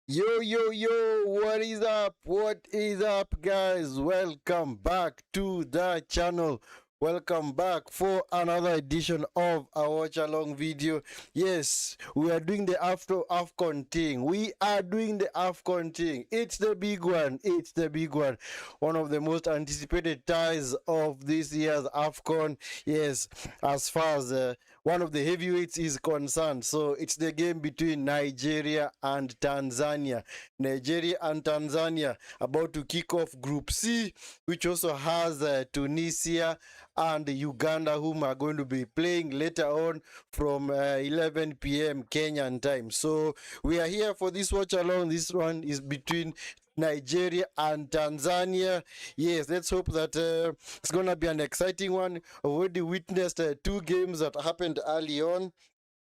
Yo, what is up? What is up, guys? Welcome back to the channel. Welcome back for another edition of a watch along video. Yes, we are doing the Afcon thing. We are doing the Afcon thing. It's the big one. It's the big one. One of the most anticipated ties of this year's Afcon. Yes, as far as one of the heavyweights is concerned. So it's the game between Nigeria and Tanzania. Nigeria and Tanzania about to kick off Group C, which also has Tunisia and Uganda, whom are going to be playing later on from 11 p.m. Kenyan time. So we are here for this watch along. This one is between Nigeria and Tanzania. Yes, let's hope that it's gonna be an exciting one. I've already witnessed two games that happened early on.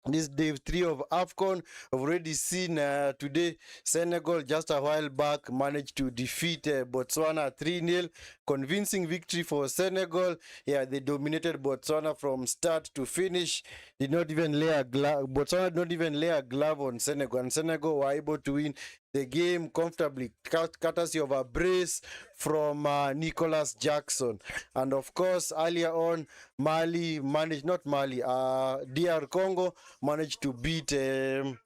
This day 3 of Afcon. I've already seen today Senegal just a while back managed to defeat Botswana 3-0. Convincing victory for Senegal. Yeah, they dominated Botswana from start to finish. Did not even lay a glove. Botswana did not even lay a glove on Senegal, and Senegal were able to win the game comfortably, courtesy of a brace from Nicholas Jackson. And of course, earlier on, Mali managed, not Mali, DR Congo managed to beat Benin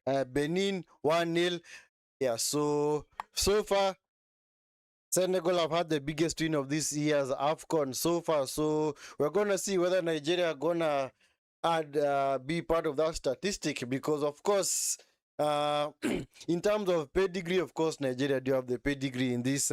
1-0. Yeah, so far, Senegal have had the biggest win of this year's Afcon so far. So we're going to see whether Nigeria are going to be part of that statistic, because, of course, in terms of pedigree, of course, Nigeria do have the pedigree in this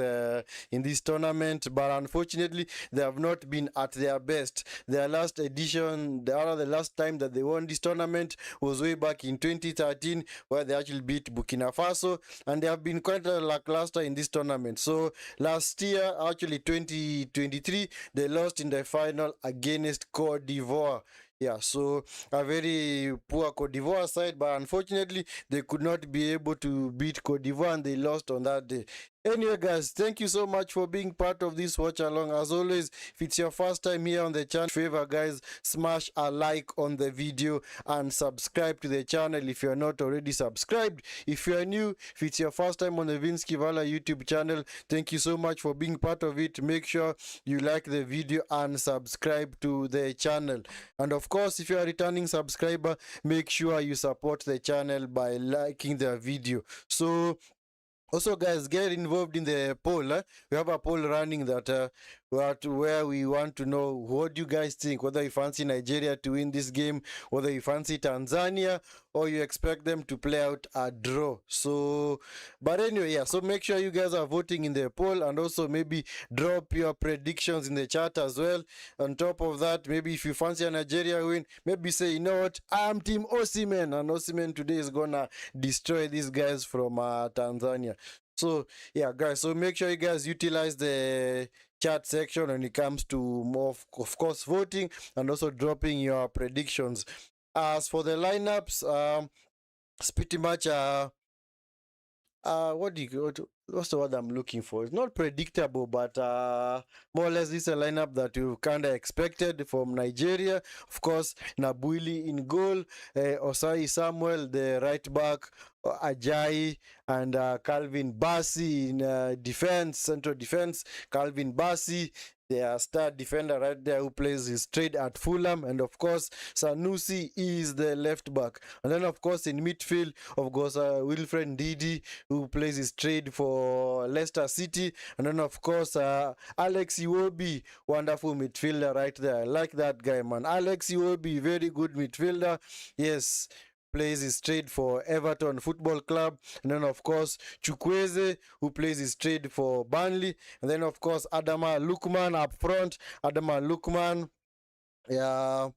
tournament, but unfortunately, they have not been at their best. Their last edition, the last time that they won this tournament was way back in 2013, where they actually beat Burkina Faso, and they have been quite lackluster in this tournament. So last year, actually 2023, they lost in the final against Cote d'Ivoire. Yeah, so a very poor Cote d'Ivoire side, but unfortunately, they could not be able to beat Cote d'Ivoire, and they lost on that day. Anyway, guys, thank you so much for being part of this watch along. As always, if it's your first time here on the channel, favor, guys, smash a like on the video and subscribe to the channel if you're not already subscribed. If you're new, if it's your first time on the Vinskey Valor YouTube channel, thank you so much for being part of it. Make sure you like the video and subscribe to the channel. And of course, if you're a returning subscriber, make sure you support the channel by liking the video. So also, guys, get involved in the poll. We have a poll running that where we want to know what do you guys think, whether you fancy Nigeria to win this game, whether you fancy Tanzania, or you expect them to play out a draw. So, but anyway, yeah, so make sure you guys are voting in the poll, and also maybe drop your predictions in the chat as well. On top of that, maybe if you fancy a Nigeria win, maybe say, you know what, I'm team Osimhen, and Osimhen today is gonna destroy these guys from Tanzania. So yeah, guys, so make sure you guys utilize the chat section when it comes to more, of course, voting, and also dropping your predictions. As for the lineups, it's pretty much what's the word I'm looking for? It's not predictable, but more or less this is a lineup that you kind of expected from Nigeria. Of course, Nabuili in goal, Osai Samuel, the right back, Ajayi, and Calvin Bassi in defense, central defense. Calvin Bassi, their star defender right there, who plays his trade at Fulham, and of course Sanusi is the left back. And then of course in midfield, of course Wilfred Ndidi, who plays his trade for Leicester City, and then of course Alex Iwobi, wonderful midfielder right there. I like that guy, man. Alex Iwobi, very good midfielder. Yes, plays his trade for Everton Football Club. And then of course Chukwueze, who plays his trade for Burnley. And then of course Lukeman up front. Lukeman, yeah, I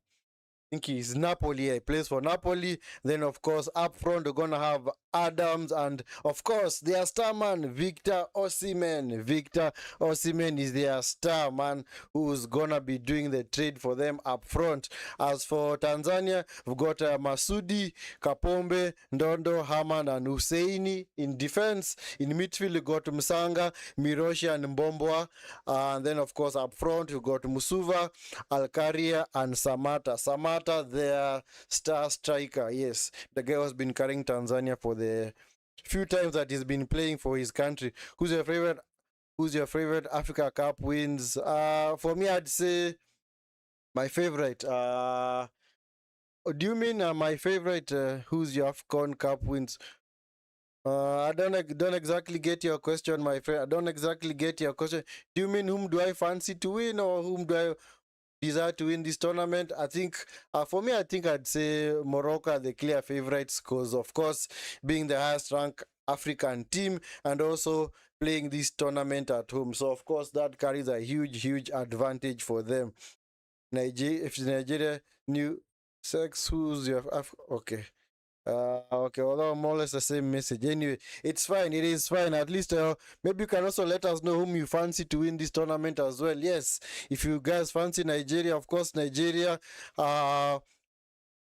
think he's Napoli. He plays for Napoli. Then of course up front we're gonna have Adams, and of course their star man Victor Osimhen. Victor Osimhen is their star man who's gonna be doing the trade for them up front. As for Tanzania, we've got Masudi, Kapombe, Ndondo, Haman, and Husseini in defense. In midfield, we got Msanga, Miroshi, and Mbomboa. And then, of course, up front, we got Musuva, Alkaria, and Samatta. Samatta, their star striker. Yes, the guy has been carrying Tanzania for the few times that he's been playing for his country. Who's your favorite? Who's your favorite Africa Cup wins? For me, I'd say my favorite. Do you mean my favorite? Who's your Afcon Cup wins? I don't exactly get your question, my friend. I don't exactly get your question. Do you mean whom do I fancy to win, or whom do I desire to win this tournament? I think, for me, I think I'd say Morocco are the clear favorites because, of course, being the highest ranked African team and also playing this tournament at home. So, of course, that carries a huge advantage for them. If Nigeria new sex, who's your okay. Okay, although more or less the same message. Anyway, it's fine. It is fine. At least, maybe you can also let us know whom you fancy to win this tournament as well. Yes, if you guys fancy Nigeria, of course, Nigeria, they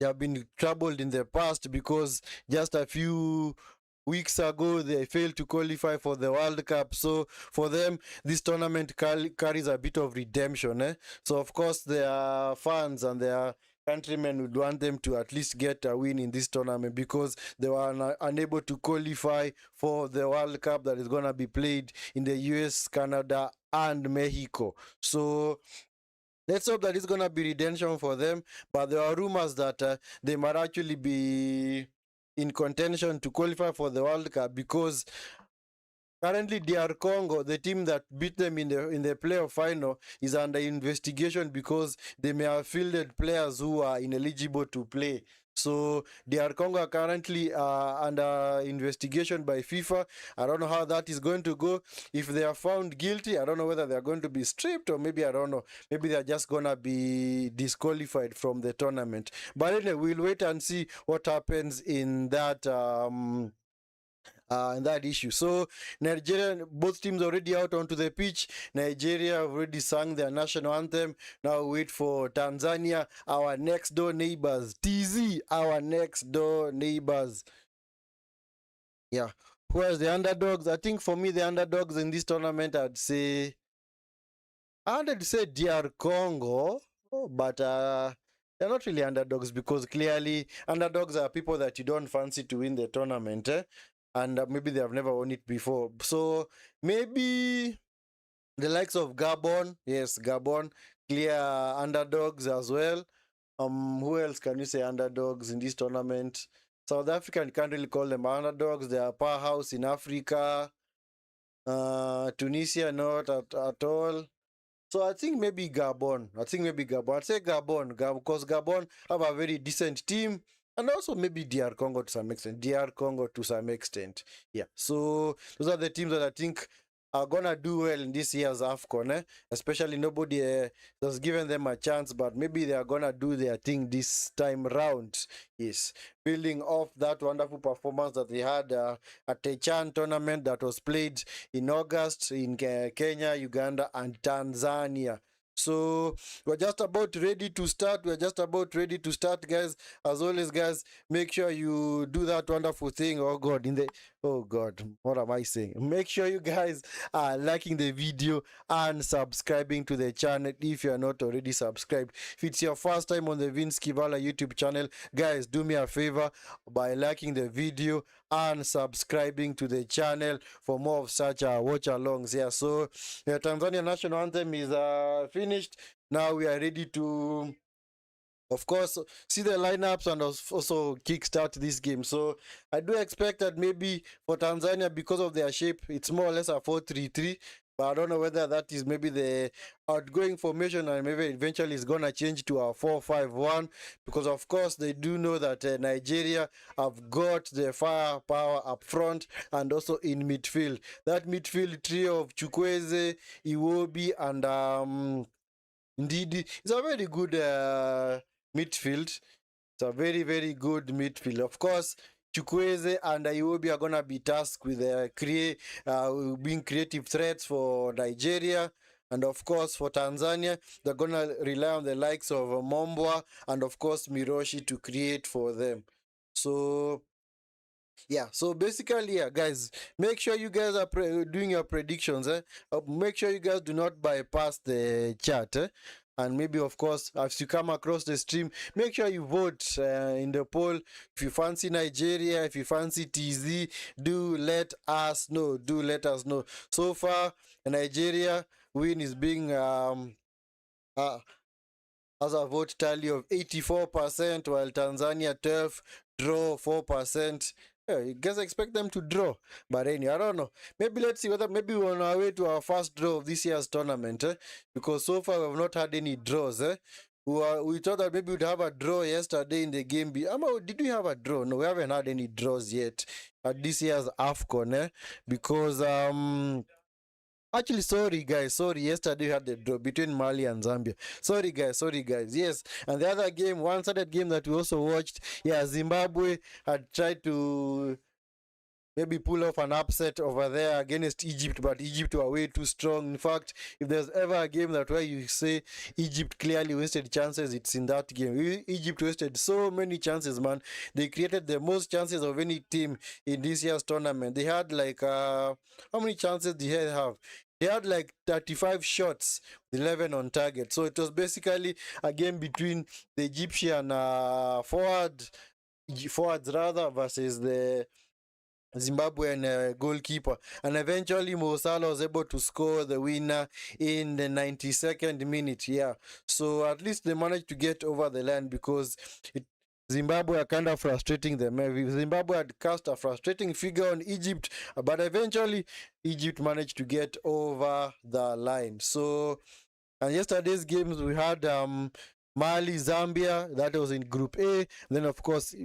have been troubled in the past because just a few weeks ago they failed to qualify for the World Cup. So for them, this tournament carries a bit of redemption. So of course, their fans and their countrymen would want them to at least get a win in this tournament because they were unable to qualify for the World Cup that is going to be played in the US, Canada, and Mexico. So let's hope that it's going to be redemption for them. But there are rumors that they might actually be in contention to qualify for the World Cup because currently DR Congo, the team that beat them in the playoff final, is under investigation because they may have fielded players who are ineligible to play. So DR Congo are currently under investigation by FIFA. I don't know how that is going to go. If they are found guilty, I don't know whether they are going to be stripped or maybe, I don't know, maybe they are just going to be disqualified from the tournament. But anyway, we'll wait and see what happens in that issue. So Nigeria, both teams already out onto the pitch. Nigeria already sang their national anthem. Now wait for Tanzania, our next door neighbors. TZ, our next door neighbors. Yeah. Who are the underdogs? I think for me, the underdogs in this tournament, I'd say DR Congo, but they're not really underdogs because clearly underdogs are people that you don't fancy to win the tournament. And maybe they have never won it before. So maybe the likes of Gabon, yes, Gabon, clear underdogs as well. Who else can you say underdogs in this tournament? South Africa, you can't really call them underdogs. They are powerhouse in Africa. Tunisia, not at all. So I think maybe Gabon. I'd say Gabon, because Gabon have a very decent team. And also maybe DR Congo to some extent. Yeah. So those are the teams that I think are gonna do well in this year's Afcon. Especially nobody has given them a chance, but maybe they are gonna do their thing this time round. Yes. Building off that wonderful performance that they had at the Chan tournament that was played in August in Kenya, Uganda, and Tanzania. So we're just about ready to start. Guys. As always, guys, make sure you do that wonderful thing. Oh God, what am I saying? Make sure you guys are liking the video and subscribing to the channel if you are not already subscribed. If it's your first time on the Vinskey Valor YouTube channel, guys, do me a favor by liking the video and subscribing to the channel for more of such watch-alongs. Yeah, so the Tanzania national anthem is finished. Now we are ready to, of course, see the lineups and also kickstart this game. So I do expect that maybe for Tanzania, because of their shape, it's more or less a 4-3-3. But I don't know whether that is maybe the outgoing formation and maybe eventually it's going to change to a 4-5-1 because, of course, they do know that Nigeria have got the firepower up front and also in midfield. That midfield trio of Chukwueze, Iwobi, and Ndidi is a very good midfield. It's a very good midfield. Of course, Chukwueze and Iwobi are gonna be tasked with being creative threats for Nigeria. And of course, for Tanzania, they're gonna rely on the likes of Mombwa and of course Miroshi to create for them. So yeah, so basically, yeah, guys, make sure you guys are doing your predictions. Make sure you guys do not bypass the chat. And maybe, of course, as you come across the stream, make sure you vote in the poll. If you fancy Nigeria, if you fancy TZ, do let us know. Do let us know. So far, Nigeria win is being has a vote tally of 84%, while Tanzania 12, draw 4%. Yeah, you guys expect them to draw, but anyway, I don't know. Maybe let's see whether maybe we're on our way to our first draw of this year's tournament, because so far we've not had any draws. We thought that maybe we'd have a draw yesterday in the game. Did we have a draw? No, we haven't had any draws yet at this year's Afcon, because actually, sorry guys, sorry. Yesterday we had the draw between Mali and Zambia. Sorry guys. Yes, and the other game, one-sided game that we also watched. Yeah, Zimbabwe had tried to maybe pull off an upset over there against Egypt, but Egypt were way too strong. In fact, if there's ever a game that where you say Egypt clearly wasted chances, it's in that game. Egypt wasted so many chances, man. They created the most chances of any team in this year's tournament. They had like how many chances did they have? They had like 35 shots, 11 on target. So it was basically a game between the Egyptian forwards rather versus the Zimbabwean goalkeeper, and eventually Mo Salah was able to score the winner in the 92nd minute. Yeah, so at least they managed to get over the line, because Zimbabwe are kind of frustrating them. Zimbabwe had cast a frustrating figure on Egypt, but eventually Egypt managed to get over the line. So, and yesterday's games we had Mali, Zambia, that was in Group A. Then of course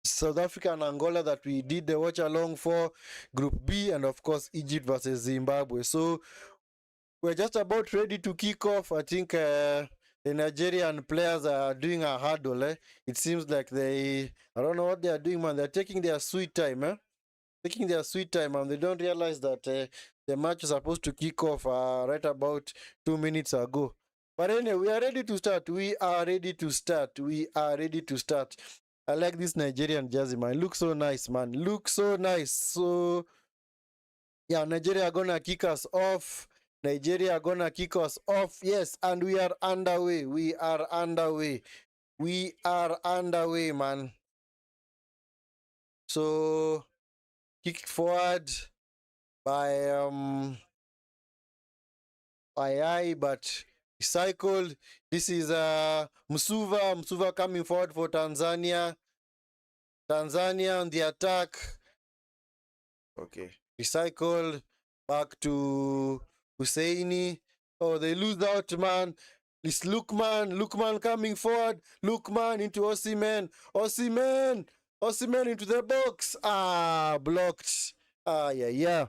South Africa and Angola that we did the watch along for, Group B, and of course Egypt versus Zimbabwe. So we're just about ready to kick off. I think the Nigerian players are doing a huddle. It seems like I don't know what they are doing, man. They're taking their sweet time, taking their sweet time, and they don't realize that the match is supposed to kick off right about 2 minutes ago. But anyway, we are ready to start. We are ready to start. We are ready to start. I like this Nigerian jersey, man. Looks so nice, man. Looks so nice. So, yeah, Nigeria are gonna kick us off. Nigeria are gonna kick us off. Yes, and we are underway. We are underway. We are underway, man. So, kick forward by but cycled. This is Musuva coming forward for Tanzania. Tanzania on the attack. Okay. Recycled back to Husseini. Oh, they lose out, man. It's Lukeman coming forward. Lukeman into Osimhen. Osimhen into the box. Blocked. Yeah.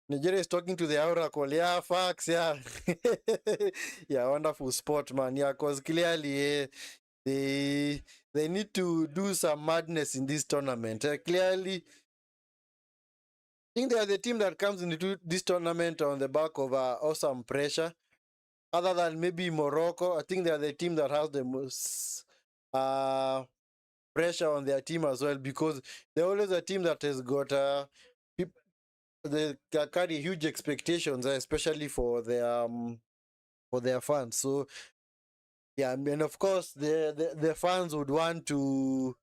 Nigeria is talking to the Oracle. Yeah, facts. Yeah. Yeah, wonderful sport, man. Yeah, because clearly they need to do some madness in this tournament. Clearly, I think they are the team that comes into this tournament on the back of awesome pressure. Other than maybe Morocco, I think they are the team that has the most pressure on their team as well, because they're always a team that has got they carry huge expectations, especially for their fans. So yeah, and of course the fans would want to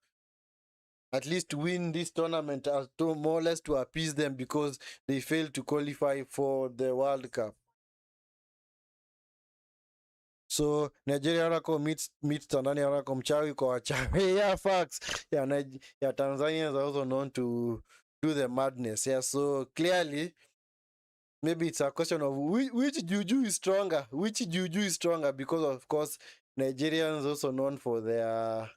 at least win this tournament to more or less to appease them, because they failed to qualify for the World Cup. So Nigeria Oracle meets Tanzania Oracle mchawi kwa wachawi. Yeah, facts. Yeah, Tanzanians are also known to do the madness. Yeah, so clearly maybe it's a question of which juju is stronger. Which juju is stronger, because of course Nigerians also known for their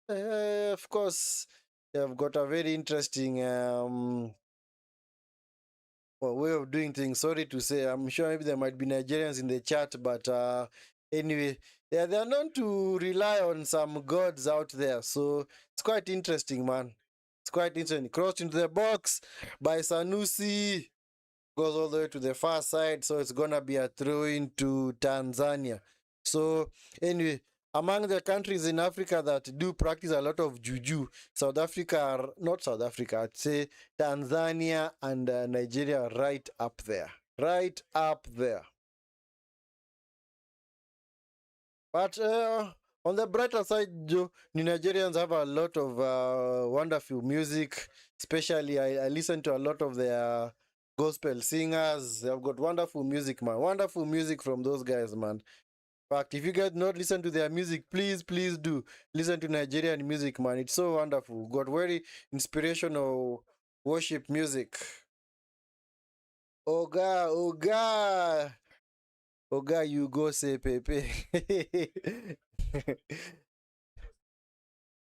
of course they've got a very interesting way of doing things. Sorry to say, I'm sure maybe there might be Nigerians in the chat, but anyway, Yeah, they're known to rely on some gods out there. So it's quite interesting, man. It's quite interesting. Crossed into the box by Sanusi. Goes all the way to the far side. So it's going to be a throw into Tanzania. So, anyway, among the countries in Africa that do practice a lot of juju, South Africa, not South Africa, I'd say Tanzania and Nigeria are right up there. Right up there. But on the brighter side, Joe, the Nigerians have a lot of wonderful music. Especially, I listen to a lot of their gospel singers. They've got wonderful music, man. Wonderful music from those guys, man. In fact, if you guys not listen to their music, please do listen to Nigerian music, man. It's so wonderful. Got very inspirational worship music. Oga, Oga, Oga, you go say Pepe.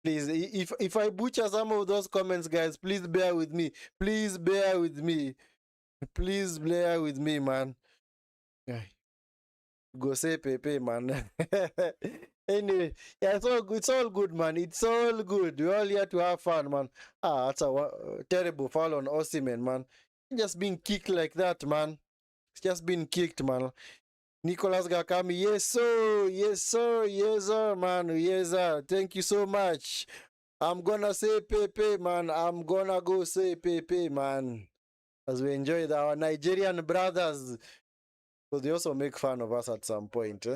Please, if I butcher some of those comments, guys, please bear with me. Please bear with me. Please bear with me, man. Go say Pepe, man. Anyway, yeah, it's all good. It's all good, man. It's all good. We're all here to have fun, man. That's a terrible foul on Osimhen, man. Just being kicked like that, man. It's just been kicked, man. Nicholas Gakami, yes sir, yes sir, yes sir, man, yes sir. Thank you so much. I'm gonna say Pepe, man. I'm gonna go say Pepe, man. As we enjoy our Nigerian brothers. So they also make fun of us at some point.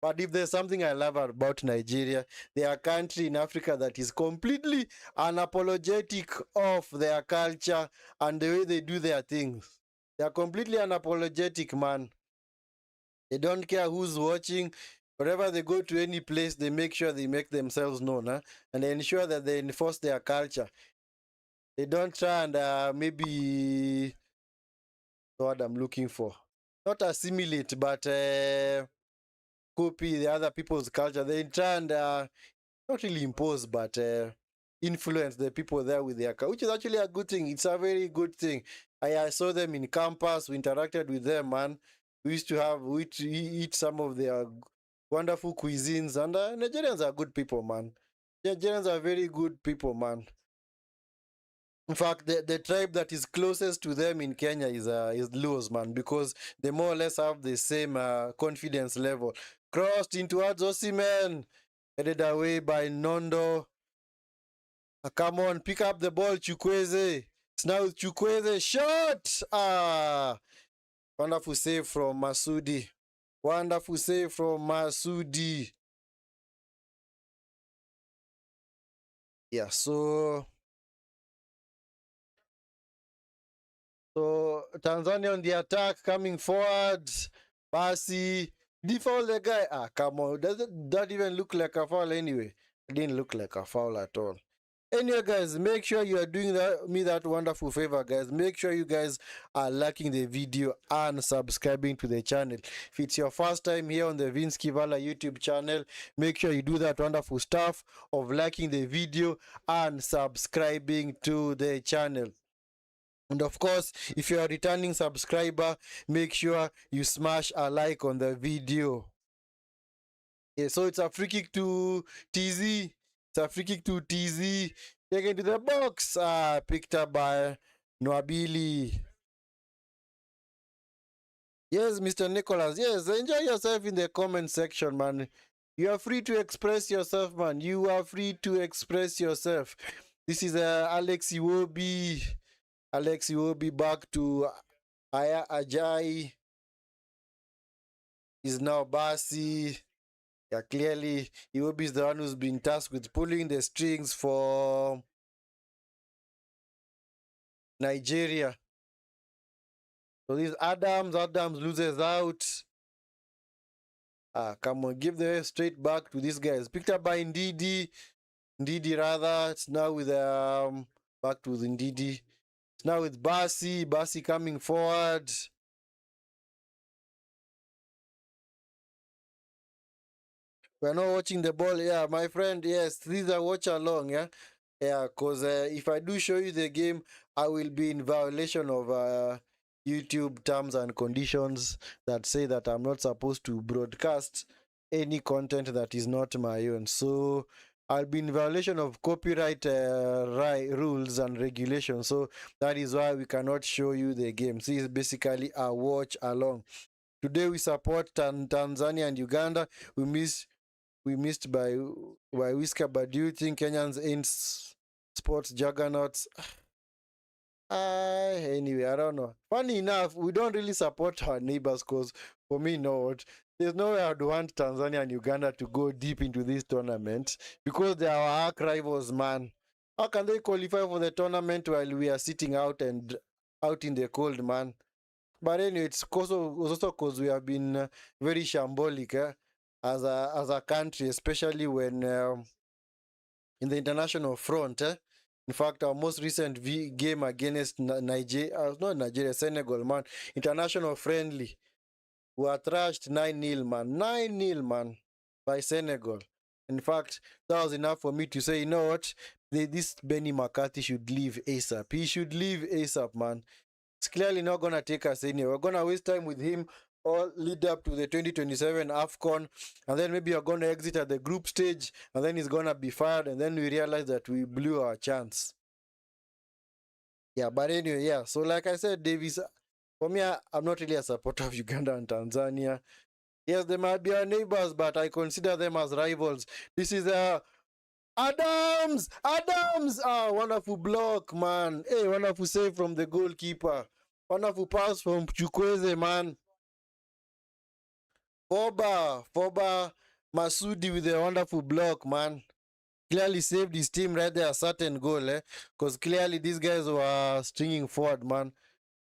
But if there's something I love about Nigeria, they are a country in Africa that is completely unapologetic of their culture and the way they do their things. They are completely unapologetic, man. They don't care who's watching. Wherever they go to any place, they make sure they make themselves known, and they ensure that they enforce their culture. They don't try and maybe what I'm looking for. Not assimilate, but copy the other people's culture. They try and not really impose, but influence the people there with their culture, which is actually a good thing. It's a very good thing. I saw them in campus. We interacted with them, man. We used to eat some of their wonderful cuisines, and Nigerians are good people, man. Nigerians are very good people, man. In fact, the tribe that is closest to them in Kenya is Luos, man, because they more or less have the same confidence level. Crossed in towards Osimhen, headed away by Nondo. Come on, pick up the ball, Chukwueze. It's now Chukwueze. Shot! Wonderful save from Masudi. Wonderful save from Masudi. Yeah, so Tanzania on the attack, coming forward. Bassi. Defoul the guy. Come on. Does that even look like a foul anyway? It didn't look like a foul at all. Anyway, guys, make sure you are doing that wonderful favor, guys. Make sure you guys are liking the video and subscribing to the channel. If it's your first time here on the Vinskey Valor YouTube channel, make sure you do that wonderful stuff of liking the video and subscribing to the channel. And of course, if you're a returning subscriber, make sure you smash a like on the video. Yeah, so it's a free kick to TZ. It's a free kick to TZ. Taken to the box. Picked up by Nwabili. Yes, Mr. Nicholas. Yes, enjoy yourself in the comment section, man. You are free to express yourself, man. You are free to express yourself. This is Alex Iwobi. Alex Iwobi back to Aya Ajay. Is now Bassi. Yeah, clearly Iwobi is the one who's been tasked with pulling the strings for Nigeria. So this Adams loses out. Come on, give the straight back to these guys. Picked up by Ndidi rather. It's now with back to Ndidi. It's now with Bassi coming forward. We're not watching the ball. Yeah, my friend. Yes, these are watch along. Yeah, because if I do show you the game, I will be in violation of YouTube terms and conditions that say that I'm not supposed to broadcast any content that is not my own. So I'll be in violation of copyright rules and regulations. So that is why we cannot show you the game. So it's basically a watch along. Today we support Tanzania and Uganda. We missed by Whisker, but do you think Kenyans ain't sports juggernauts? Anyway, I don't know. Funny enough, we don't really support our neighbors because, for me, no, there's no way I'd want Tanzania and Uganda to go deep into this tournament because they are our arch rivals, man. How can they qualify for the tournament while we are sitting out and out in the cold, man? But anyway, it's also because we have been very shambolic as a country, especially when in the international front. In fact, our most recent game against Nigeria, not Nigeria, Senegal, man, international friendly, we were thrashed 9-0, man. 9-0, man, by Senegal. In fact, that was enough for me to say, you know what, this Benny McCarthy should leave ASAP. He should leave ASAP, man. It's clearly not going to take us anywhere. We're going to waste time with him all lead up to the 2027 Afcon, and then maybe you're going to exit at the group stage, and then he's going to be fired, and then we realize that we blew our chance. Yeah, but anyway, yeah. So like I said, Davis, for me, I'm not really a supporter of Uganda and Tanzania. Yes, they might be our neighbors, but I consider them as rivals. This is Adams! Ah, wonderful block, man. Hey, wonderful save from the goalkeeper. Wonderful pass from Chukwueze, man. Foba Masudi with a wonderful block, man. Clearly saved his team right there, a certain goal, because clearly these guys were stringing forward, man.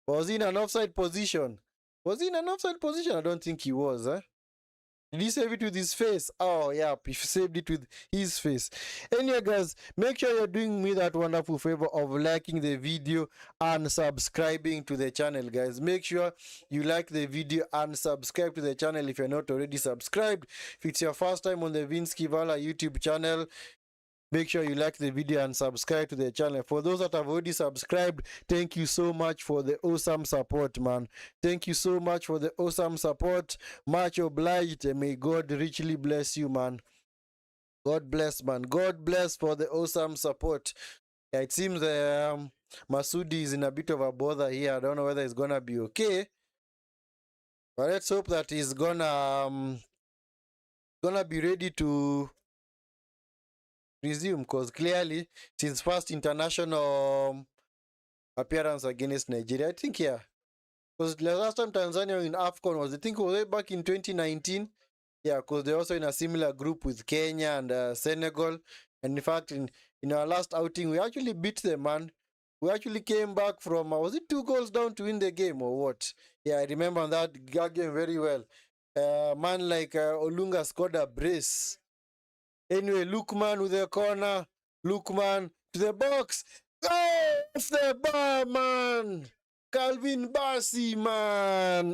Was he in an offside position? I don't think he was, Did he save it with his face? Oh, yeah, he saved it with his face. Anyway, guys, make sure you're doing me that wonderful favor of liking the video and subscribing to the channel, guys. Make sure you like the video and subscribe to the channel if you're not already subscribed. If it's your first time on the Vinskey Valor YouTube channel, make sure you like the video and subscribe to the channel. For those that have already subscribed, thank you so much for the awesome support, man. Thank you so much for the awesome support. Much obliged. May God richly bless you, man. God bless, man. God bless for the awesome support. Yeah, it seems Masudi is in a bit of a bother here. I don't know whether he's gonna be okay, but let's hope that he's gonna be ready to resume, because clearly it's his first international appearance against Nigeria. I think, yeah, because the last time Tanzania in Afcon was, I think, was it back in 2019? Yeah, because they're also in a similar group with Kenya and Senegal. And in fact, in our last outing, we actually beat them, man. We actually came back from, was it 2 goals down to win the game or what? Yeah, I remember that game very well. Man like Olunga scored a brace. Anyway, Lukeman with the corner. Lukeman to the box. Off the bar, man. Calvin Bassi, man.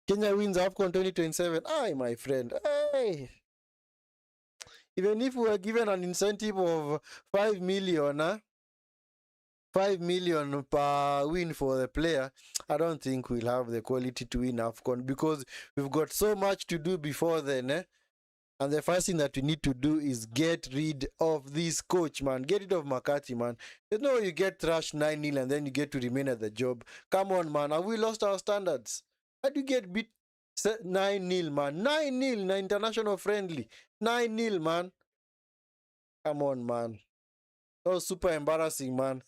Kenya wins Afcon 2027. Aye, my friend. Aye. Even if we were given an incentive of 5 million, 5 million per win for the player, I don't think we'll have the quality to win Afcon, because we've got so much to do before then, And the first thing that we need to do is get rid of this coach, man. Get rid of McCarthy, man. There's no way you get thrashed 9-0 and then you get to remain at the job. Come on, man. Have we lost our standards? How do you get beat 9-0, man? 9-0 in international friendly. 9-0, man. Come on, man. That was super embarrassing, man.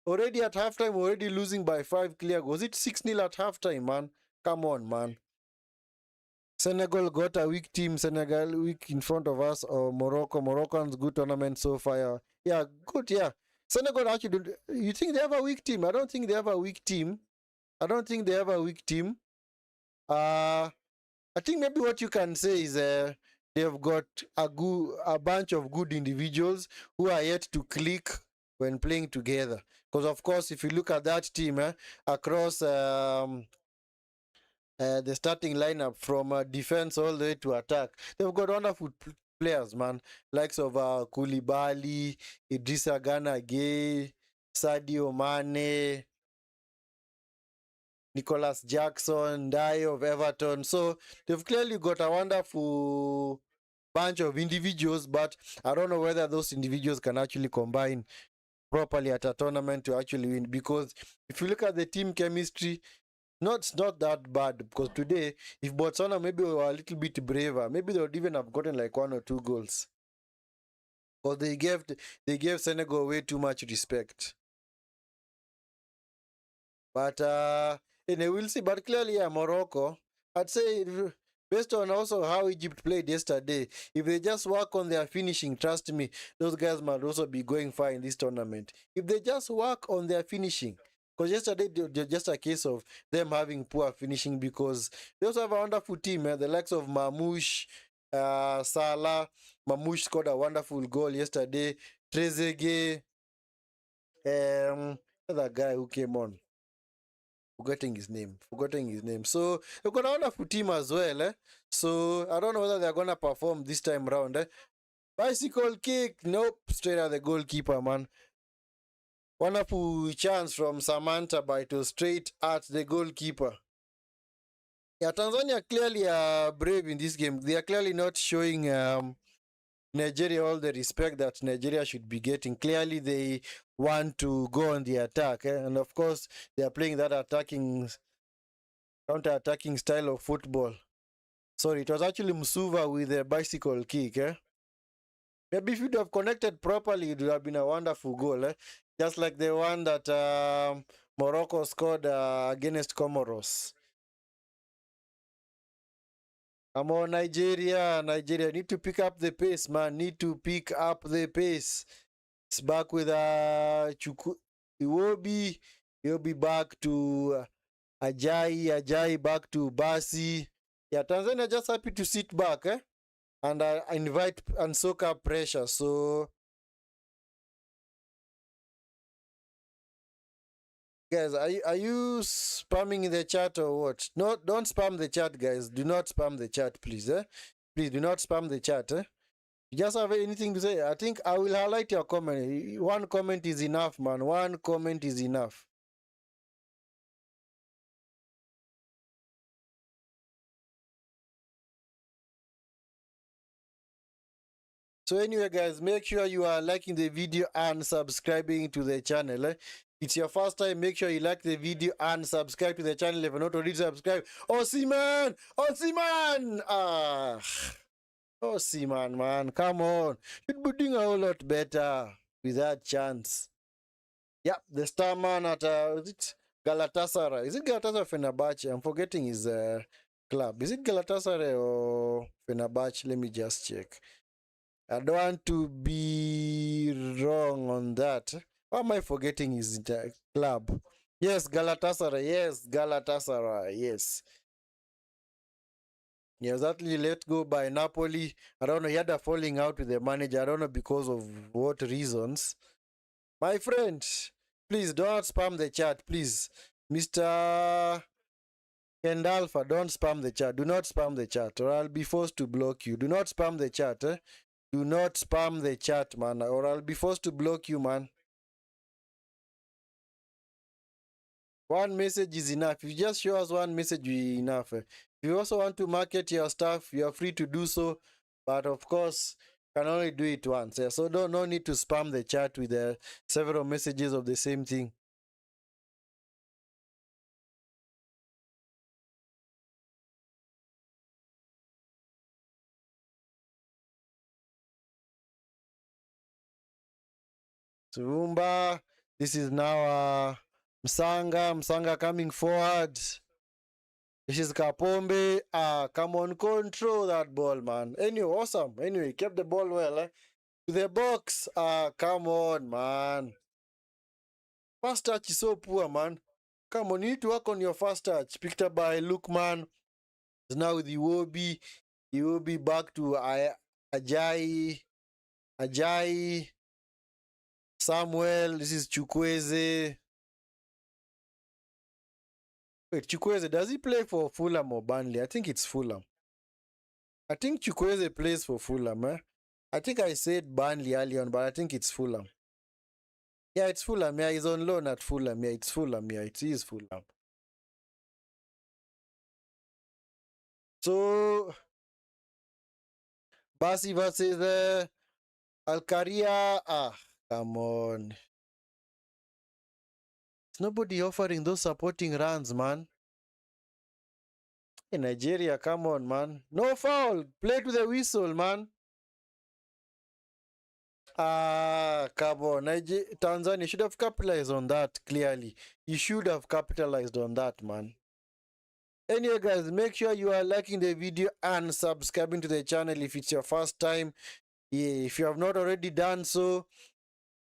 Already at halftime, already losing by 5 clear goals. It's 6-0 at halftime, man. Come on, man. Senegal got a weak team. Senegal weak in front of us, or Morocco. Moroccan's good tournament so far. Yeah, good, yeah. Senegal actually, you think they have a weak team? I don't think they have a weak team. I think maybe what you can say is they've got a bunch of good individuals who are yet to click when playing together. Because of course, if you look at that team across the starting lineup from defense all the way to attack, they've got wonderful players, man. Likes of Koulibaly, Idrissa Gana Gueye, Sadio Mane, Nicholas Jackson, Dye of Everton. So they've clearly got a wonderful bunch of individuals, but I don't know whether those individuals can actually combine properly at a tournament to actually win. Because if you look at the team chemistry, it's not that bad. Because today, if Botswana maybe were a little bit braver, maybe they would even have gotten like 1 or 2 goals. Because they gave Senegal way too much respect. But anyway, we'll see. But clearly, yeah, Morocco, I'd say based on also how Egypt played yesterday, if they just work on their finishing, trust me, those guys might also be going far in this tournament. If they just work on their finishing, because yesterday they're just a case of them having poor finishing, because they also have a wonderful team, the likes of Mamouche, Salah. Mamouche scored a wonderful goal yesterday. Trezeguet, the guy who came on. Forgetting his name. So they've got a wonderful team as well. So I don't know whether they're gonna perform this time round. Bicycle kick, nope, straight at the goalkeeper, man. Wonderful chance from Samatta, but it was straight at the goalkeeper. Yeah, Tanzania clearly are brave in this game. They are clearly not showing Nigeria all the respect that Nigeria should be getting. Clearly, they want to go on the attack, and of course, they are playing that counter-attacking style of football. Sorry, it was actually Msuva with a bicycle kick. Maybe if you'd have connected properly, it would have been a wonderful goal. Just like the one that Morocco scored against Comoros. Come on, Nigeria. Nigeria need to pick up the pace, man. Need to pick up the pace. It's back with Iwobi. Iwobi back to Ajayi back to Bassi. Yeah, Tanzania just happy to sit back, and invite and soak up pressure. So, guys, are you spamming in the chat or what? No, don't spam the chat, guys. Do not spam the chat, please. Please do not spam the chat. You just have anything to say? I think I will highlight your comment. One comment is enough, man. One comment is enough. So anyway, guys, make sure you are liking the video and subscribing to the channel. It's your first time, make sure you like the video and subscribe to the channel if you're not already subscribed. Osimhen! Osimhen! Osimhen, man, come on. You'd be doing a whole lot better with that chance. Yeah, the star man at, is it Galatasaray? Is it Galatasaray or Fenerbahce? I'm forgetting his club. Is it Galatasaray or Fenerbahce? Let me just check. I don't want to be wrong on that. Why am I forgetting his club? Yes, Galatasaray. Yes, Galatasaray. Yes. He was actually let go by Napoli. I don't know. He had a falling out with the manager. I don't know because of what reasons. My friend, please don't spam the chat, please. Mr. Kendalfa, don't spam the chat. Do not spam the chat, or I'll be forced to block you. Do not spam the chat, Do not spam the chat, man, or I'll be forced to block you, man. One message is enough. If you just show us one message, is enough. If you also want to market your stuff, you are free to do so. But of course, you can only do it once. So no need to spam the chat with several messages of the same thing. Zumba. This is now Msanga coming forward. This is Kapombe. Come on, control that ball, man. Anyway, awesome. Anyway, kept the ball well, To the box. Come on, man. First touch is so poor, man. Come on, you need to work on your first touch. Picked up by Lukeman. It's now with Iwobi. Iwobi back to Ajayi. Samuel. This is Chukwueze. Wait, Chukwueze, does he play for Fulham or Burnley? I think it's Fulham. I think Chukwueze plays for Fulham, I think I said Burnley earlier on, but I think it's Fulham. Yeah, it's Fulham. Yeah, he's on loan at Fulham. Yeah, it's Fulham. Yeah, it is Fulham. So, Bassi versus Alcaria. Ah, come on. There's nobody offering those supporting runs, man. Hey, Nigeria, come on, man. No foul. Play to the whistle, man. Ah, come on. Tanzania should have capitalized on that, clearly. You should have capitalized on that, man. Anyway, guys, make sure you are liking the video and subscribing to the channel if it's your first time. Yeah, if you have not already done so,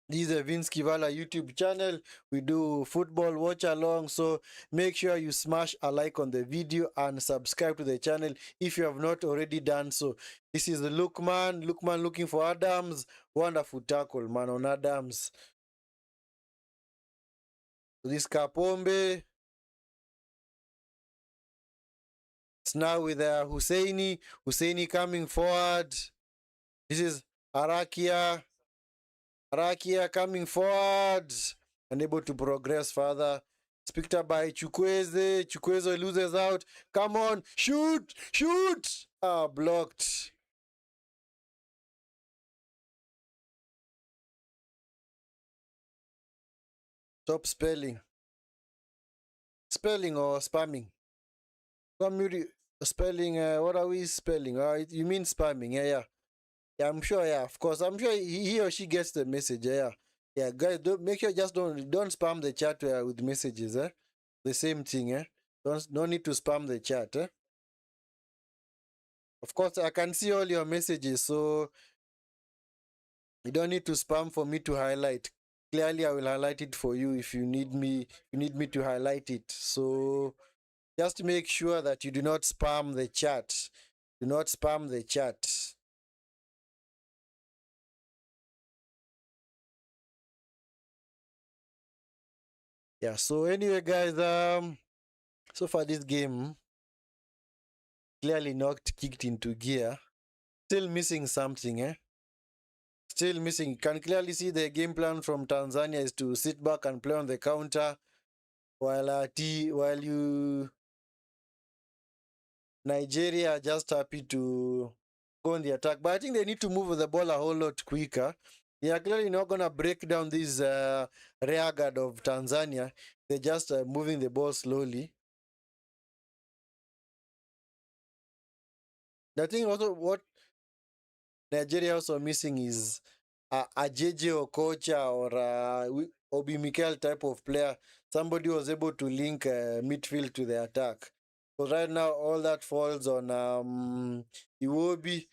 this is a Vinskey Valor YouTube channel. We do football watch along, so make sure you smash a like on the video and subscribe to the channel if you have not already done so. This is Lukeman looking for Adams. Wonderful tackle, man, on Adams. This Kapombe. It's now with Husseini coming forward. This is Arakia coming forward, unable to progress further. It's picked up by Chukwueze. Chukwueze loses out. Come on, shoot! Ah, blocked. Stop spelling. Spelling or spamming? Spelling, what are we spelling? You mean spamming? Yeah. Yeah, I'm sure, yeah, of course. I'm sure he or she gets the message, yeah. Yeah, guys, make sure just don't spam the chat with messages, eh? The same thing, eh? Don't need to spam the chat, eh? Of course, I can see all your messages, so you don't need to spam for me to highlight. Clearly, I will highlight it for you if you need me. You need me to highlight it. So just make sure that you do not spam the chat. Do not spam the chat. Yeah. So anyway, guys, so far this game clearly not kicked into gear. Still missing something, eh? Still missing. You can clearly see the game plan from Tanzania is to sit back and play on the counter while Nigeria are just happy to go on the attack. But I think they need to move the ball a whole lot quicker. They are clearly not going to break down this rear guard of Tanzania. They're just moving the ball slowly. The thing also, what Nigeria also missing is a JJ Okocha or Obi Mikel type of player. Somebody was able to link midfield to the attack. Because right now, all that falls on Iwobi.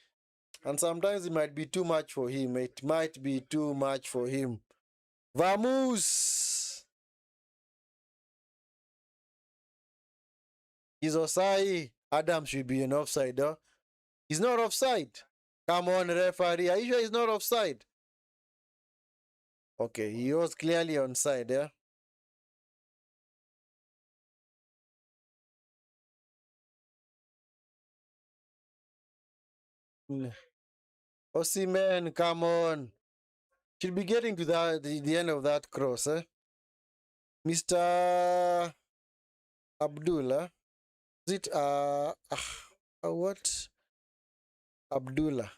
And sometimes it might be too much for him. It might be too much for him. Vamos! He's offside. Adam should be an offside, huh? He's not offside. Come on, referee. Are you sure he's not offside? Okay, he was clearly onside, yeah? Osimhen, come on. Should be getting to the end of that cross, eh? Mr. Abdullah. Is it what? Abdullah.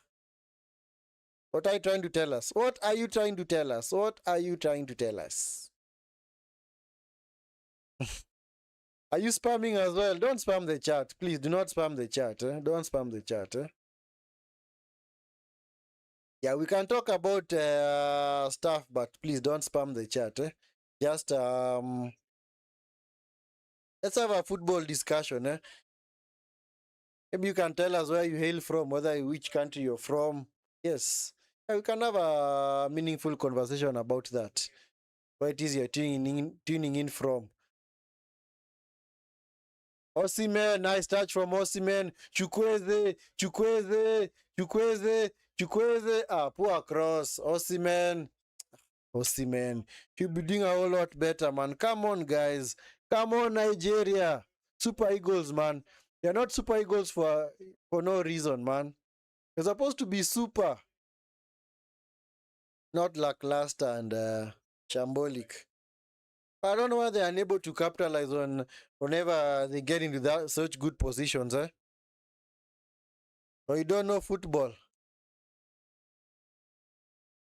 What are you trying to tell us? What are you trying to tell us? What are you trying to tell us? Are you spamming as well? Don't spam the chat. Please do not spam the chat. Eh? Don't spam the chat. Eh? Yeah, we can talk about stuff, but please don't spam the chat. Eh? Just let's have a football discussion. Eh? Maybe you can tell us where you hail from, which country you're from. Yes, yeah, we can have a meaningful conversation about that. Where it is you're tuning in from. Osimhen, nice touch from Osimhen. Chukwueze. Ah, poor cross. Osimhen. He'll be doing a whole lot better, man. Come on, guys. Come on, Nigeria. Super Eagles, man. They're not Super Eagles for no reason, man. They're supposed to be super. Not lackluster and shambolic. I don't know why they're unable to capitalize on whenever they get into such good positions, eh? Or you don't know football?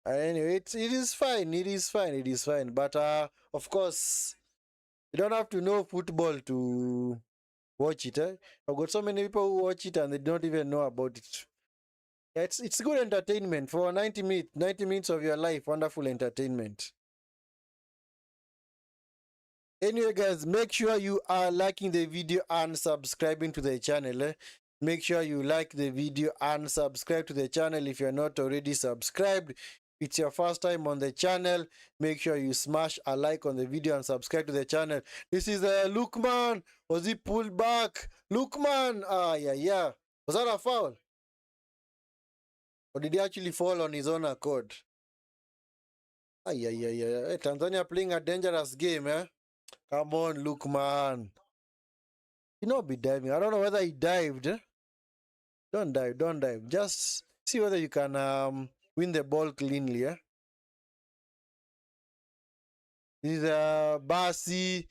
Anyway, it is fine. It is fine. It is fine. But of course, you don't have to know football to watch it. I've got so many people who watch it and they don't even know about it. Yeah, it's good entertainment for 90 minutes. 90 minutes of your life. Wonderful entertainment. Anyway, guys, make sure you are liking the video and subscribing to the channel. Make sure you like the video and subscribe to the channel if you're not already subscribed. It's your first time on the channel. Make sure you smash a like on the video and subscribe to the channel. This is Lukeman. Was he pulled back? Lukeman. Yeah. Was that a foul? Or did he actually fall on his own accord? Yeah. Hey, Tanzania playing a dangerous game, eh? Come on, Lukeman. He not be diving. I don't know whether he dived. Don't dive, don't dive. Just see whether you can win the ball cleanly. This is Bassi.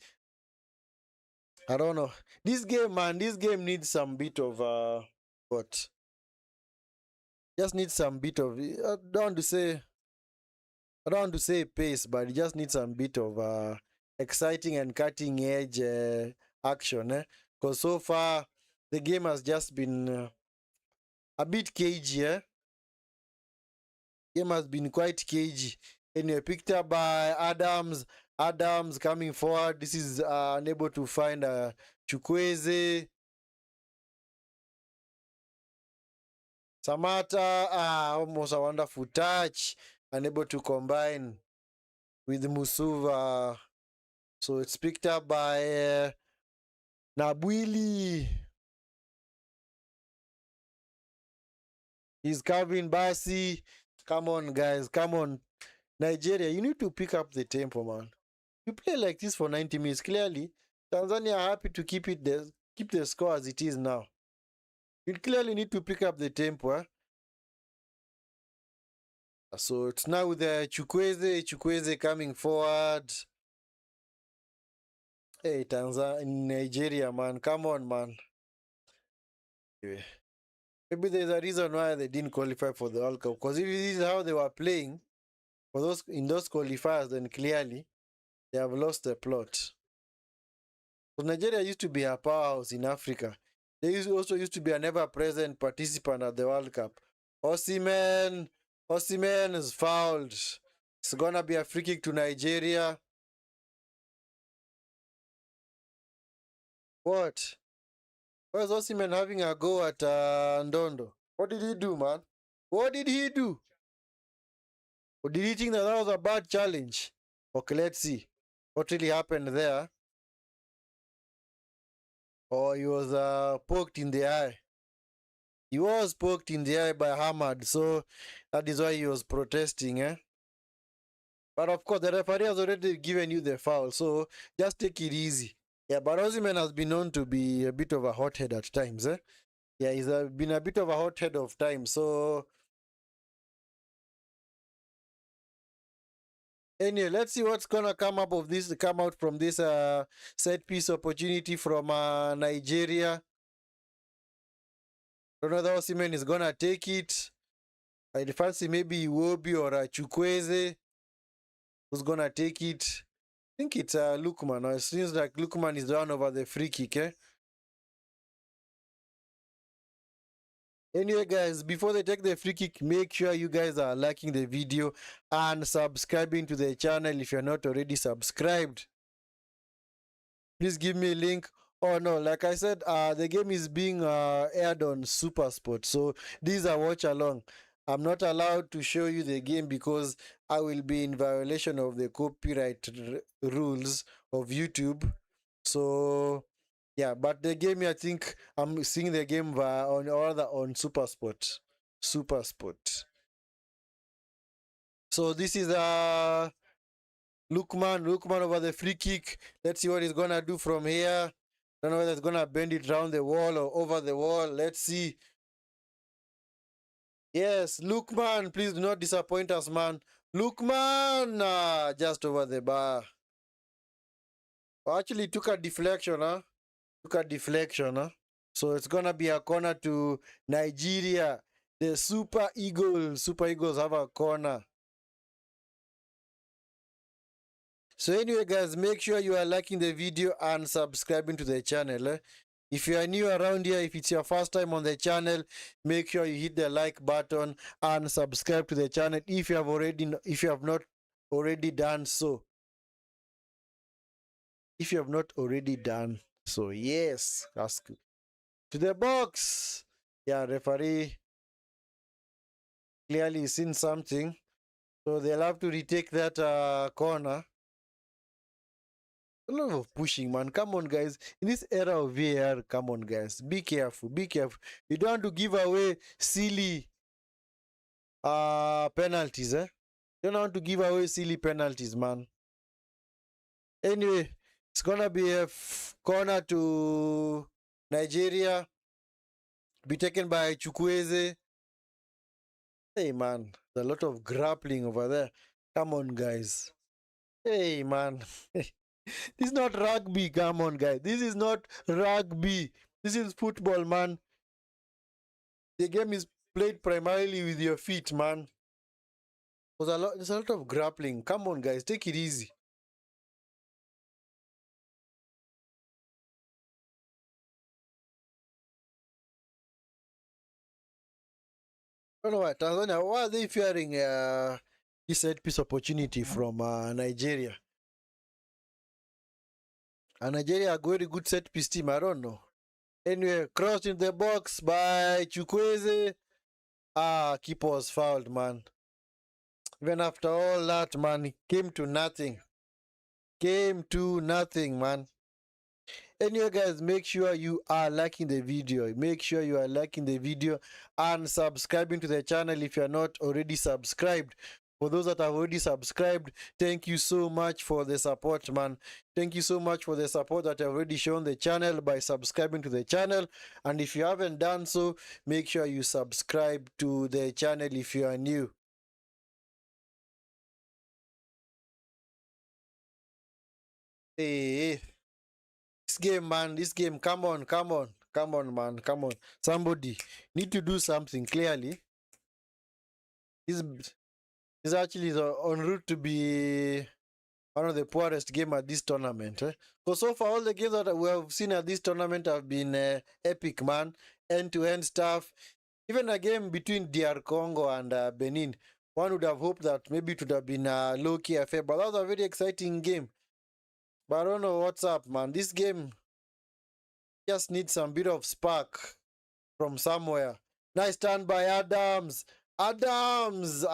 I don't know. This game, man, this game needs some bit of what? Just needs some bit of I don't want to say pace, but it just needs some bit of exciting and cutting edge action. Because so far the game has just been a bit cagey. Game has been quite cagey. Anyway, picked up by Adams. Adams coming forward. This is unable to find Chukwueze. Samatta, almost a wonderful touch. Unable to combine with Musuva. So it's picked up by Nabwili. He's carving Bassi. Come on, guys. Come on. Nigeria, you need to pick up the tempo, man. You play like this for 90 minutes. Clearly, Tanzania are happy to keep the score as it is now. You clearly need to pick up the tempo. So it's now with Chukwueze coming forward. Hey, Tanzania, Nigeria, man. Come on, man. Maybe there's a reason why they didn't qualify for the World Cup. Because if this is how they were playing in those qualifiers, then clearly they have lost the plot. So Nigeria used to be a powerhouse in Africa. They also used to be an ever-present participant at the World Cup. Osimhen is fouled. It's gonna be a free kick to Nigeria. What? Where's Osimhen having a go at Ndondo? What did he do, man? What did he do? Or did he think that was a bad challenge? Okay, let's see what really happened there. Or he was poked in the eye. He was poked in the eye by Hamad, so that is why he was protesting. But of course, the referee has already given you the foul, so just take it easy. Yeah, but Osimhen has been known to be a bit of a hothead at times. Yeah, he's been a bit of a hothead of times. So anyway, let's see what's gonna come out from this set piece opportunity from Nigeria. Don't know whether Osimhen is gonna take it. I fancy maybe Iwobi or Chukwueze who's gonna take it. I think it's Lukeman. It seems like Lukeman is the one over the free kick. Anyway, guys, before they take the free kick, make sure you guys are liking the video and subscribing to the channel if you're not already subscribed. Please give me a link. Oh no, like I said, the game is being aired on Supersport, so these are watch along. I'm not allowed to show you the game because I will be in violation of the copyright rules of YouTube. So yeah, but the game, I think I'm seeing the game on Supersport. So this is Lukeman over the free kick. Let's see what he's gonna do from here. Don't know whether it's gonna bend it around the wall or over the wall. Let's see. Yes, Lukeman, please do not disappoint us, man. Lukeman, just over the bar. Oh, actually took a deflection, So it's gonna be a corner to Nigeria. The Super Eagles. Super Eagles have a corner. So anyway, guys, make sure you are liking the video and subscribing to the channel. If you are new around here, if it's your first time on the channel, make sure you hit the like button and subscribe to the channel if you have not already done so. If you have not already done so, yes, ask to the box. Yeah, referee clearly seen something, so they'll have to retake that corner. A lot of pushing, man. Come on, guys. In this era of VAR, come on, guys. Be careful. Be careful. You don't want to give away silly penalties, eh? You don't want to give away silly penalties, man. Anyway, it's gonna be a corner to Nigeria. Be taken by Chukwueze. Hey, man. There's a lot of grappling over there. Come on, guys. Hey, man. This is not rugby. Come on, guys. This is not rugby. This is football, man. The game is played primarily with your feet, man. There's a lot of grappling. Come on, guys. Take it easy. I don't know why. Tanzania, why are they fearing this set piece opportunity from Nigeria? And Nigeria are a very good set piece team. I don't know. Anyway, crossed in the box by Chukwueze. Keeper was fouled, man. Even after all that, man, it came to nothing. Came to nothing, man. Anyway, guys, make sure you are liking the video. Make sure you are liking the video and subscribing to the channel if you are not already subscribed. For those that have already subscribed, thank you so much for the support, man. Thank you so much for the support that you have already shown the channel by subscribing to the channel. And if you haven't done so, make sure you subscribe to the channel if you are new. Hey, this game, man, this game, come on, come on. Come on, man, come on. Somebody need to do something clearly. This actually is on route to be one of the poorest game at this tournament. Because so far, all the games that we have seen at this tournament have been epic, man. End-to-end stuff. Even a game between DR Congo and Benin, one would have hoped that maybe it would have been a low-key affair. But that was a very exciting game. But I don't know what's up, man. This game just needs some bit of spark from somewhere. Nice turn by Adams. Adams.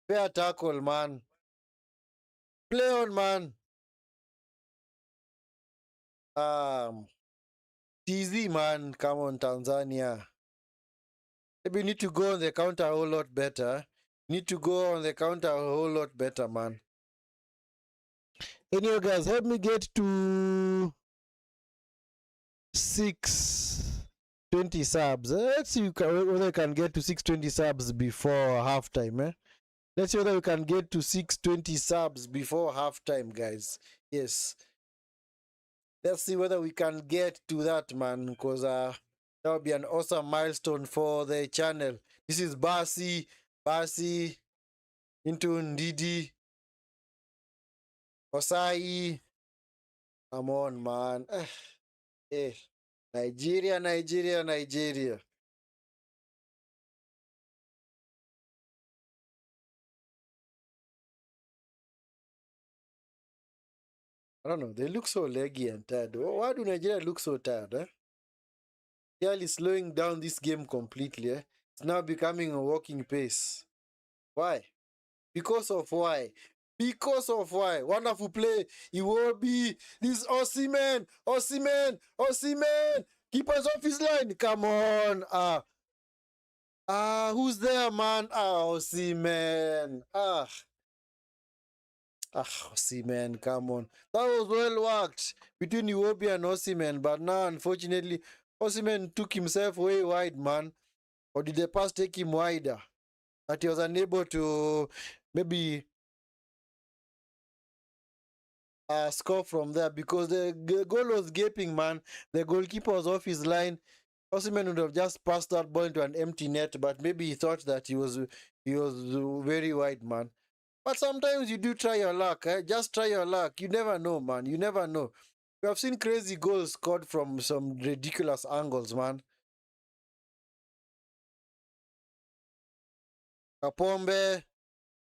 Fair tackle, man. Play on, man. TZ, man. Come on, Tanzania. Maybe you need to go on the counter a whole lot better. Need to go on the counter a whole lot better, man. Anyway, guys, help me get to 620 subs. Let's see whether we can get to 620 subs before halftime. Let's see whether we can get to 620 subs before halftime, guys. Yes. Let's see whether we can get to that, man, because that would be an awesome milestone for the channel. This is Bassi into Ndidi, Osai. Come on, man. Nigeria. I don't know. They look so leggy and tired. Why do Nigeria look so tired? Clearly slowing down this game completely. It's now becoming a walking pace. Why? Because of why? Wonderful play. Iwobi. This Osimhen. Keepers off his line. Come on. Who's there, man? Osimhen. Osimhen, come on. That was well worked between Iwobi and Osimhen, but now, unfortunately, Osimhen took himself way wide, man. Or did the pass take him wider? That he was unable to maybe score from there because the goal was gaping, man. The goalkeeper was off his line. Osimhen would have just passed that ball into an empty net, but maybe he thought that he was very wide, man. But sometimes you do try your luck. Just try your luck. You never know, man. You never know. We have seen crazy goals scored from some ridiculous angles, man. Kapombe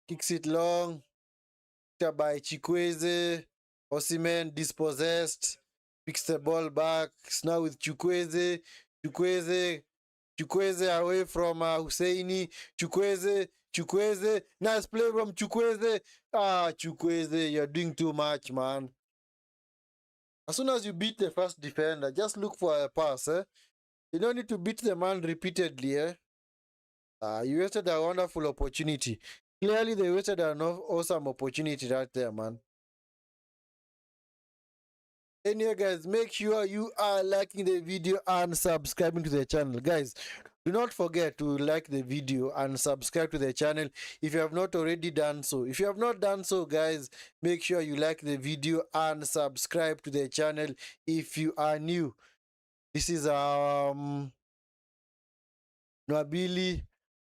kicks it long. By Chukwueze. Osimhen dispossessed. Picks the ball back. It's now with Chukwueze. Chukwueze away from Husseini. Chukwueze. Nice play from Chukwueze. Chukwueze, you're doing too much, man. As soon as you beat the first defender, just look for a pass. You don't need to beat the man repeatedly. You wasted a wonderful opportunity. Clearly, they wasted an awesome opportunity right there, man. Anyway, guys, make sure you are liking the video and subscribing to the channel. Guys, do not forget to like the video and subscribe to the channel if you have not already done so. If you have not done so, guys, make sure you like the video and subscribe to the channel if you are new. This is Nwabili.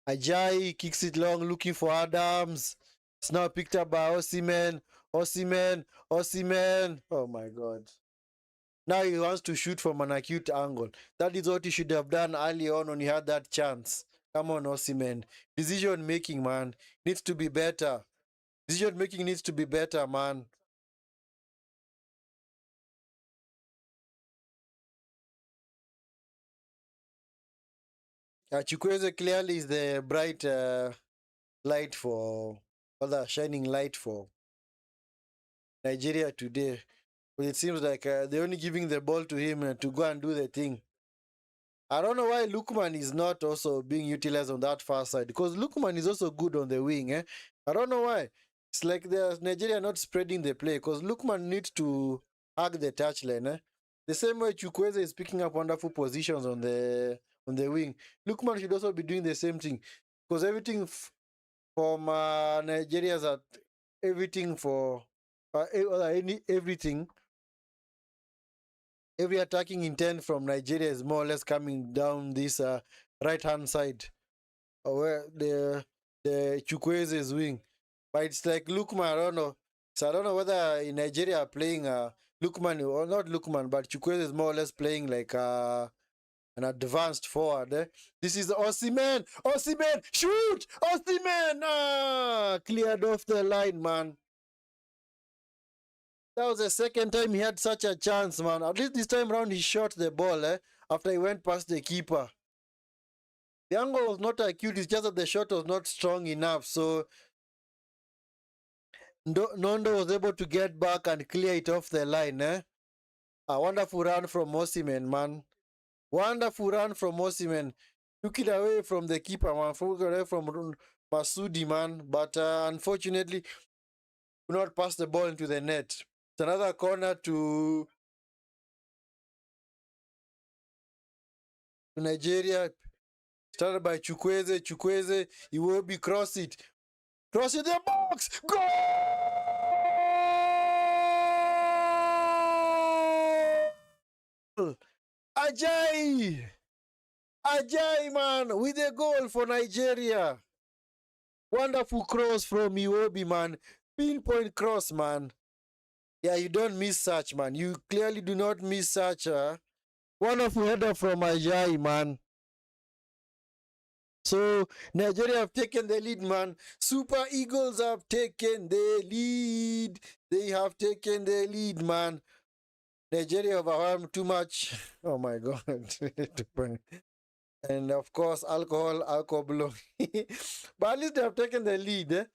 Ajayi kicks it long, looking for Adams. It's now picked up by Osimhen. Osimhen. Oh my God. Now he wants to shoot from an acute angle. That is what he should have done early on when he had that chance. Come on, Osimhen. Decision making, man, needs to be better. Decision making needs to be better, man. Chukwueze clearly is the bright light for, other shining light for Nigeria today. But it seems like they're only giving the ball to him to go and do the thing. I don't know why Lukeman is not also being utilized on that far side, because Lukeman is also good on the wing. I don't know why. It's like Nigeria not spreading the play, because Lukeman needs to hug the touchline. The same way Chukwueze is picking up wonderful positions on the wing. Lukeman should also be doing the same thing, because everything from Nigeria's at everything for everything. Every attacking intent from Nigeria is more or less coming down this right-hand side, where the Chukwueze's wing. But it's like Lukeman, I don't know. So I don't know whether in Nigeria are playing Lukeman, or not Lukeman, but Chukwueze is more or less playing like an advanced forward. This is Osimhen! Shoot! Osimhen! Cleared off the line, man. That was the second time he had such a chance, man. At least this time around he shot the ball after he went past the keeper. The angle was not acute, it's just that the shot was not strong enough. So Nondo was able to get back and clear it off the line. A wonderful run from Osimhen, man. Wonderful run from Osimhen. Took it away from the keeper, man. Took it away from Masudi, man. But unfortunately, could not pass the ball into the net. It's another corner to Nigeria. Started by Chukwueze. Iwobi cross it. Cross it the box. Goal! Ajayi, man, with a goal for Nigeria. Wonderful cross from Iwobi, man. Pinpoint cross, man. Yeah, you don't miss such, man. You clearly do not miss such. Wonderful header from Ajayi, man. So, Nigeria have taken the lead, man. Super Eagles have taken the lead. They have taken the lead, man. Nigeria overwhelmed too much. Oh my God. And of course, alcohol below. But at least they have taken the lead.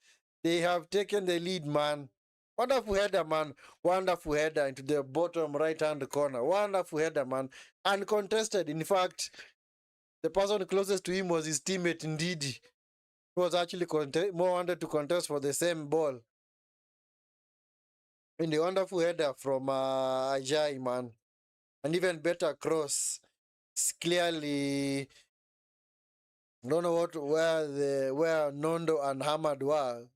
They have taken the lead, man. Wonderful header, man. Wonderful header into the bottom right-hand corner. Wonderful header, man. Uncontested. In fact, the person closest to him was his teammate, Ndidi. He was actually more wanted to contest for the same ball. And the wonderful header from Ajayi, man. An even better cross. It's clearly, I don't know where Nondo and Hamad were.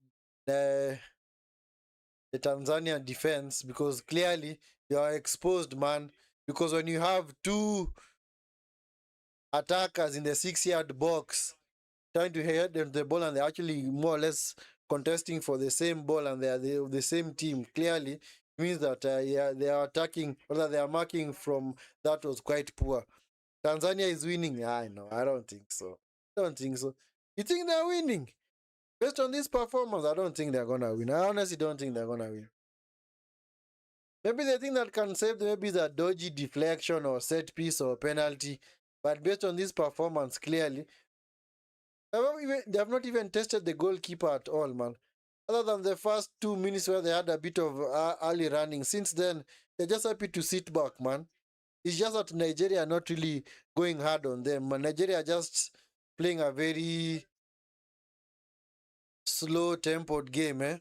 the Tanzanian defense, because clearly you are exposed, man. Because when you have two attackers in the 6 yard box trying to head them the ball and they're actually more or less contesting for the same ball and they are the same team, clearly means that yeah, they are attacking or that they are marking from that was quite poor. Tanzania is winning. I know. I don't think so. I don't think so. You think they're winning? Based on this performance, I don't think they're gonna win. I honestly don't think they're gonna win. Maybe the thing that can save them maybe is a dodgy deflection or set piece or penalty. But based on this performance, clearly, they have not even tested the goalkeeper at all, man. Other than the first 2 minutes where they had a bit of early running. Since then, they're just happy to sit back, man. It's just that Nigeria are not really going hard on them. Nigeria are just playing a very slow tempoed game.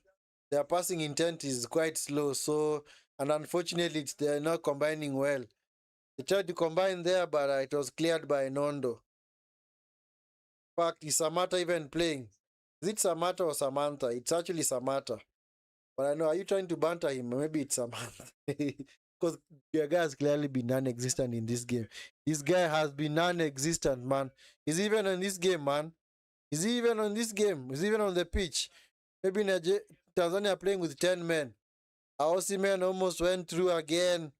Their passing intent is quite slow. So, and unfortunately, they're not combining well. They tried to combine there, but it was cleared by Nondo. In fact, is Samatta even playing? Is it Samatta or Samantha? It's actually Samatta. But I know, are you trying to banter him? Maybe it's Samantha. Because your guy has clearly been non-existent in this game. This guy has been non-existent, man. He's even on this game, man. He's even on this game. He's even on the pitch. Maybe Tanzania playing with 10 men. Osimhen almost went through again.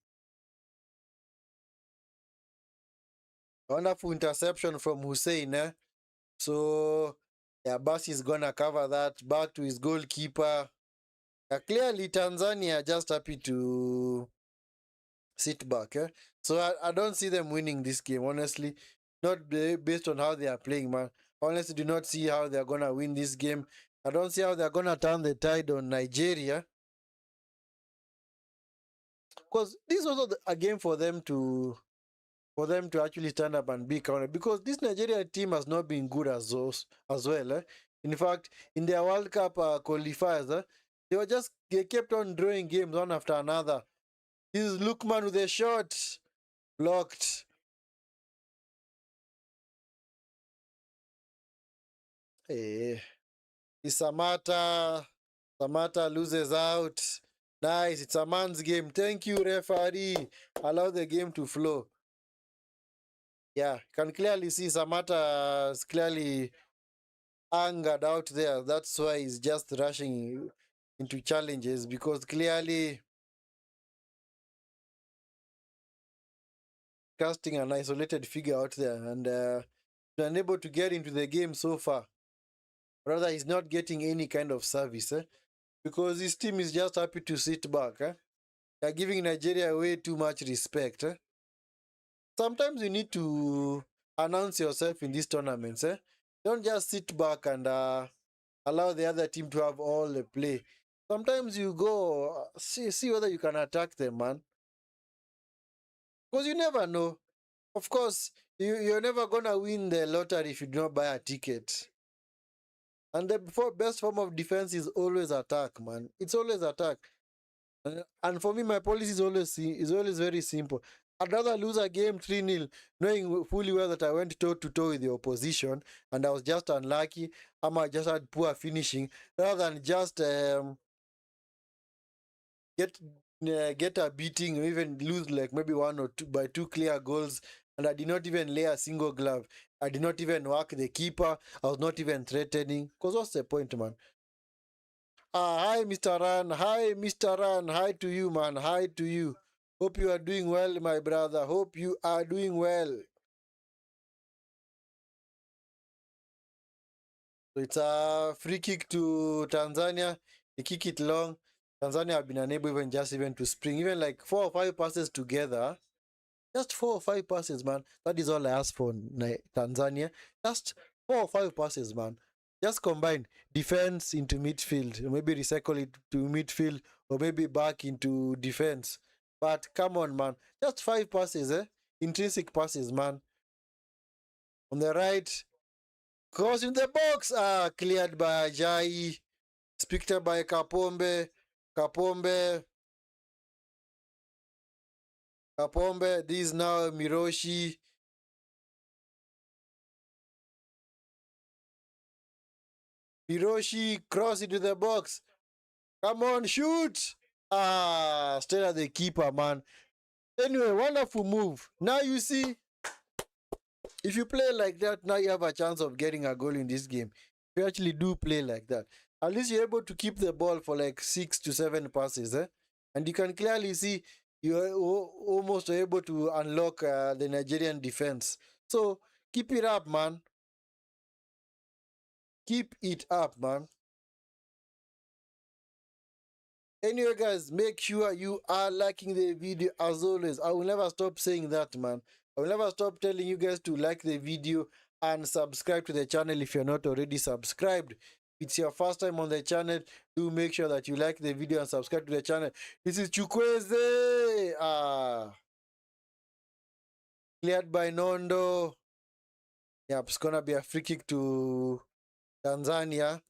Wonderful interception from Hussein, So, yeah, Bassi is going to cover that. Back to his goalkeeper. Clearly, Tanzania are just happy to sit back. So, I don't see them winning this game, honestly. Not based on how they are playing, man. Honestly, do not see how they're going to win this game. I don't see how they're going to turn the tide on Nigeria. Because this is also a game for them to actually stand up and be counted, because this Nigeria team has not been good as well. In fact, in their World Cup qualifiers, they kept on drawing games one after another. This is Lukeman with a shot blocked. Hey, Samatta loses out. Nice, it's a man's game. Thank you, referee. Allow the game to flow. Yeah, can clearly see Samatta is clearly angered out there. That's why he's just rushing into challenges, because clearly casting an isolated figure out there and unable to get into the game so far. Rather, he's not getting any kind of service because his team is just happy to sit back. They're giving Nigeria way too much respect. Sometimes you need to announce yourself in these tournaments. Don't just sit back and allow the other team to have all the play. Sometimes you go see whether you can attack them, man. Because you never know. Of course, you're never gonna win the lottery if you do not buy a ticket. And the best form of defense is always attack, man. It's always attack. And for me, my policy is always very simple. I'd rather lose a game 3-0, knowing fully well that I went toe to toe with the opposition and I was just unlucky. I just had poor finishing, rather than just get a beating or even lose like maybe 1 or 2 by 2 clear goals, and I did not even lay a single glove. I did not even work the keeper. I was not even threatening. Because what's the point, man? Hi, Mr. Ran. Hi, Mr. Ran. Hi to you, man. Hi to you. Hope you are doing well, my brother. Hope you are doing well. So it's a free kick to Tanzania. They kick it long. Tanzania have been unable even to spring. Even like 4 or 5 passes together. Just 4 or 5 passes, man. That is all I ask for Tanzania. Just 4 or 5 passes, man. Just combine defense into midfield. Maybe recycle it to midfield or maybe back into defense. But come on, man. Just 5 passes, intrinsic passes, man. On the right, cross in the box. Cleared by Ajayi. Picked up by Kapombe. Kapombe. This is now Miroshi. Miroshi cross into the box. Come on, shoot. Stay at the keeper, man. Anyway, wonderful move. Now you see, if you play like that, now you have a chance of getting a goal in this game. If you actually do play like that, at least you're able to keep the ball for like 6 to 7 passes, and you can clearly see you're almost able to unlock the Nigerian defense. So keep it up, man. Keep it up, man. Anyway, guys, make sure you are liking the video as always. I will never stop saying that, man. I will never stop telling you guys to like the video and subscribe to the channel if you're not already subscribed. If it's your first time on the channel, do make sure that you like the video and subscribe to the channel. This is Chukwueze. Cleared by Nondo. Yep, it's gonna be a free kick to Tanzania.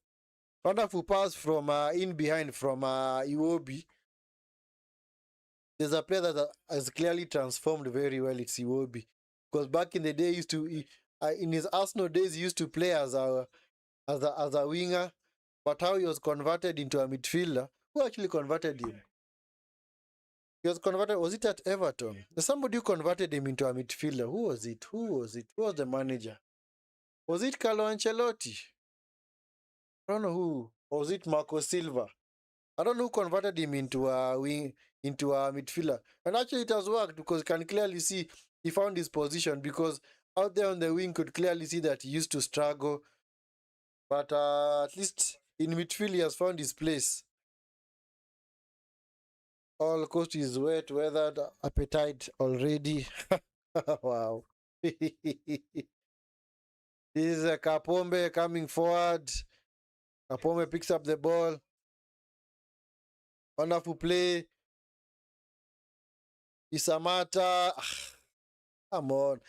Wonderful pass from in behind from Iwobi. There's a player that has clearly transformed very well. It's Iwobi, because back in the day, in his Arsenal days, he used to play as a winger. But how he was converted into a midfielder? Who actually converted him? He was converted. Was it at Everton? There's somebody who converted him into a midfielder. Who was it? Who was the manager? Was it Carlo Ancelotti? I don't know who. Or was it Marco Silva? I don't know who converted him into a midfielder. And actually it has worked, because you can clearly see he found his position, because out there on the wing could clearly see that he used to struggle. But at least in midfield he has found his place. All coast is wet, weathered, appetite already. Wow. This is a Kapombe coming forward. Kapombe picks up the ball. Wonderful play. Samatta. Come on.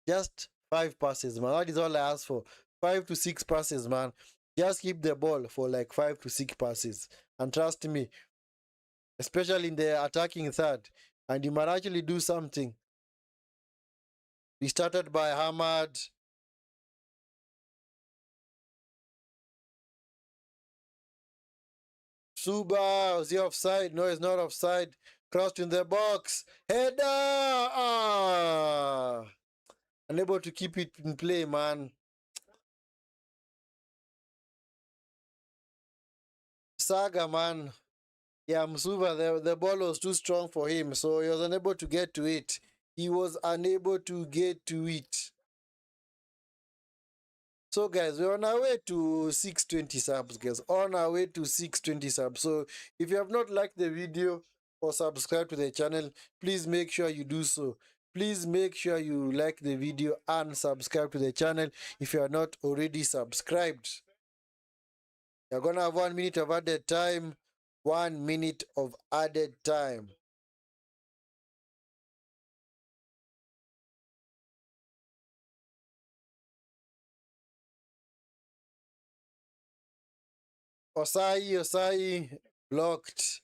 Just 5 passes, man. That is all I ask for. 5 to 6 passes, man. Just keep the ball for like 5 to 6 passes. And trust me, especially in the attacking third, and you might actually do something. We started by Hamad. Suba, was he offside? No, he's not offside. Crossed in the box. Header! Unable to keep it in play, man. Saga, man. Yeah, Msuva, the ball was too strong for him, so he was unable to get to it. So guys, we're on our way to 620 subs, guys. On our way to 620 subs. So if you have not liked the video or subscribed to the channel, please make sure you do so. Please make sure you like the video and subscribe to the channel if you are not already subscribed. You're gonna have 1 minute of added time. 1 minute of added time. Osai, blocked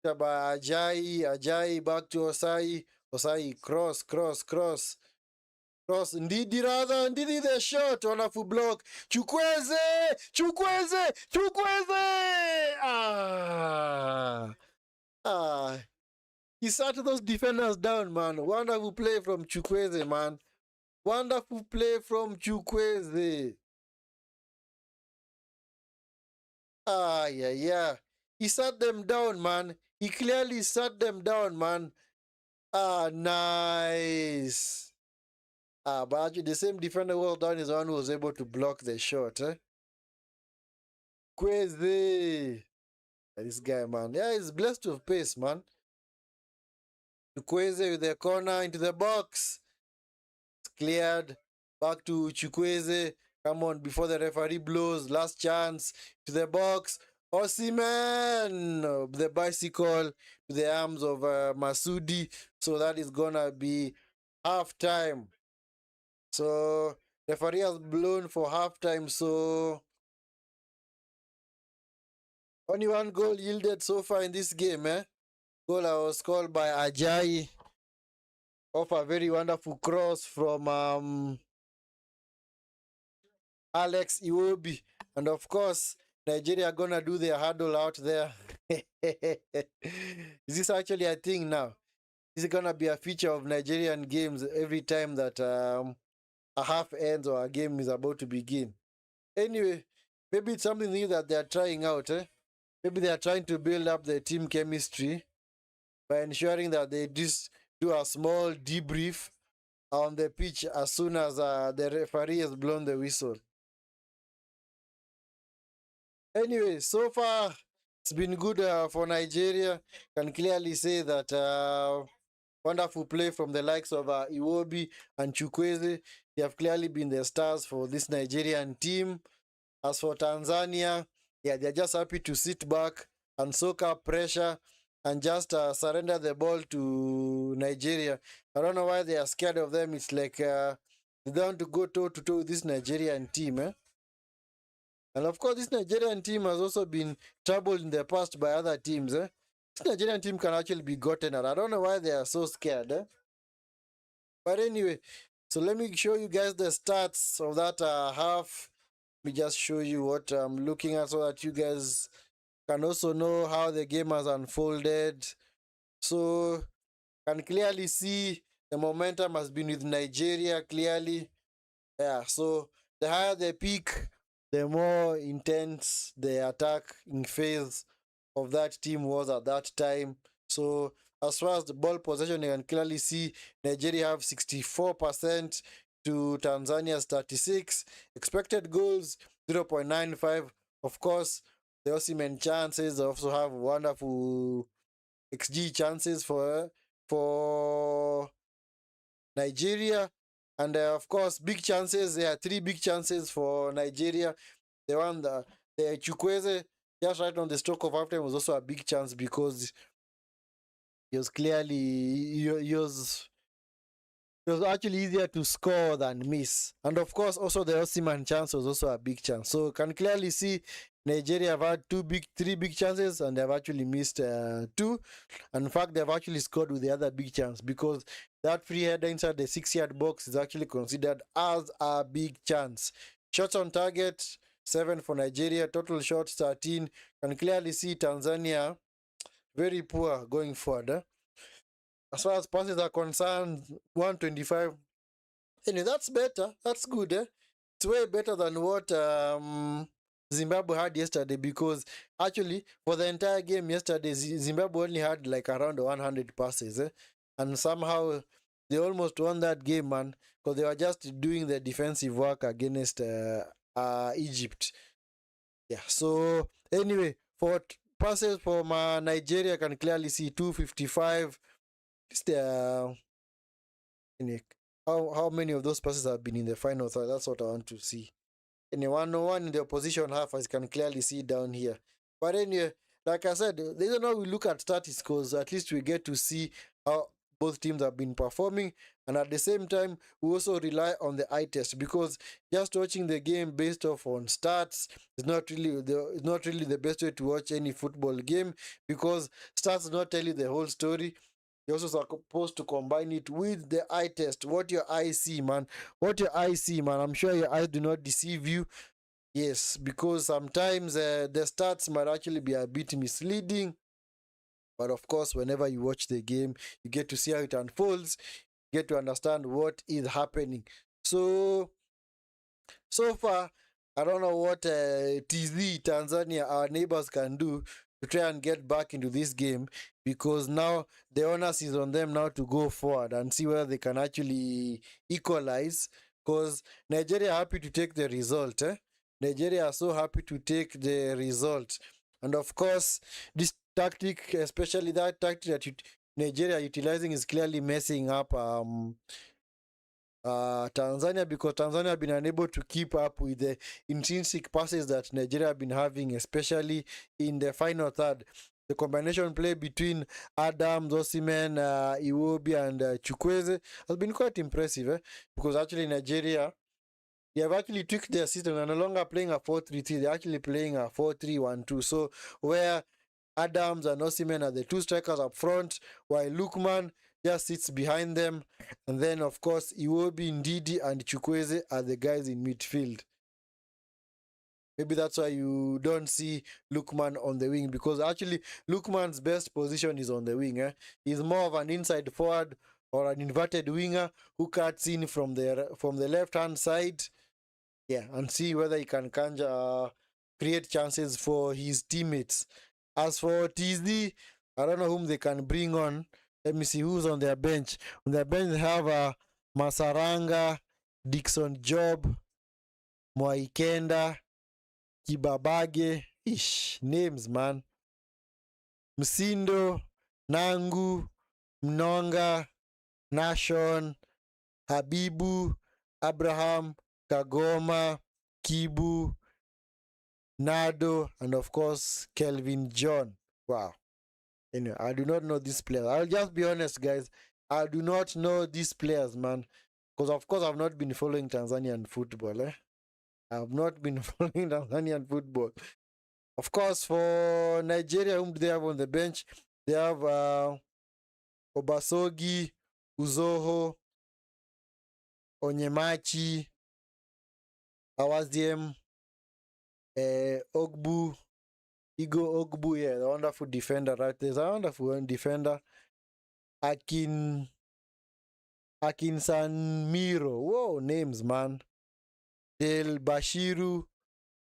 by Ajay, back to Osai, cross. Ndidi the shot, wonderful block. Chukwueze! He sat those defenders down, man. Wonderful play from Chukwueze, man. Wonderful play from Chukwueze. Yeah. He sat them down, man. He clearly sat them down, man. Nice. But actually the same defender well done is the one who was able to block the shot, Chukwueze. This guy, man. Yeah, he's blessed with pace, man. Chukwueze with the corner into the box. It's cleared. Back to Chukwueze. Come on, before the referee blows. Last chance. To the box. Osimhen. The bicycle to the arms of Masudi. So that is gonna be half time. So referee has blown for half time. So only 1 goal yielded so far in this game, Goal was scored by Ajay off a very wonderful cross from Alex Iwobi. And of course, Nigeria gonna do their huddle out there? Is this actually a thing now? Is it gonna be a feature of Nigerian games every time that a half ends or a game is about to begin? Anyway, maybe it's something new that they're trying out. Maybe they're trying to build up the team chemistry by ensuring that they just do a small debrief on the pitch as soon as the referee has blown the whistle. Anyway, so far it's been good for Nigeria. Can clearly say that wonderful play from the likes of Iwobi and Chukwueze. They have clearly been the stars for this Nigerian team. As for Tanzania, yeah, they're just happy to sit back and soak up pressure and just surrender the ball to Nigeria. I don't know why they are scared of them. It's like they don't want to go toe to toe with this Nigerian team. And of course, this Nigerian team has also been troubled in the past by other teams. This Nigerian team can actually be gotten at. I don't know why they are so scared. But anyway, so let me show you guys the stats of that half. Let me just show you what I'm looking at so that you guys can also know how the game has unfolded. So, can clearly see the momentum has been with Nigeria clearly. Yeah, so the higher the peak, the more intense the attacking phase of that team was at that time. So as far as the ball possession, you can clearly see Nigeria have 64% to Tanzania's 36. Expected goals 0.95. Of course, the Osimhen chances also have wonderful XG chances for Nigeria. And of course, big chances. There are 3 big chances for Nigeria. The one that the Chukwueze just right on the stroke of halftime was also a big chance because he was clearly it was actually easier to score than miss. And of course, also the Osimhen chance was also a big chance. So you can clearly see Nigeria have had 3 big chances and they've actually missed 2. And in fact, they've actually scored with the other big chance because that free header inside the 6-yard box is actually considered as a big chance. Shots on target, 7 for Nigeria. Total shots, 13. Can clearly see Tanzania very poor going forward. As far as passes are concerned, 125. Anyway, that's better. That's good. It's way better than what Zimbabwe had yesterday because actually for the entire game yesterday, Zimbabwe only had like around 100 passes. And somehow they almost won that game, man, because they were just doing the defensive work against Egypt. Yeah, so anyway, for passes from Nigeria, can clearly see 255. How many of those passes have been in the final third? That's what I want to see. And 101 in the opposition half, as you can clearly see down here. But anyway, like I said, they don't know we look at statistics because at least we get to see how both teams have been performing, and at the same time we also rely on the eye test because just watching the game based off on stats is not really the best way to watch any football game because stats do not tell you the whole story. You're also supposed to combine it with the eye test. What your eyes see, man. What your eyes see, man. I'm sure your eyes do not deceive you. Yes, because sometimes the stats might actually be a bit misleading. But of course, whenever you watch the game, you get to see how it unfolds. You get to understand what is happening. So far, I don't know what TZ, Tanzania, our neighbors can do to try and get back into this game because now the onus is on them now to go forward and see whether they can actually equalize because Nigeria are happy to take the result. Nigeria are so happy to take the result. And of course, this tactic, especially that tactic that Nigeria utilizing is clearly messing up Tanzania because Tanzania have been unable to keep up with the intrinsic passes that Nigeria have been having, especially in the final third. The combination play between Adams, Osimhen, Iwobi, and Chukwueze has been quite impressive because actually Nigeria, they have actually tweaked their system. They're no longer playing a 4-3-3, they're actually playing a 4-3-1-2. So, where Adams and Osimhen are the 2 strikers up front, while Lukeman just sits behind them. And then, of course, Iwobi, Ndidi, and Chukwueze are the guys in midfield. Maybe that's why you don't see Lukeman on the wing, because actually Lukeman's best position is on the wing. He's more of an inside forward or an inverted winger who cuts in from the left hand side, yeah, and see whether he can create chances for his teammates. As for TZ, I don't know whom they can bring on. Let me see who's on their bench. On their bench, they have Masaranga, Dixon Job, Mwaikenda, Kibabage. Ish, names, man. Msindo, Nangu, Mnonga, Nashon, Habibu, Abraham, Kagoma, Kibu, Nado, and of course, Kelvin John. Wow. Anyway, I do not know these players. I'll just be honest, guys. I do not know these players, man. Because, of course, I've not been following Tanzanian football. I have not been following Tanzanian football. Of course, for Nigeria, whom do they have on the bench? They have Obasogi, Uzoho, Onyemachi, Awaziem, Ogbu, Igo Ogbu, yeah, the wonderful defender, right? There's a wonderful defender. Akin Sanmiro. Whoa, names, man. Del Bashiru,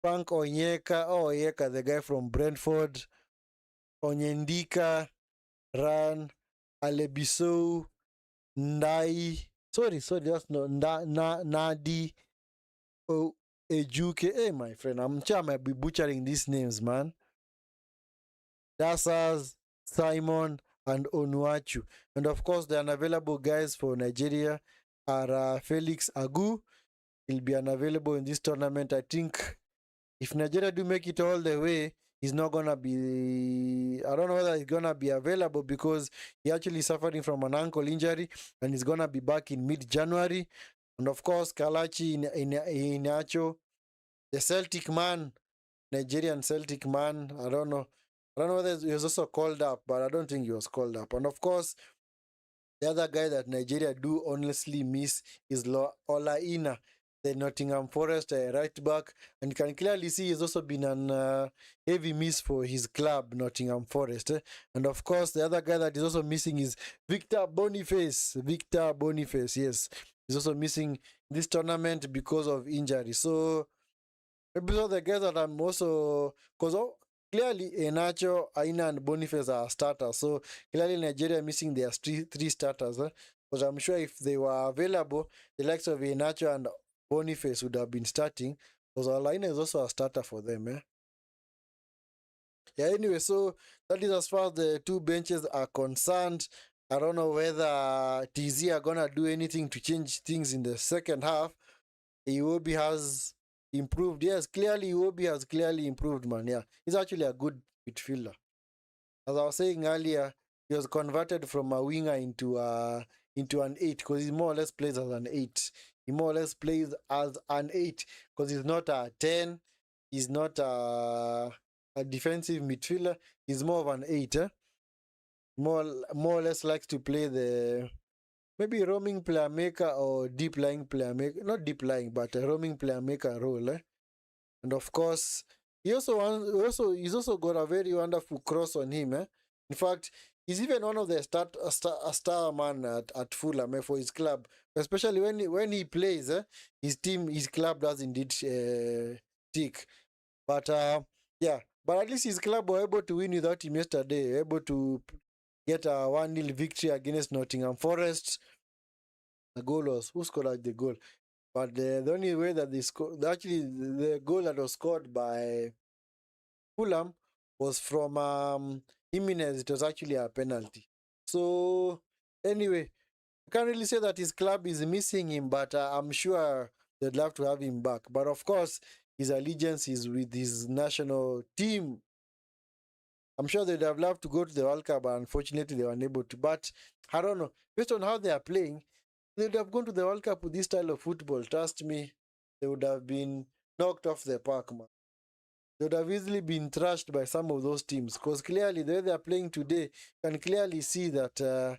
Frank Onyeka. Oh, Onyeka, the guy from Brentford. Onyendika, Ran, Alebiso, Ndai. Sorry, that's no Nadi. Oh, Ejuke. Hey, my friend, I'm sure I might be butchering these names, man. Dasas, Simon, and Onuachu. And of course, the unavailable guys for Nigeria are Felix Agu. He'll be unavailable in this tournament. I think if Nigeria do make it all the way, he's not going to be... I don't know whether he's going to be available because he actually suffering from an ankle injury and he's going to be back in mid-January. And of course, Kalachi Inacho, the Celtic man, Nigerian Celtic man. I don't know whether he was also called up, but I don't think he was called up. And of course, the other guy that Nigeria do honestly miss is Olaina, the Nottingham Forest right back. And you can clearly see he's also been an heavy miss for his club, Nottingham Forest. And of course, the other guy that is also missing is Victor Boniface. Yes. He's also missing this tournament because of injury. So, maybe some of the guys that I'm also... Because clearly, Enacho, Aina, and Boniface are starters. So, clearly, Nigeria missing their three starters. Because I'm sure if they were available, the likes of Enacho and Boniface would have been starting. Because Aina is also a starter for them. Yeah, anyway, so that is as far as the two benches are concerned. I don't know whether TZ are going to do anything to change things in the second half. Iwobi has improved. Yes, clearly Iwobi has clearly improved, man. Yeah, he's actually a good midfielder. As I was saying earlier, he was converted from a winger into an 8 because he more or less plays as an 8. He more or less plays as an 8 because he's not a 10. He's not a defensive midfielder. He's more of an 8. More or less likes to play the maybe roaming player maker or deep lying player maker. Not deep lying, but a roaming player maker role. And of course, he's also got a very wonderful cross on him. In fact, he's even one of the star man at Fulham for his club. Especially when he plays, his club does indeed tick. But yeah, but at least his club were able to win without him yesterday. Able to get a 1-0 victory against Nottingham Forest. The goal was... Who scored the goal? But the only way that they scored... Actually, the goal that was scored by Fulham was from Jimenez. It was actually a penalty. So, anyway, I can't really say that his club is missing him, but I'm sure they'd love to have him back. But of course, his allegiance is with his national team. I'm sure they'd have loved to go to the World Cup, but unfortunately they were unable to. But I don't know. Based on how they are playing, they would have gone to the World Cup with this style of football. Trust me, they would have been knocked off the park, man. They would have easily been thrashed by some of those teams. Because clearly, the way they are playing today, you can clearly see that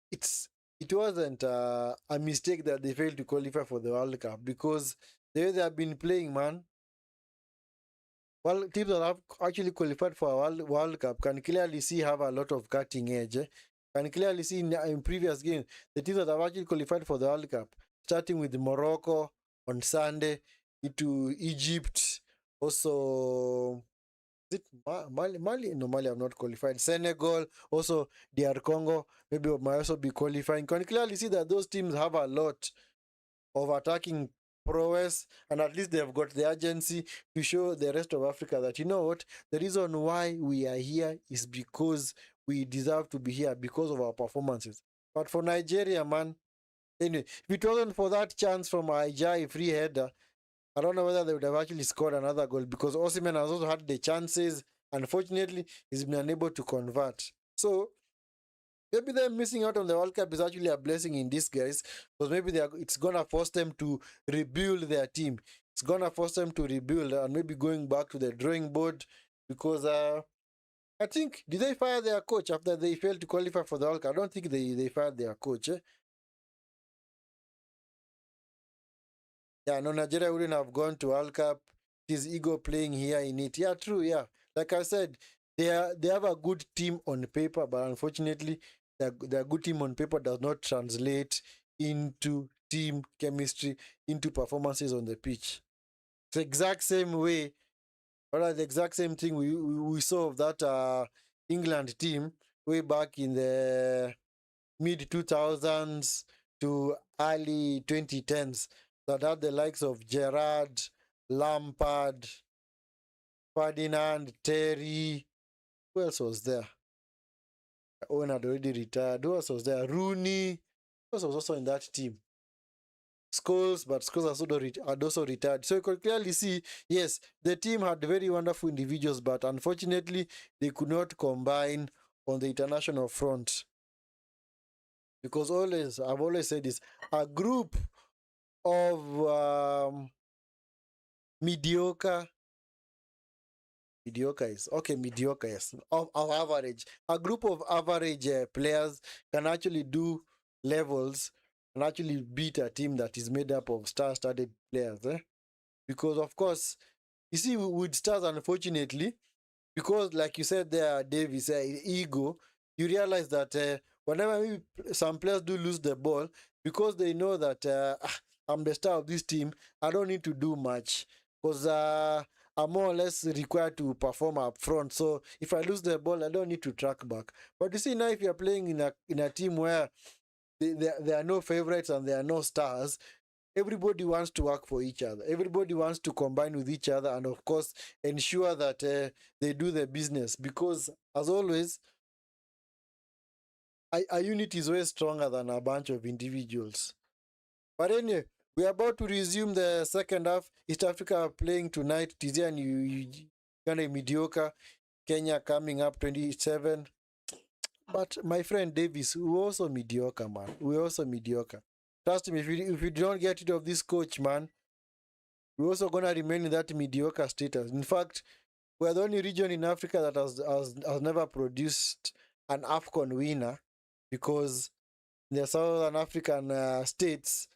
it wasn't a mistake that they failed to qualify for the World Cup. Because The way they have been playing, man. Well, teams that have actually qualified for a World Cup can clearly see have a lot of cutting edge. Can clearly see in previous games the teams that have actually qualified for the World Cup, starting with Morocco on Sunday, into Egypt, also is it Mali? Mali? No, Mali have not qualified. Senegal, also DR Congo, maybe might also be qualifying. Can clearly see that those teams have a lot of attacking prowess, and at least they've got the urgency to show the rest of Africa that, you know what, the reason why we are here is because we deserve to be here because of our performances. But for Nigeria, man, anyway, if it wasn't for that chance from Ajay free header, I don't know whether they would have actually scored another goal, because Osimhen has also had the chances. Unfortunately, he's been unable to convert. So maybe them missing out on the World Cup is actually a blessing in disguise, because maybe it's gonna force them to rebuild their team. It's gonna force them to rebuild and maybe going back to the drawing board, because I think, did they fire their coach after they failed to qualify for the World Cup? I don't think they fired their coach. Yeah, no, Nigeria wouldn't have gone to World Cup. It is ego playing here in it. Yeah, true, yeah. Like I said, they have a good team on paper, but unfortunately, their good team on paper does not translate into team chemistry, into performances on the pitch. It's the exact same way, or the exact same thing we saw of that England team way back in the mid 2000s to early 2010s, that had the likes of Gerrard, Lampard, Ferdinand, Terry. Who else was there? Owen had already retired. Who else was there? Rooney. Who else was also in that team? Scholes, but Scholes had also retired. So you could clearly see, yes, the team had very wonderful individuals, but unfortunately, they could not combine on the international front. Because I've always said this, a group of mediocre, yes, of average. A group of average players can actually do levels and actually beat a team that is made up of star-studded players. Because, of course, you see, with stars, unfortunately, because, like you said there, Davis, ego, you realize that whenever some players do lose the ball, because they know that I'm the star of this team, I don't need to do much, because I'm more or less required to perform up front. So if I lose the ball, I don't need to track back. But you see, now if you're playing in a team where there are no favorites and there are no stars, everybody wants to work for each other. Everybody wants to combine with each other and, of course, ensure that they do the business. Because, as always, a unit is way stronger than a bunch of individuals. But anyway, we are about to resume the second half. East Africa are playing tonight. Tizian, you kind of mediocre. Kenya coming up 27. But my friend Davis, we're also mediocre, man. We're also mediocre. Trust me, if you don't get rid of this coach, man, we're also going to remain in that mediocre status. In fact, we're the only region in Africa that has never produced an Afcon winner, because in the Southern African states,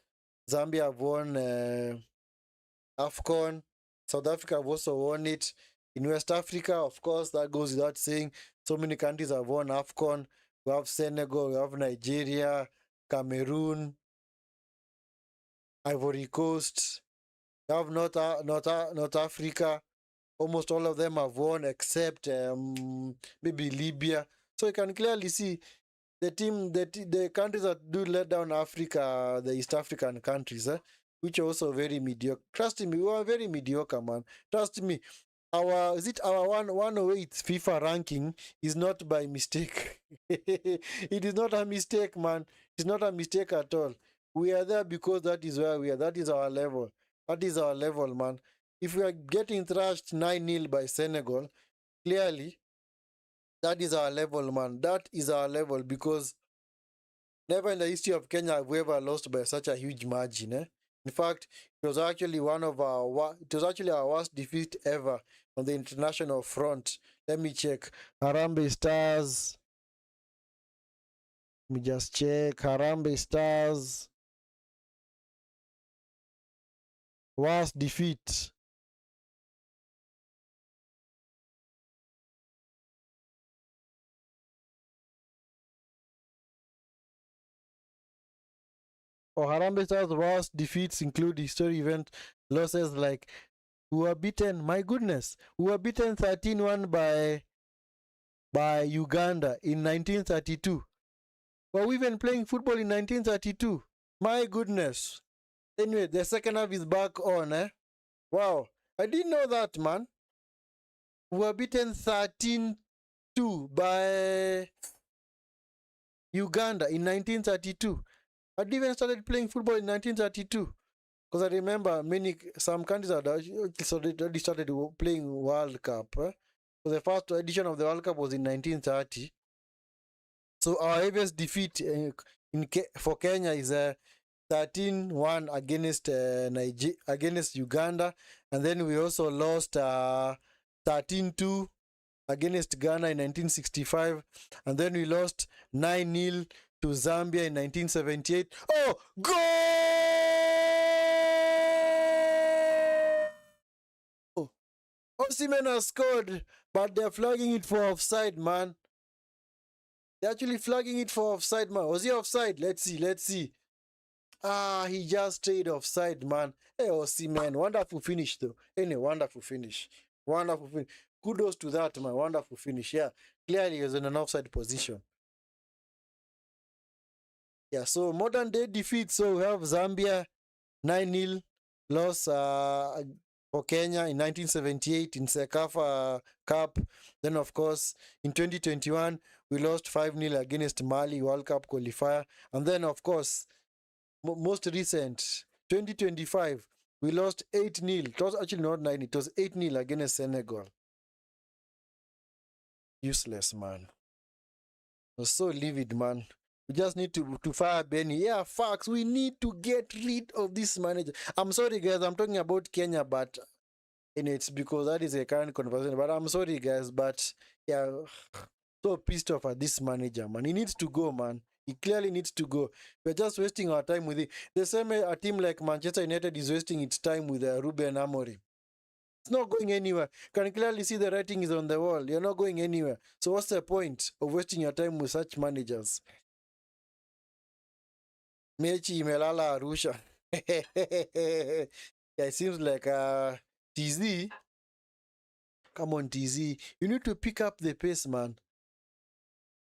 Zambia have won Afcon, South Africa have also won it. In West Africa, of course, that goes without saying, so many countries have won Afcon. We have Senegal, we have Nigeria, Cameroon, Ivory Coast, we have North Africa. Almost all of them have won except maybe Libya. So you can clearly see the countries that do let down Africa, the East African countries, which are also very mediocre. Trust me, we are very mediocre, man. Trust me. Our 108th FIFA ranking is not by mistake. It is not a mistake, man. It's not a mistake at all. We are there because that is where we are. That is our level. That is our level, man. If we are getting thrashed 9-0 by Senegal, clearly that is our level, man. That is our level, because never in the history of Kenya have we ever lost by such a huge margin. In fact, it was actually our worst defeat ever on the international front. Let me check. Harambee Stars. Let me just check. Harambee Stars worst defeat. For Harambee Stars, worst defeats include history event losses like we were beaten, my goodness, we were beaten 13-1 by Uganda in 1932. Were we even playing football in 1932? My goodness. Anyway, the second half is back on, eh? Wow. I didn't know that, man. We were beaten 13-2 by Uganda in 1932. I didn't even started playing football in 1932. Because I remember some countries had already started playing World Cup. Eh? So the first edition of the World Cup was in 1930. So our heaviest defeat for Kenya is 13-1 against Uganda, and then we also lost 13-2 against Ghana in 1965, and then we lost 9-0 to Zambia in 1978. Oh, goal! Osimhen has scored, but they're flagging it for offside, man. They're actually flagging it for offside, man. Was he offside? Let's see. Ah, he just stayed offside, man. Hey, Osimhen, wonderful finish, though. Anyway, wonderful finish. Kudos to that, man. Wonderful finish. Yeah, clearly he was in an offside position. Yeah, so modern day defeat. So we have Zambia 9-0 loss for Kenya in 1978 in Sekafa Cup. Then, of course, in 2021, we lost 5-0 against Mali World Cup qualifier. And then, of course, most recent, 2025, we lost 8-0. It was actually not 9, it was 8-0 against Senegal. Useless, man. It was so livid, man. We just need to fire Benny. Yeah, facts. We need to get rid of this manager. I'm sorry, guys. I'm talking about Kenya, but it's because that is a current conversation. But I'm sorry, guys. But yeah, so pissed off at this manager, man. He needs to go, man. He clearly needs to go. We're just wasting our time with it. The same way a team like Manchester United is wasting its time with Ruben Amorim. It's not going anywhere. Can clearly see the writing is on the wall. You're not going anywhere. So what's the point of wasting your time with such managers? Mechi imelala Arusha. Yeah, it seems like TZ. Come on, TZ. You need to pick up the pace, man.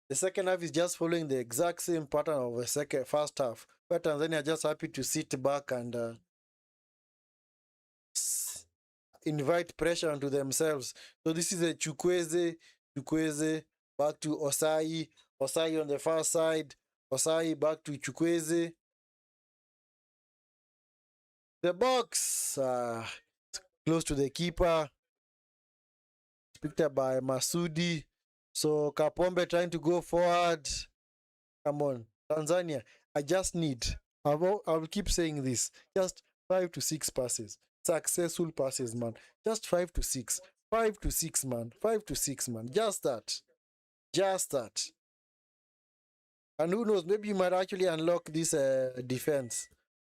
The second half is just following the exact same pattern of the first half. But Tanzania are just happy to sit back and invite pressure onto themselves. So this is a Chukwueze back to Osai on the far side, Osai back to Chukwueze. The box close to the keeper, picked up by Masudi. So Kapombe trying to go forward. Come on, Tanzania. I just need, I will keep saying this, just 5 to 6 passes. Successful passes, man. Just 5 to 6. 5 to 6, man. 5 to 6, man. Just that. And who knows, maybe you might actually unlock this defense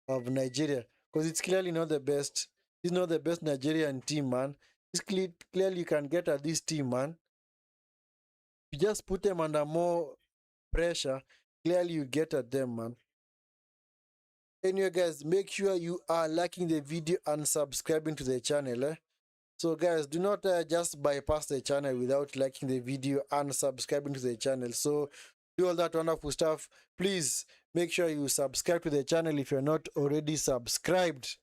of Nigeria. Because it's clearly not the best. It's not the best Nigerian team, man. It's clearly you can get at this team, man. You just put them under more pressure, clearly you get at them, man. Anyway, guys, make sure you are liking the video and subscribing to the channel. Eh? So, guys, do not just bypass the channel without liking the video and subscribing to the channel. So, do all that wonderful stuff. Please make sure you subscribe to the channel if you're not already subscribed.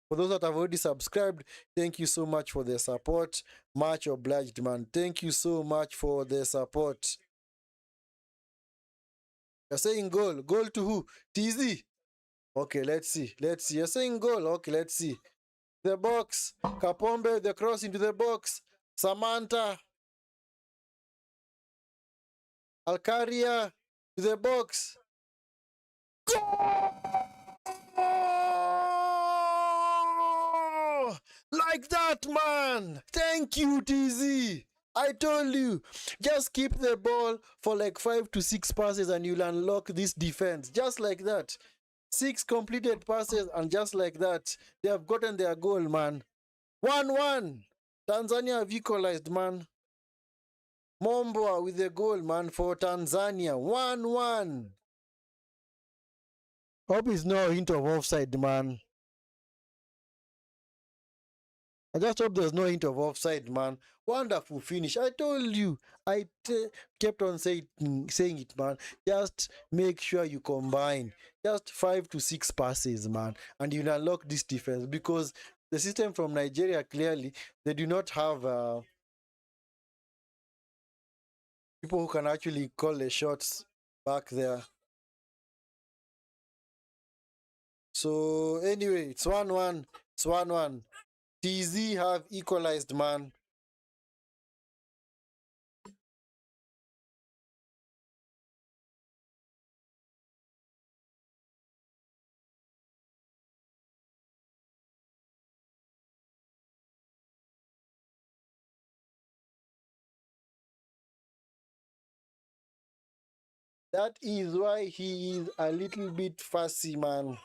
For those that have already subscribed, thank you so much for the support. Much obliged, man. Thank you so much for the support. You're saying goal. Goal to who? TZ. Okay, let's see. You're saying goal. Okay, let's see. The box. Kapombe, the cross into the box. Samatta. Alcaria to the box. Goal! Like that, man. Thank you, TZ. I told you. Just keep the ball for like 5 to 6 passes and you'll unlock this defense. Just like that. 6 completed passes, and just like that, they have gotten their goal, man. 1-1. Tanzania have equalized, man. Momboa with the goal, man, for Tanzania. 1-1. Hope it's no hint of offside, man. I just hope there's no hint of offside, man. Wonderful finish. I told you. Kept on saying it, man. Just make sure you combine. Just 5 to 6 passes, man. And you'll unlock this defense. Because the system from Nigeria, clearly, they do not have people who can actually call the shots back there. So, anyway, it's 1-1. It's 1-1. TZ have equalized, man. That is why he is a little bit fussy, man.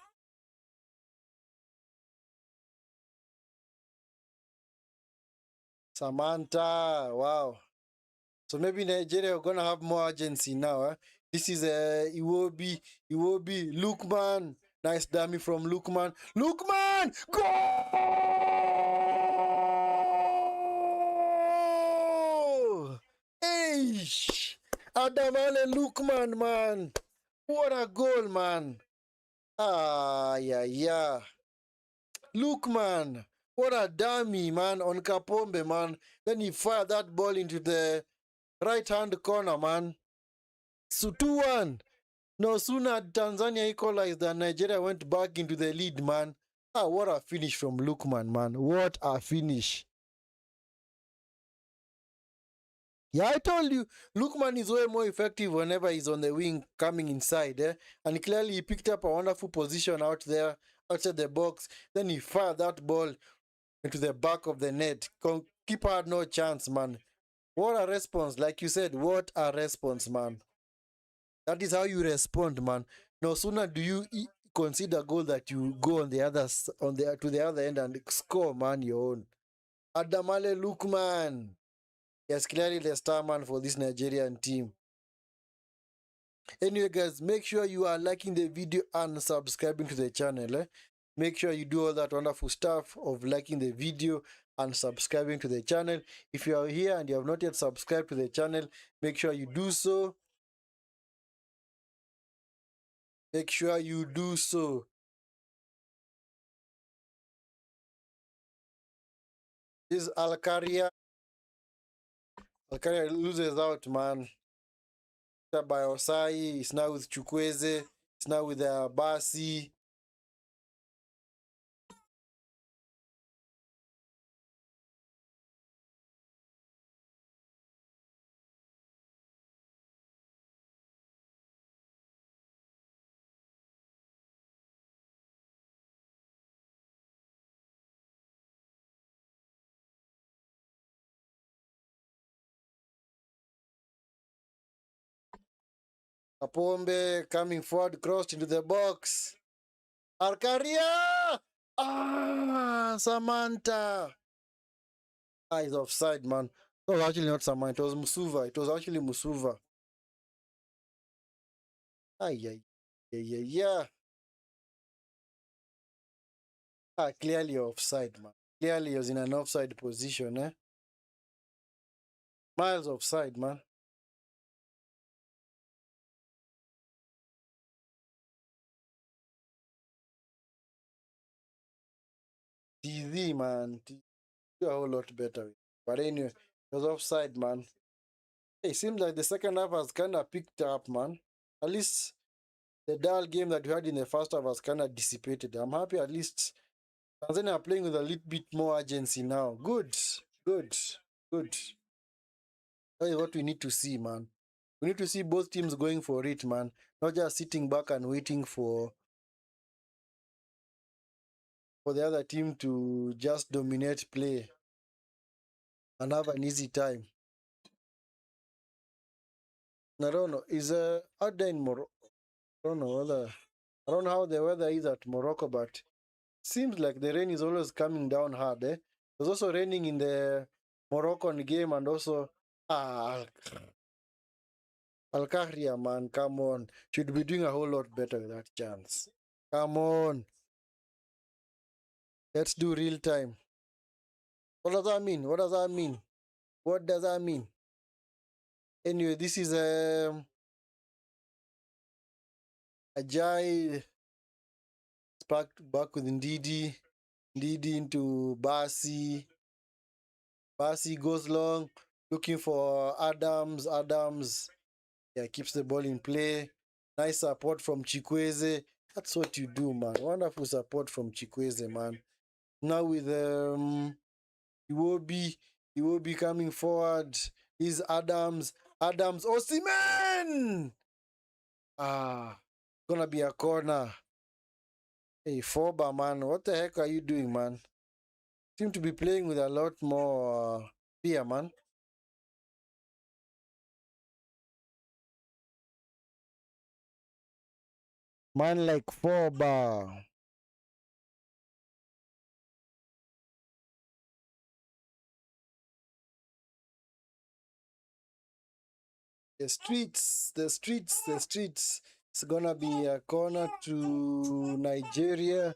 Samatta, wow. So maybe Nigeria are gonna have more urgency now. This is Iwobi, Lukeman. Nice dummy from Lukeman. Lukeman! Goal! Hey! Adamale Lukeman, man. What a goal, man. Ah, yeah. Lukeman. What a dummy, man, on Kapombe, man. Then he fired that ball into the right-hand corner, man. So 2-1. No sooner had Tanzania equalized than Nigeria went back into the lead, man. Ah, what a finish from Lukeman, man. What a finish. Yeah, I told you, Lukeman is way more effective whenever he's on the wing coming inside. And clearly he picked up a wonderful position out there, outside the box. Then he fired that ball into the back of the net. Keeper had no chance, man. What a response. Like you said, what a response, man. That is how you respond, man. No sooner do you consider goal that you go on the other to the other end and score, man, your own. Adamale Lukeman. Yes, clearly the star man for this Nigerian team. Anyway, guys, make sure you are liking the video and subscribing to the channel. Make sure you do all that wonderful stuff of liking the video and subscribing to the channel. If you are here and you have not yet subscribed to the channel, make sure you do so. Make sure you do so. This is Alcaria. Alcaria loses out, man. By Osai, it's now with Chukwueze, it's now with Bassi. Apombe coming forward, crossed into the box. Alcaria! Ah, Samatta! Ah, he's offside, man. It was actually not Samatta, it was Musuva. It was actually Musuva. Ah, yeah. Ah, clearly offside, man. Clearly he was in an offside position, Miles offside, man. TV, man. A whole lot better. But anyway, it was offside, man. It seems like the second half has kind of picked up, man. At least the dull game that we had in the first half has kind of dissipated. I'm happy at least Tanzania are playing with a little bit more urgency now. Good. That is what we need to see, man. We need to see both teams going for it, man. Not just sitting back and waiting for the other team to just dominate play and have an easy time. I don't know. Is out there in Morocco? I don't know whether I don't know how the weather is at Morocco, but seems like the rain is always coming down hard. Eh? There's also raining in the Moroccan game, and also Al Kahria, man, come on. Should be doing a whole lot better with that chance. Come on. Let's do real time. What does that mean? What does that mean? What does that mean? Anyway, this is Ajay back with Ndidi. Ndidi into Bassi. Bassi goes long, looking for Adams. Adams, yeah, keeps the ball in play. Nice support from Chukwueze. That's what you do, man. Wonderful support from Chukwueze, man. Now with Iwobi, Iwobi coming forward. Is Adams. Adams, Osimhen! Gonna be a corner. Hey, Foba, man, what the heck are you doing, man? Seem to be playing with a lot more fear, man. Man like Foba. The streets, the streets, the streets. It's gonna be a corner to Nigeria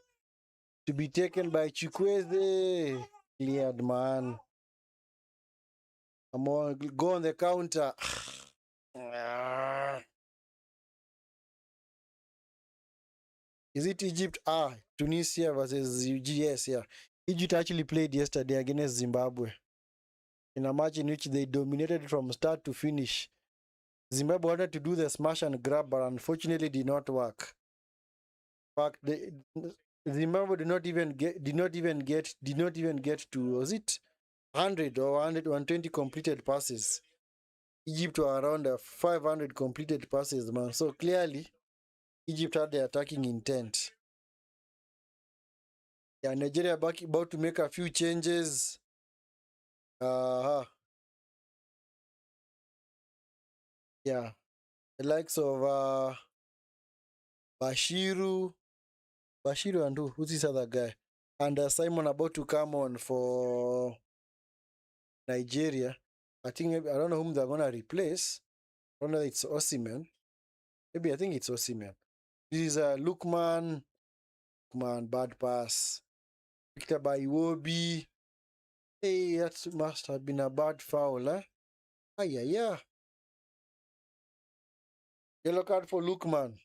to be taken by Chukwueze. Cleared, man. Come on, go on the counter. Is it Egypt? Tunisia versus UGS, yeah. Egypt actually played yesterday against Zimbabwe in a match in which they dominated from start to finish. Zimbabwe wanted to do the smash and grab, but unfortunately did not work. In fact, Zimbabwe did not even get to, was it 100 or 120 completed passes? Egypt were around 500 completed passes, man. So clearly, Egypt had the attacking intent. Yeah, Nigeria about to make a few changes. Yeah, the likes of Bashiru and who's this other guy? And Simon about to come on for Nigeria. I don't know whom they're gonna replace. I don't know if it's Osimhen. Maybe I think it's Osimhen. This is Lukeman. Lukeman, bad pass. Picked up by Iwobi. Hey, that must have been a bad foul, eh? Yeah. Yellow card for Lukeman.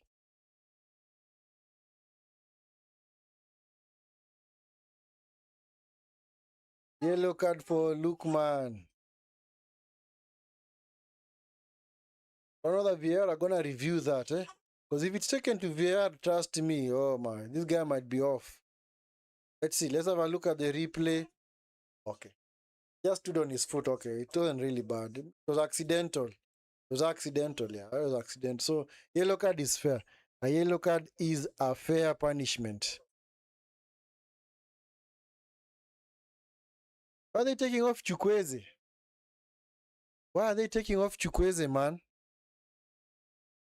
Yellow card for Lukeman. I know that VAR are gonna review that, eh? Because if it's taken to VAR, trust me, oh my, this guy might be off. Let's see. Let's have a look at the replay. Okay. Just stood on his foot. Okay. It wasn't really bad. It was accidental. It was accidental, yeah. It was accidental. So, yellow card is fair. A yellow card is a fair punishment. Why are they taking off Chukwueze? Why are they taking off Chukwueze, man?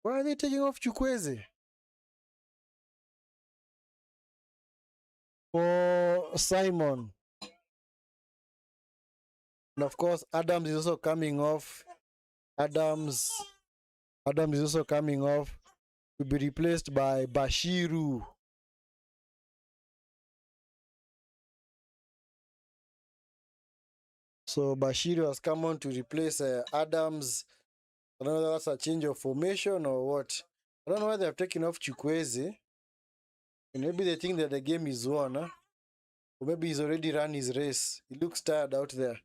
Why are they taking off Chukwueze? For Simon. And of course, Adams is also coming off. Adams is also coming off to be replaced by Bashiru. So Bashiru has come on to replace Adams. I don't know whether that's a change of formation or what. I don't know why they've taken off Chukwueze. And maybe they think that the game is won, huh? Or maybe he's already run his race. He looks tired out there.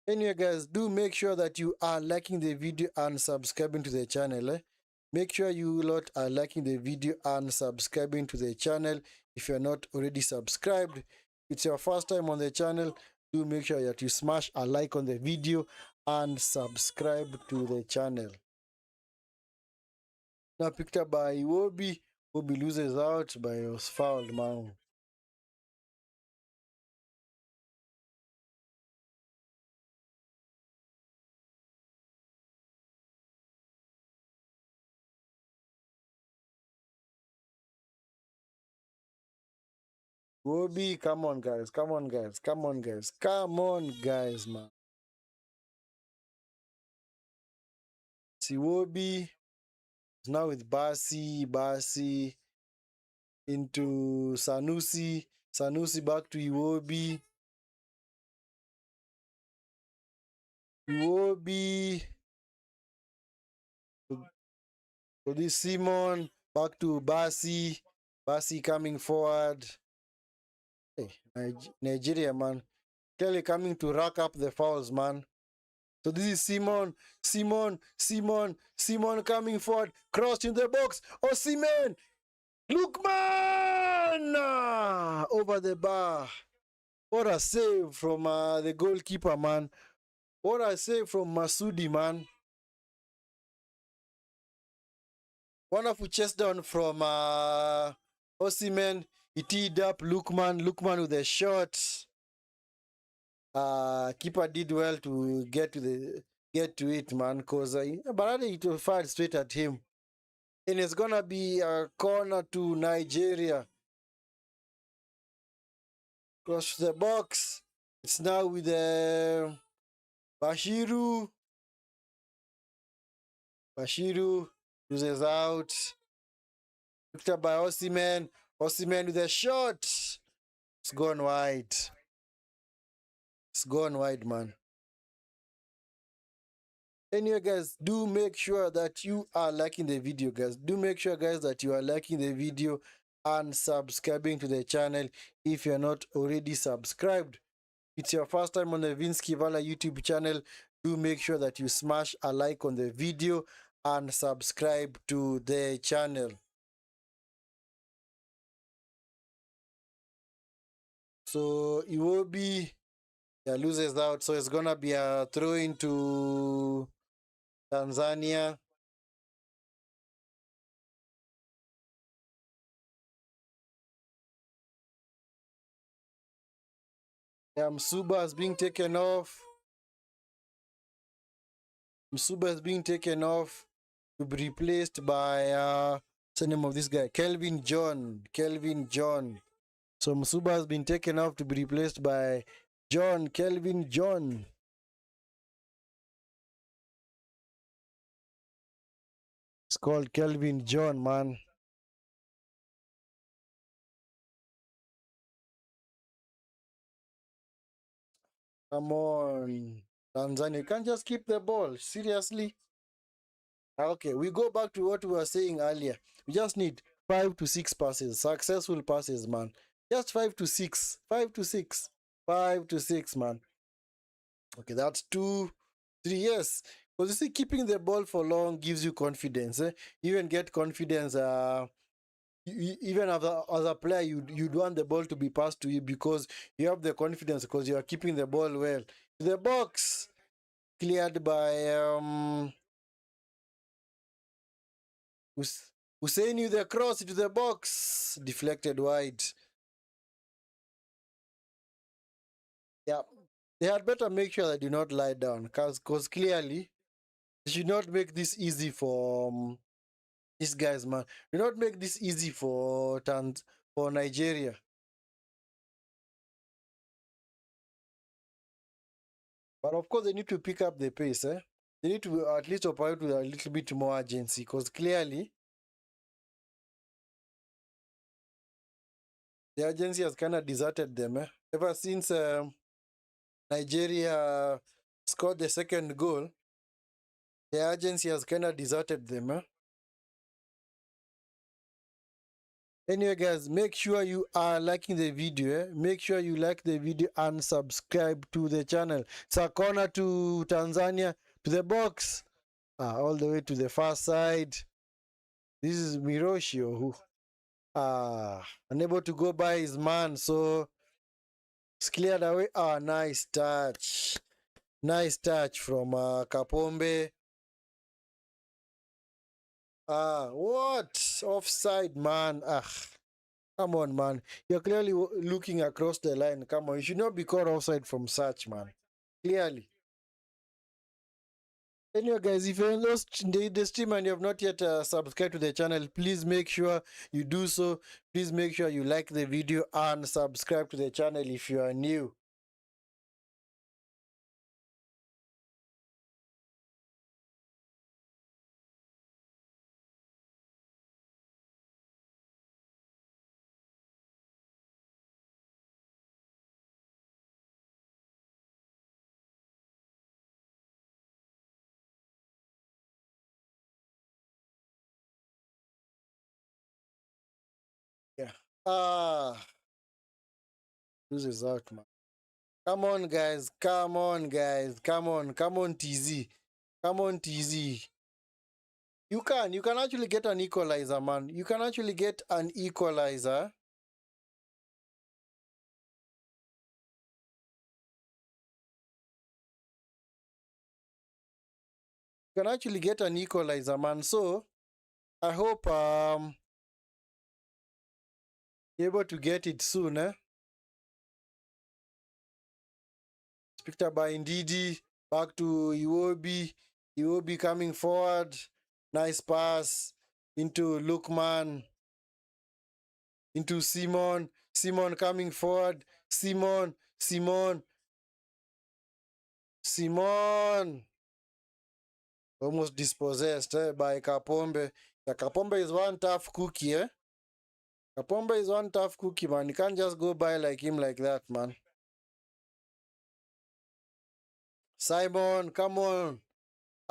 Anyway, guys, do make sure that you are liking the video and subscribing to the channel. Eh? Make sure you lot are liking the video and subscribing to the channel if you're not already subscribed. If it's your first time on the channel, do make sure that you smash a like on the video and subscribe to the channel. Now picked up by Iwobi. Iwobi loses out, but he was fouled, man. Iwobi, come on, guys. Come on, guys. Come on, guys. Come on, guys, man. Iwobi is now with Bassi. Bassi into Sanusi. Sanusi back to Iwobi. Iwobi. So this Simon back to Bassi. Bassi coming forward. Hey, Nigeria, man. Kelly coming to rack up the fouls, man. So this is Simon coming forward. Crossed in the box. Osimhen. Lukeman! Over the bar. What a save from the goalkeeper, man. What a save from Masudi, man. Wonderful chest down from Osimhen. He teed up Lukeman. Lukeman with a shot. Keeper did well to get to it, man. Cause but it will fire straight at him. And it's gonna be a corner to Nigeria. Cross the box. It's now with Bashiru. Bashiru loses out. Picked up by Osimhen. Osimhen with a shot. It's gone wide. It's gone wide, man. Anyway, guys, do make sure that you are liking the video, guys. Do make sure, guys, that you are liking the video and subscribing to the channel if you're not already subscribed. It's your first time on the Vinskey Valor YouTube channel. Do make sure that you smash a like on the video and subscribe to the channel. So Iwobi loses out, so it's gonna be a throw into Tanzania. Msuba is being taken off. Msuba is being taken off to be replaced by what's the name of this guy? Kelvin John. Kelvin John. So Msuba has been taken off to be replaced by Kelvin John. It's called Kelvin John, man. Come on, Tanzania. You can't just keep the ball. Seriously? Okay, we go back to what we were saying earlier. We just need 5 to 6 passes. Successful passes, man. Just 5 to 6. 5 to 6. 5 to 6, man. Okay, that's 2, 3. Yes. Because you see, keeping the ball for long gives you confidence. You even get confidence. Even as a player, you'd want the ball to be passed to you because you have the confidence because you are keeping the ball well. The box cleared by Hussein with the cross into the box, deflected wide. Yeah, they had better make sure they do not lie down because clearly they should not make this easy for these guys, man. Do not make this easy for Nigeria. But of course, they need to pick up the pace. They need to at least operate with a little bit more urgency because clearly the urgency has kind of deserted them. Ever since Nigeria scored the second goal, the urgency has kind of deserted them. Anyway, guys, make sure you are liking the video. Make sure you like the video and subscribe to the channel. It's a corner to Tanzania, to the box, all the way to the far side. This is Miroshio who unable to go by his man, so it's cleared away. Nice touch. Nice touch from Kapombe. What? Offside, man. Come on, man. You're clearly looking across the line. Come on, you should not be caught offside from such, man. Clearly. Anyway, guys, if you're in the stream and you have not yet subscribed to the channel, please make sure you do so. Please make sure you like the video and subscribe to the channel if you are new. Yeah. This is out, man. Come on, guys. Come on, guys. Come on. Come on, TZ. Come on, TZ. You can actually get an equalizer, man. You can actually get an equalizer. You can actually get an equalizer, man. So I hope you're able to get it soon, eh? It's picked up by Ndidi. Back to Iwobi. Iwobi coming forward. Nice pass into Lukeman. Into Simon. Simon coming forward. Simon. Almost dispossessed by Kapombe. Yeah, Kapombe is one tough cookie, eh? Kapombe is one tough cookie, man. You can't just go by like him like that, man. Simon, come on.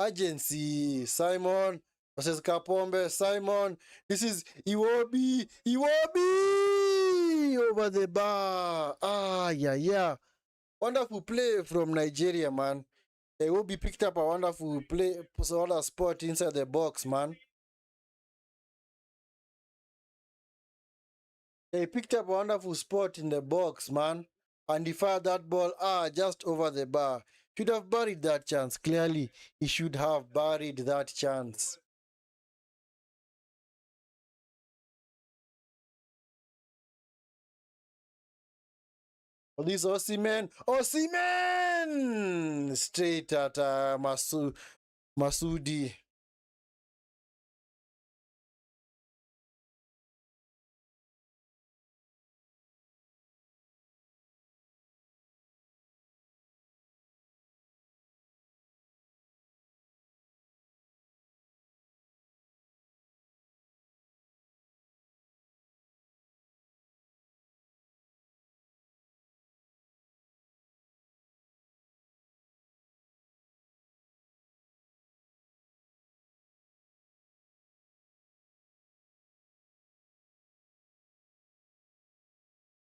Agency. Simon versus Kapombe. Simon. This is Iwobi. Iwobi! Over the bar. Yeah. Wonderful play from Nigeria, man. Iwobi picked up a wonderful play, sort of spot inside the box, man. He picked up a wonderful spot in the box, man. And he fired that ball, just over the bar. Should have buried that chance. Clearly, he should have buried that chance. Oh, this Osimhen. Osimhen! Straight at Masudi.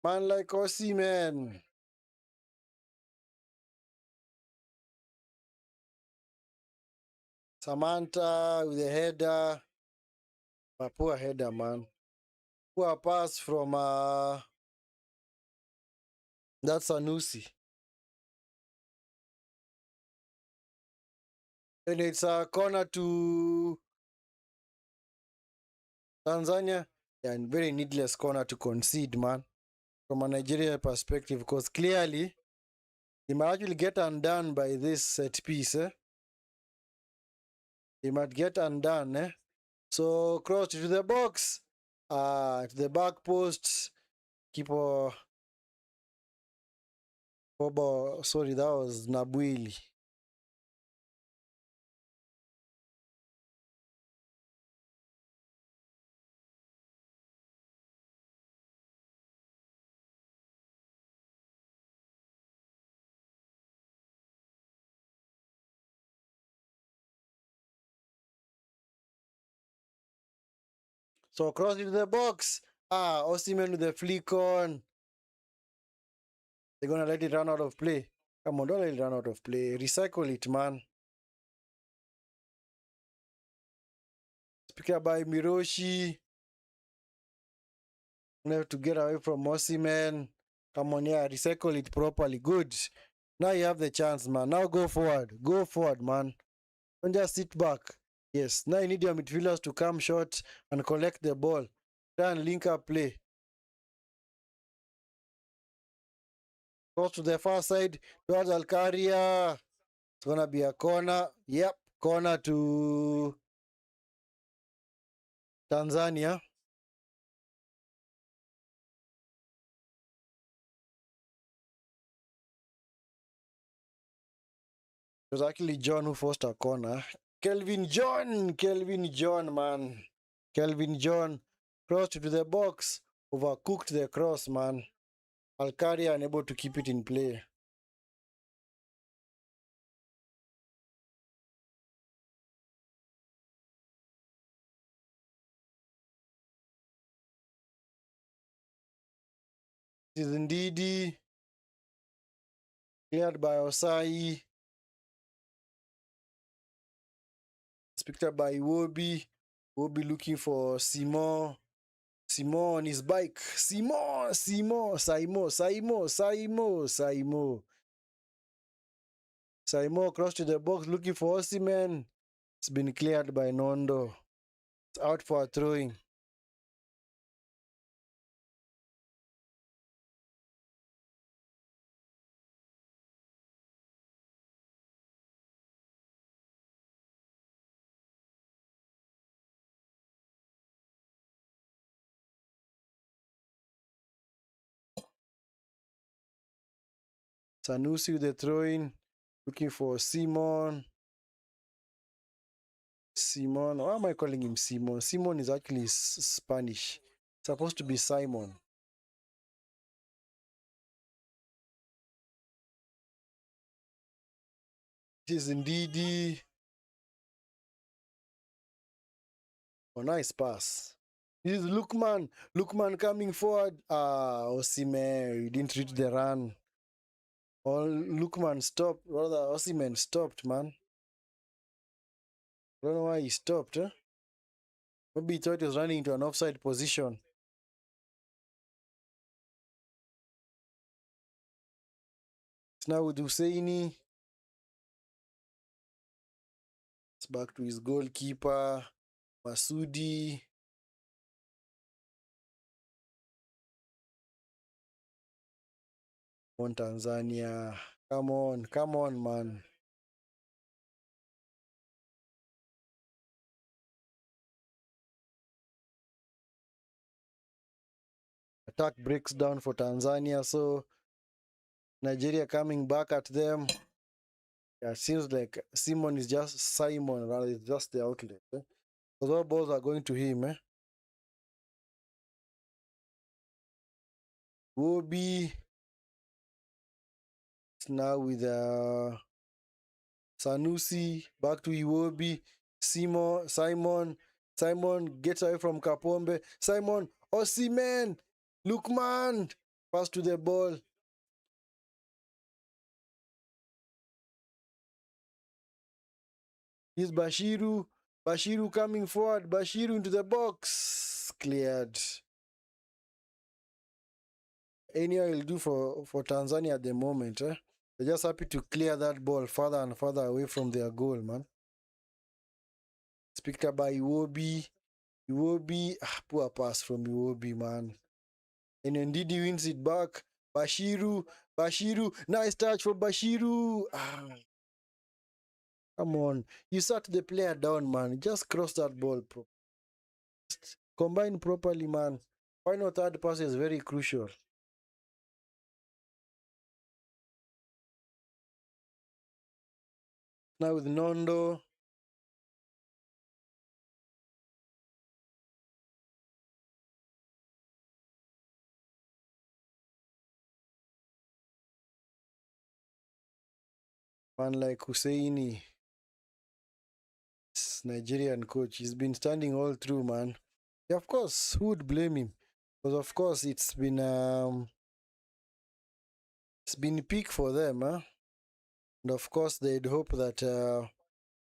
Man like Osimhen. Samatta with a header. A poor header, man. Poor pass from that's Sanusi. And it's a corner to Tanzania. Yeah, and very needless corner to concede, man. From a Nigeria perspective, because clearly he might actually get undone by this set piece. He might get undone. So cross to the box. To the back post. Keeper. Sorry, that was Nabwili. So cross into the box. Osimhen with the flick on. They're gonna let it run out of play. Come on, don't let it run out of play. Recycle it, man. Picked up by Miroshi. Have to get away from Osimhen. Come on, yeah, recycle it properly. Good. Now you have the chance, man. Now go forward. Go forward, man. Don't just sit back. Yes, now you need your midfielders to come short and collect the ball. Try and link up play. Cross to the far side towards Alcaria. It's gonna be a corner. Yep. Corner to Tanzania. It was actually John who forced a corner. Kelvin John, man. Kelvin John crossed to the box, overcooked the cross, man. Alcaria unable to keep it in play. It is indeed cleared by Osai. It's picked up by Iwobi. Iwobi looking for Simon. Simon on his bike. Simon. Saimo crossed to the box looking for Osimhen. It's been cleared by Nondo. It's out for a throwing. Sanusi with the throwing. Looking for Simon. Simon. Why am I calling him Simon? Simon is actually Spanish. It's supposed to be Simon. It is indeed a nice pass. This is Lukeman. Lukeman coming forward. Osimhen. He didn't reach the run. Or Lukeman stopped. Rather, Osimhen stopped, man. I don't know why he stopped. Maybe he thought he was running into an offside position. It's now with Husseini. It's back to his goalkeeper, Masudi. On Tanzania. Come on, man. Attack breaks down for Tanzania, so Nigeria coming back at them. Yeah, it seems like Simon is just Simon, rather, it's just the outlet. Because all balls are going to him. Wobi. Now with Sanusi, back to Iwobi. Simon gets away from Kapombe. Simon, Osimhen, Lukeman, pass to the ball. Here's Bashiru. Bashiru coming forward. Bashiru into the box. Cleared. Anyhow, will do for Tanzania at the moment. They're just happy to clear that ball further and further away from their goal, man. It's picked up by Iwobi. Poor pass from Iwobi, man. And indeed he wins it back. Bashiru, nice touch for Bashiru. Come on. You sat the player down, man. Just cross that ball. Combine properly, man. Final third pass is very crucial. Now with Nondo. Man like Husseini. Nigerian coach. He's been standing all through, man. Yeah, of course, who would blame him? Because of course it's been peak for them, huh? And of course they'd hope that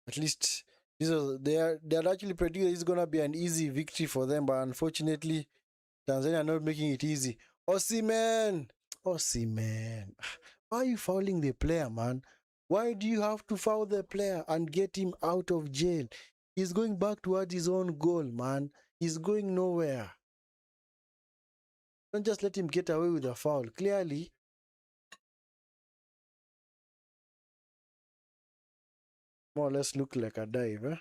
at least they had actually predicted it's gonna be an easy victory for them, but unfortunately Tanzania are not making it easy. Osimhen! Why are you fouling the player, man? Why do you have to foul the player and get him out of jail? He's going back towards his own goal, man. He's going nowhere. Don't just let him get away with a foul. Clearly, more or less look like a dive. Eh?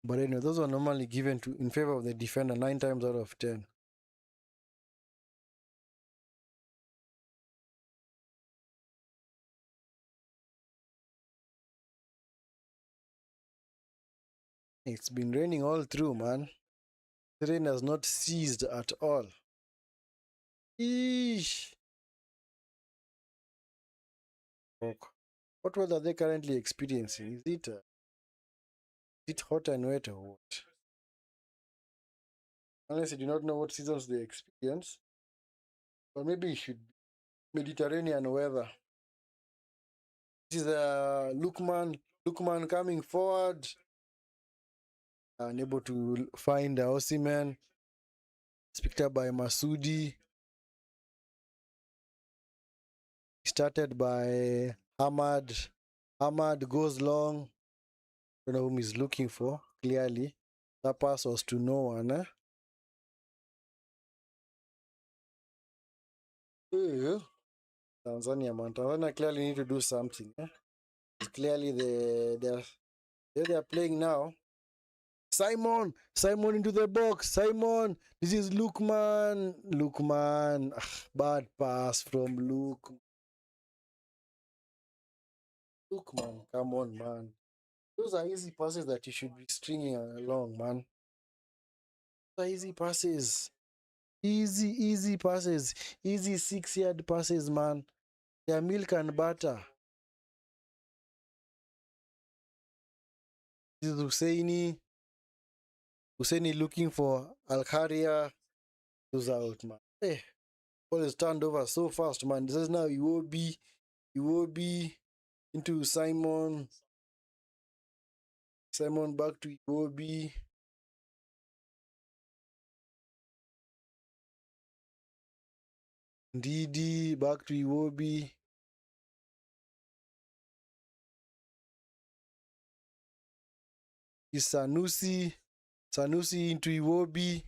But anyway, those are normally given to in favor of the defender 9 times out of 10. It's been raining all through, man. The rain has not ceased at all. Eesh. What weather are they currently experiencing? Is it hot and wet or what? Unless you do not know what seasons they experience. Or maybe it should be Mediterranean weather. This is Lukeman coming forward. Unable to find Osimhen. It's picked up by Masudi. Started by Ahmad. Ahmad goes long. Don't know whom he's looking for, clearly. That pass was to no one, eh? Yeah. Tanzania, man. Tanzania clearly need to do something. Eh? Clearly, they're playing now. Simon into the box. Simon, this is Lukeman. Bad pass from Lukeman. Come on, man. Those are easy passes that you should be stringing along, man. Those are easy passes. Easy passes. Easy 6-yard passes, man. They're milk and butter. This is Husseini. Husseini looking for Al-Kharia. Goes out, man. Hey, ball is turned over so fast, man. This is now Iwobi into Simon. Simon back to Iwobi. Ndidi back to Iwobi. Is Sanusi into Iwobi.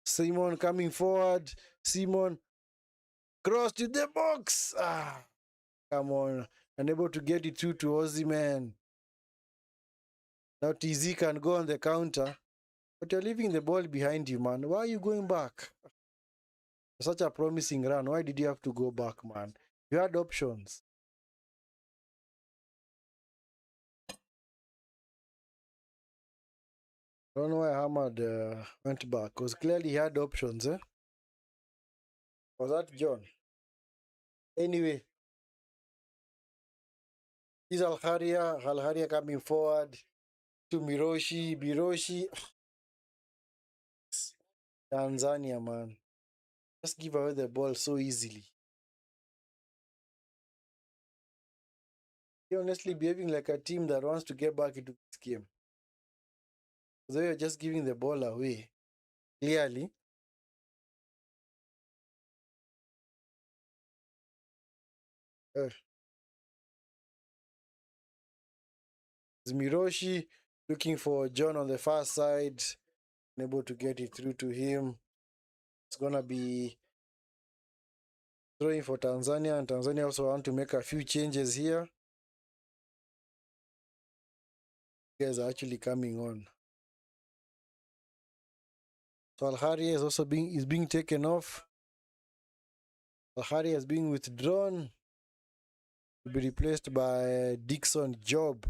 Simon coming forward. Simon cross to the box. Come on. Unable to get it through to Osimhen. Now TZ can go on the counter. But you're leaving the ball behind you, man. Why are you going back? Such a promising run. Why did you have to go back, man? You had options. I don't know why Ahmad went back. Because clearly he had options, eh? Was that John? Anyway, is Al-Kharia coming forward to Biroshi. Tanzania, man. Just give away the ball so easily. You're honestly behaving like a team that wants to get back into this game. So you're just giving the ball away. Clearly. Miroshi looking for John on the far side. Unable to get it through to him. It's going to be throwing for Tanzania. And Tanzania also want to make a few changes here. You guys are actually coming on. So Al-Kharia is also being taken off. Al-Kharia is being withdrawn. To be replaced by Dixon Job.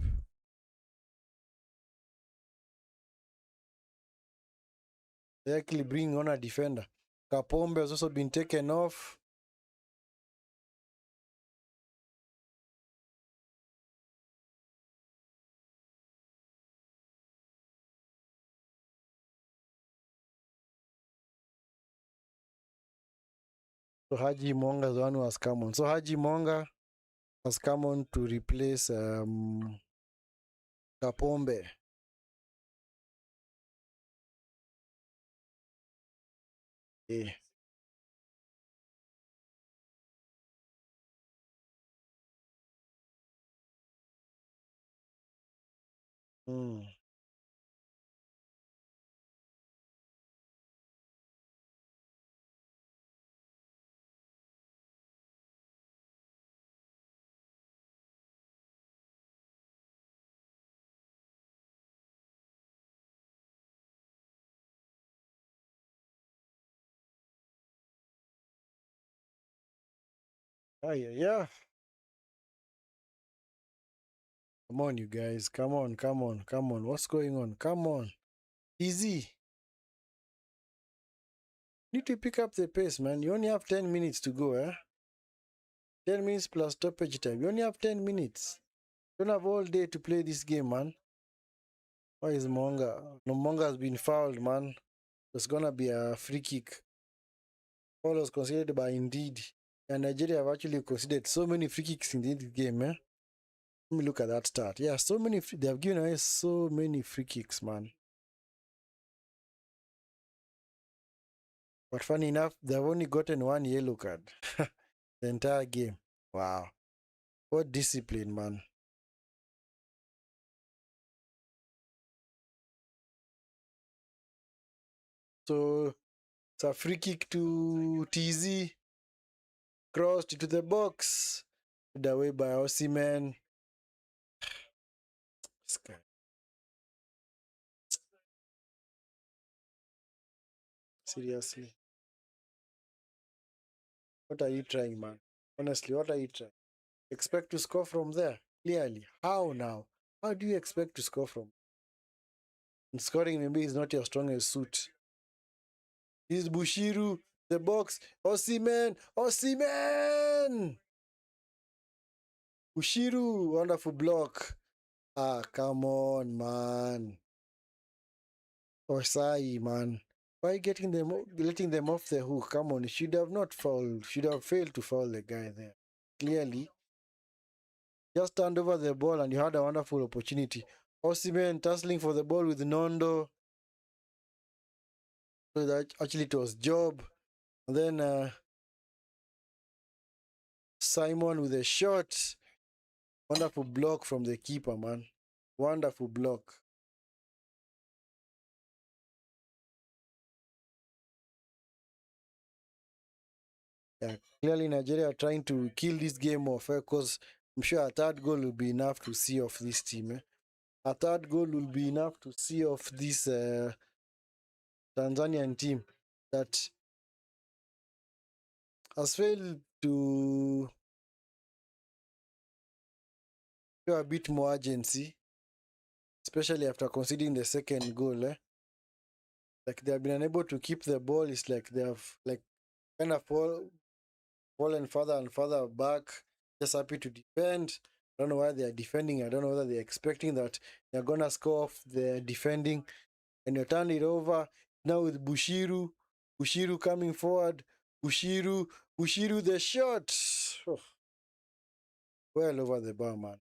They're actually bringing on a defender. Kapombe has also been taken off. So Haji Monga is the one who has come on. So Haji Monga has come on to replace Kapombe. Yeah. Mm. Oh, yeah, yeah. Come on, you guys. Come on, come on, come on. What's going on? Come on. Easy. Need to pick up the pace, man. You only have 10 minutes to go, eh? 10 minutes plus stoppage time. You only have 10 minutes. You don't have all day to play this game, man. Why is Monga? No, Monga has been fouled, man. There's gonna be a free kick. Foul was considered by Indeed. And Nigeria have actually considered so many free kicks in this game, eh? Let me look at that start. Yeah, so many. They have given away so many free kicks, man. But funny enough, they've only gotten one yellow card the entire game. Wow. What discipline, man. So it's a free kick to TZ. Crossed into the box. Put away by Osimhen. This guy. Seriously. What are you trying, man? Honestly, what are you trying? Expect to score from there? Clearly. How now? How do you expect to score from? And scoring maybe is not your strongest suit. This is Bushiru, the box. Osimhen! Osimhen! Bushiru, wonderful block. Ah, come on, man. Osai, man. Why getting them, letting them off the hook? Come on, should have not fouled. Should have failed to foul the guy there. Clearly, just turned over the ball and you had a wonderful opportunity. Osimhen tussling for the ball with Nondo. So that actually it was Job. And then Simon with a shot. Wonderful block from the keeper, man. Wonderful block. Yeah, clearly Nigeria are trying to kill this game off because I'm sure a third goal will be enough to see off this team. A third goal will be enough to see off this Tanzanian team that has failed to show a bit more urgency, especially after conceding the second goal. Like they have been unable to keep the ball. It's like they have like kind of fallen further and further back, just happy to defend. I don't know why they are defending. I don't know whether they're expecting that they're gonna score off the defending, and you turn it over now with Bushiru. Bushiru coming forward. Bushiru the shot. Oh, well over the bar, man.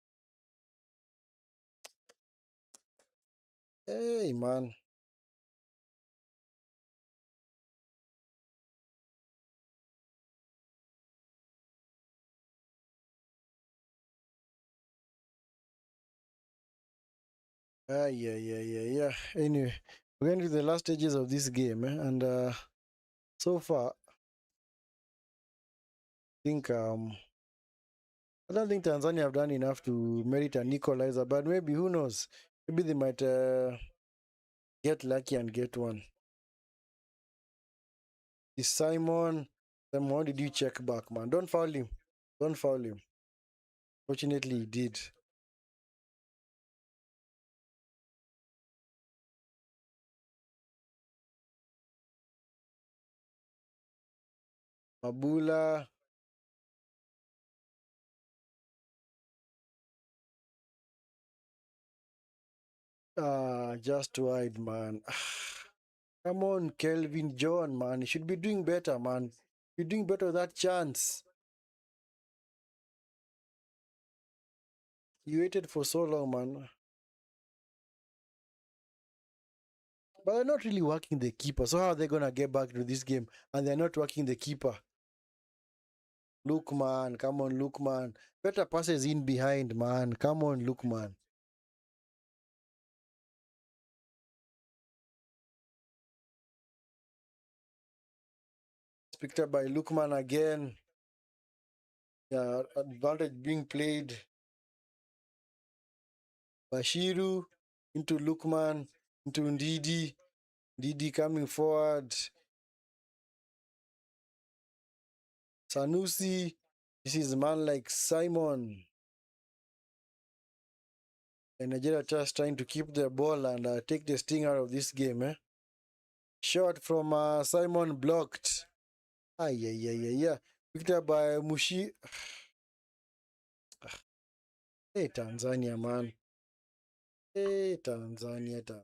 Hey, man. Ah, yeah. Anyway, we're going to the last stages of this game, and so far, I think I don't think Tanzania have done enough to merit an equalizer, but maybe who knows? Maybe they might get lucky and get one. Is Simon? Simon, did you check back, man? Don't foul him. Don't foul him. Fortunately, he did. Mabula. Just wide, man. Come on, Kelvin John, man. You should be doing better, man. You're doing better with that chance. You waited for so long, man. But they're not really working the keeper. So how are they gonna get back to this game? And they're not working the keeper. Lukeman, come on, Lukeman. Better passes in behind, man. Come on, Lukeman. It's picked up by Lukeman again. Yeah, advantage being played. Bashiru into Lukeman, into Ndidi. Ndidi coming forward. Sanusi This is a man like Simon. And Nigeria just trying to keep the ball and take the sting out of this game. Shot from Simon blocked. Yeah. Picked up by Mushi. Hey, Tanzania, man. Hey, Tanzania.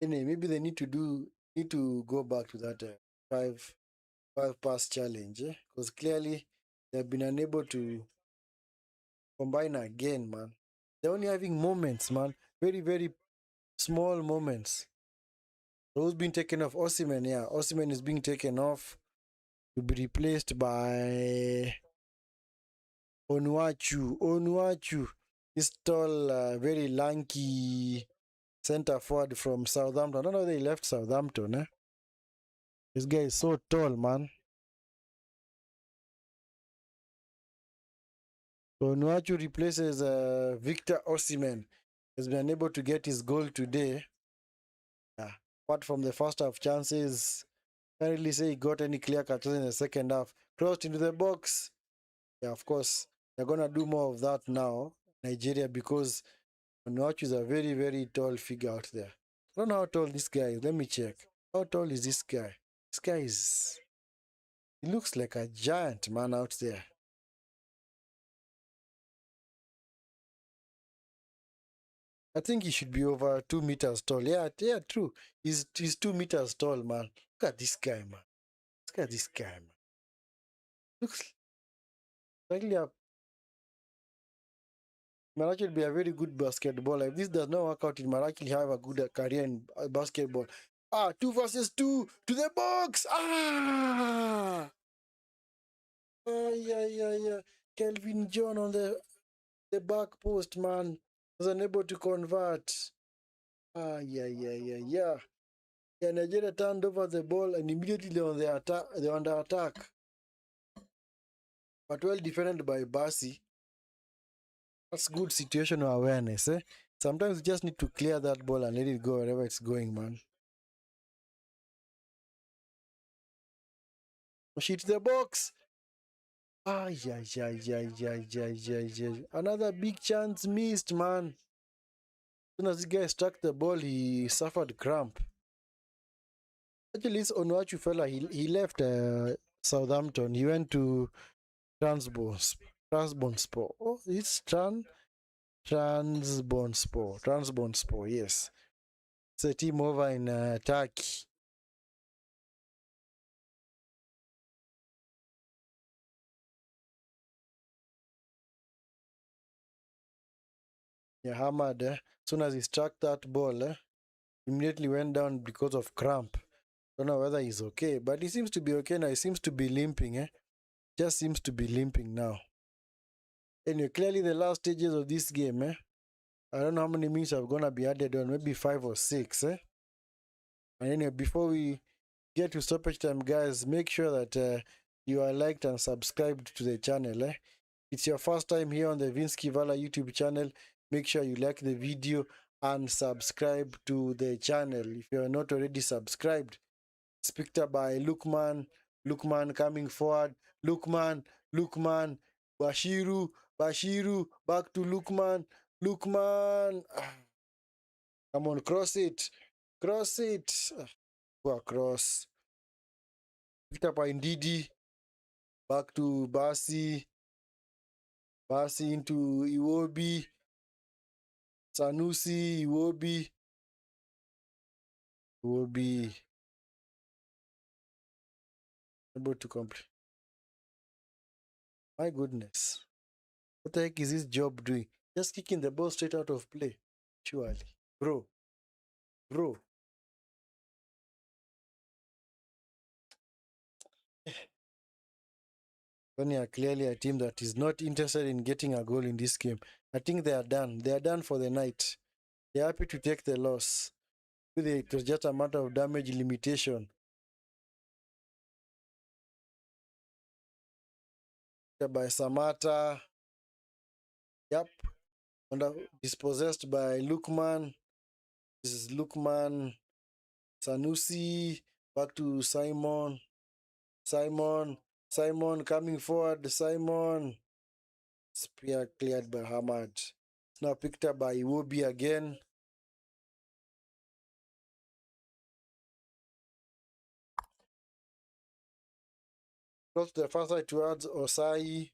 Anyway, maybe they need to go back to that five pass challenge, because clearly they've been unable to combine again, man. They're only having moments, man. Very, very small moments. Who's been taken off? Osimhen, yeah. Osimhen is being taken off to be replaced by Onuachu. This tall, very lanky center forward from Southampton. I don't know if they left Southampton, eh? This guy is so tall, man. So Onuachu replaces Victor Osimhen. Has been unable to get his goal today. Yeah. Apart from the first half chances, can't really say he got any clear cuts in the second half. Crossed into the box. Yeah, of course. They're going to do more of that now, Nigeria, because Onuachu is a very, very tall figure out there. I don't know how tall this guy is. Let me check. How tall is this guy? This guy is... He looks like a giant man out there. I think he should be over 2 meters tall. Yeah, true. He's 2 meters tall, man. Look at this guy, man. Look at this guy, man. Looks like he might actually be a very good basketballer. If this does not work out, he might actually have a good career in basketball. 2 versus 2 to the box. Yeah. Kelvin John on the back post, man. Was unable to convert. Yeah. Yeah, Nigeria turned over the ball and immediately on the attack, they're under attack. But well defended by Bassi. That's good situational awareness, eh? Sometimes you just need to clear that ball and let it go wherever it's going, man. Hit the box. Yeah. Another big chance missed, man. As soon as this guy struck the ball, he suffered cramp. Actually, this Onuachu fella, he left Southampton. He went to Transbonspor. Oh, it's Transbonspor, yes. It's a team over in Turkey. Yeah, Hamad, as soon as he struck that ball, immediately went down because of cramp. Don't know whether he's okay, but he seems to be okay now. He seems to be limping, Just seems to be limping now. Anyway, clearly the last stages of this game, I don't know how many minutes are going to be added on, maybe 5 or 6, And anyway, before we get to stoppage time, guys, make sure that you are liked and subscribed to the channel, It's your first time here on the Vinskey Valor YouTube channel. Make sure you like the video and subscribe to the channel. If you are not already subscribed, it's picked up by Lukeman. Lukeman coming forward. Lukeman. Bashiru, back to Lukeman. Come on, cross it. Go across. Picked up by Ndidi. Back to Bassi into Iwobi. Sanusi, Iwobi. Able to complete. My goodness. What the heck is this job doing? Just kicking the ball straight out of play. Surely. Bro. Tanzania are clearly a team that is not interested in getting a goal in this game. I think they are done. They are done for the night. They're happy to take the loss. It was just a matter of damage limitation. By Samatta. Yep. Dispossessed by Lukeman. This is Lukeman. Sanusi. Back to Simon. Simon coming forward. Simon. Spear cleared by Hamad. It's now picked up by Iwobi again. Cross the far side towards Osai.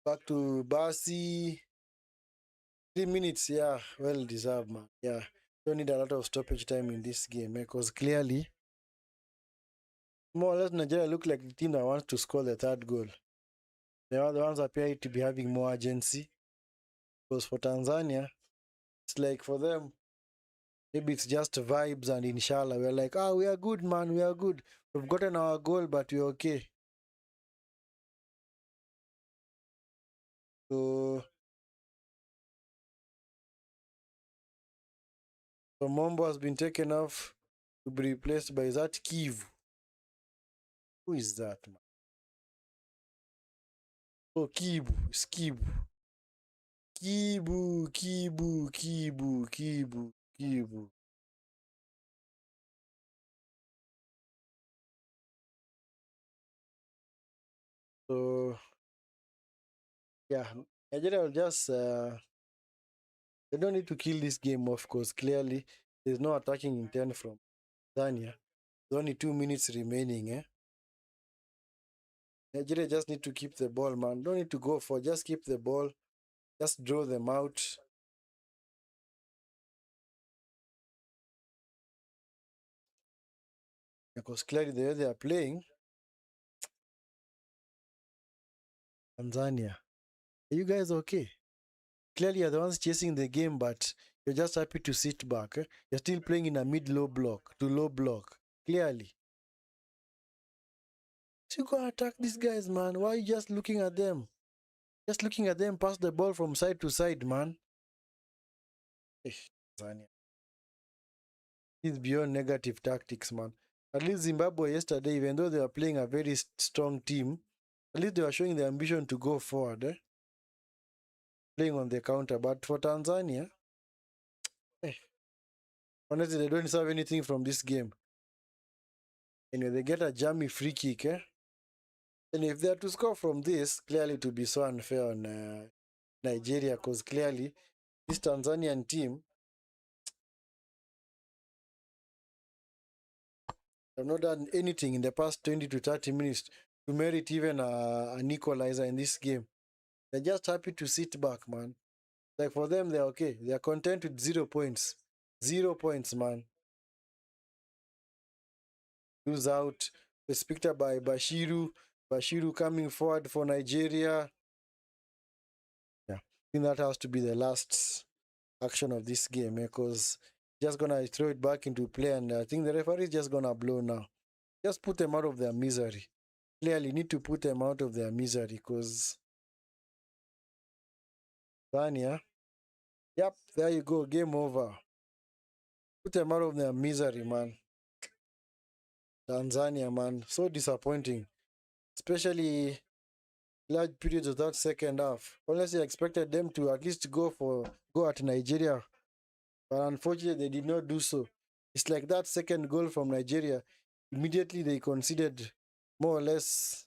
Back to Bassi. 3 minutes, yeah, well deserved, man. Yeah, don't need a lot of stoppage time in this game because clearly, more or less, Nigeria look like the team that wants to score the third goal. They are the ones that appear to be having more urgency. Because for Tanzania, it's like for them, maybe it's just vibes and inshallah. We're like, we are good, man, we are good. We've gotten our goal, but we're okay. So Mombo has been taken off to be replaced by that Kivu. Who is that, man? Oh, Kibu. It's Kibu. Kibu. So, yeah, Nigeria will just, they don't need to kill this game off because clearly there's no attacking intent from Tanzania. There's only 2 minutes remaining, eh? Nigeria just need to keep the ball, man. Don't need to go for, just keep the ball. Just draw them out. Because clearly the way they are playing, Tanzania. Are you guys okay? Clearly you're the ones chasing the game, but you're just happy to sit back. Eh? You're still playing in a mid-low block to low block. Clearly. So you go attack these guys, man. Why are you just looking at them? Just looking at them pass the ball from side to side, man. Tanzania. It's beyond negative tactics, man. At least Zimbabwe yesterday, even though they were playing a very strong team, at least they were showing the ambition to go forward, playing on the counter. But for Tanzania, honestly, they don't deserve anything from this game. Anyway, they get a jammy free kick, And if they are to score from this, clearly to be so unfair on Nigeria, because clearly this Tanzanian team have not done anything in the past 20 to 30 minutes to merit even an equalizer in this game. They're just happy to sit back, man. Like for them, they're okay. They're content with 0 points. 0 points, man. Lose out. Was picked up by Bashiru. Bashiru coming forward for Nigeria. Yeah, I think that has to be the last action of this game because just gonna throw it back into play, and I think the referee is just gonna blow now. Just put them out of their misery. Clearly need to put them out of their misery because Tanzania. Yep, there you go. Game over. Put them out of their misery, man. Tanzania, man. So disappointing. Especially large periods of that second half. Honestly, I expected them to at least go at Nigeria. But unfortunately, they did not do so. It's like that second goal from Nigeria. Immediately they conceded, more or less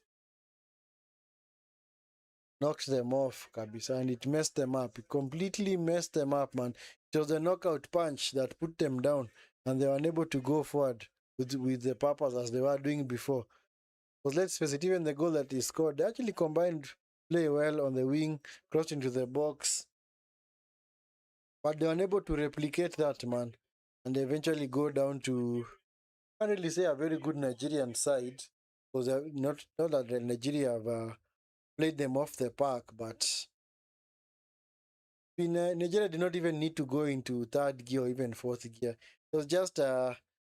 knocked them off, Kabisa, and it messed them up. It completely messed them up, man. It was a knockout punch that put them down, and they were unable to go forward with the purpose as they were doing before. Because let's face it, even the goal that he scored, they actually combined play well on the wing, crossed into the box, but they were unable to replicate that, man. And they eventually go down to, I can't really say a very good Nigerian side, because not that Nigeria have played them off the park, but Nigeria did not even need to go into third gear or even fourth gear. It was just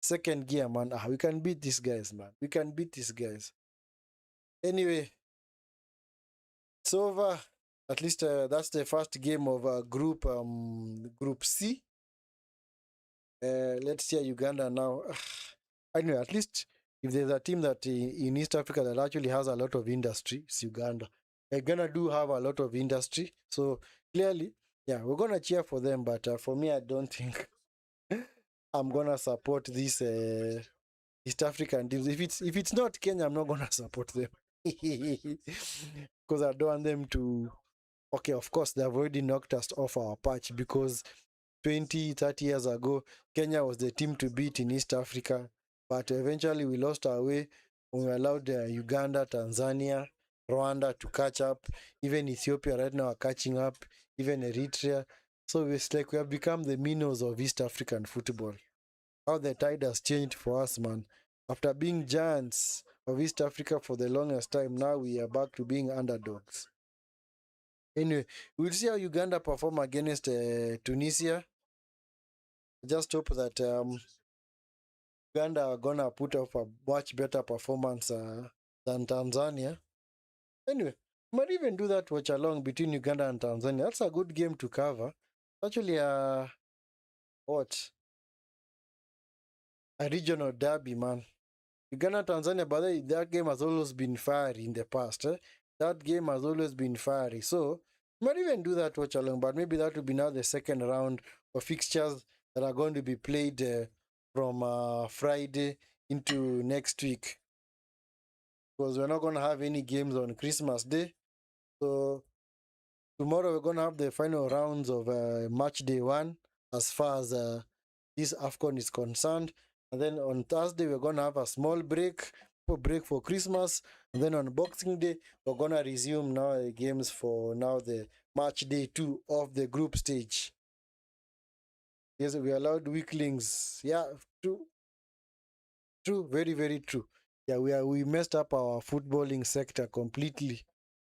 second gear, man. We can beat these guys, man. We can beat these guys. Anyway, it's over. At least that's the first game of Group C. Let's see Uganda now. Anyway, at least if there's a team that in East Africa that actually has a lot of industry, it's Uganda. Ghana do have a lot of industry, so clearly, yeah, we're gonna cheer for them. But for me, I don't think I'm gonna support this East African teams. If it's not Kenya, I'm not gonna support them because I don't want them to. Okay, of course, they've already knocked us off our patch because 20, 30 years ago, Kenya was the team to beat in East Africa. But eventually we lost our way when we allowed Uganda, Tanzania, Rwanda to catch up. Even Ethiopia right now are catching up, even Eritrea. So it's like we have become the minnows of East African football. How the tide has changed for us, man. After being giants of East Africa for the longest time, now we are back to being underdogs. Anyway, we'll see how Uganda perform against Tunisia. Just hope that Uganda are gonna put up a much better performance than Tanzania. Anyway, might even do that watch along between Uganda and Tanzania. That's a good game to cover. Actually, what? A regional derby, man. Uganda Tanzania, but that game has always been fiery in the past. That game has always been fiery. So, might even do that watch along, but maybe that will be now the second round of fixtures that are going to be played from Friday into next week. Because we're not going to have any games on Christmas Day. So, tomorrow we're going to have the final rounds of Matchday 1 as far as this Afcon is concerned. And then on Thursday, we're going to have a small break for Christmas. And then on Boxing Day, we're going to resume now games for now the match day 2 of the group stage. Yes, we allowed weaklings. Yeah, true. True, very, very true. Yeah, we messed up our footballing sector completely.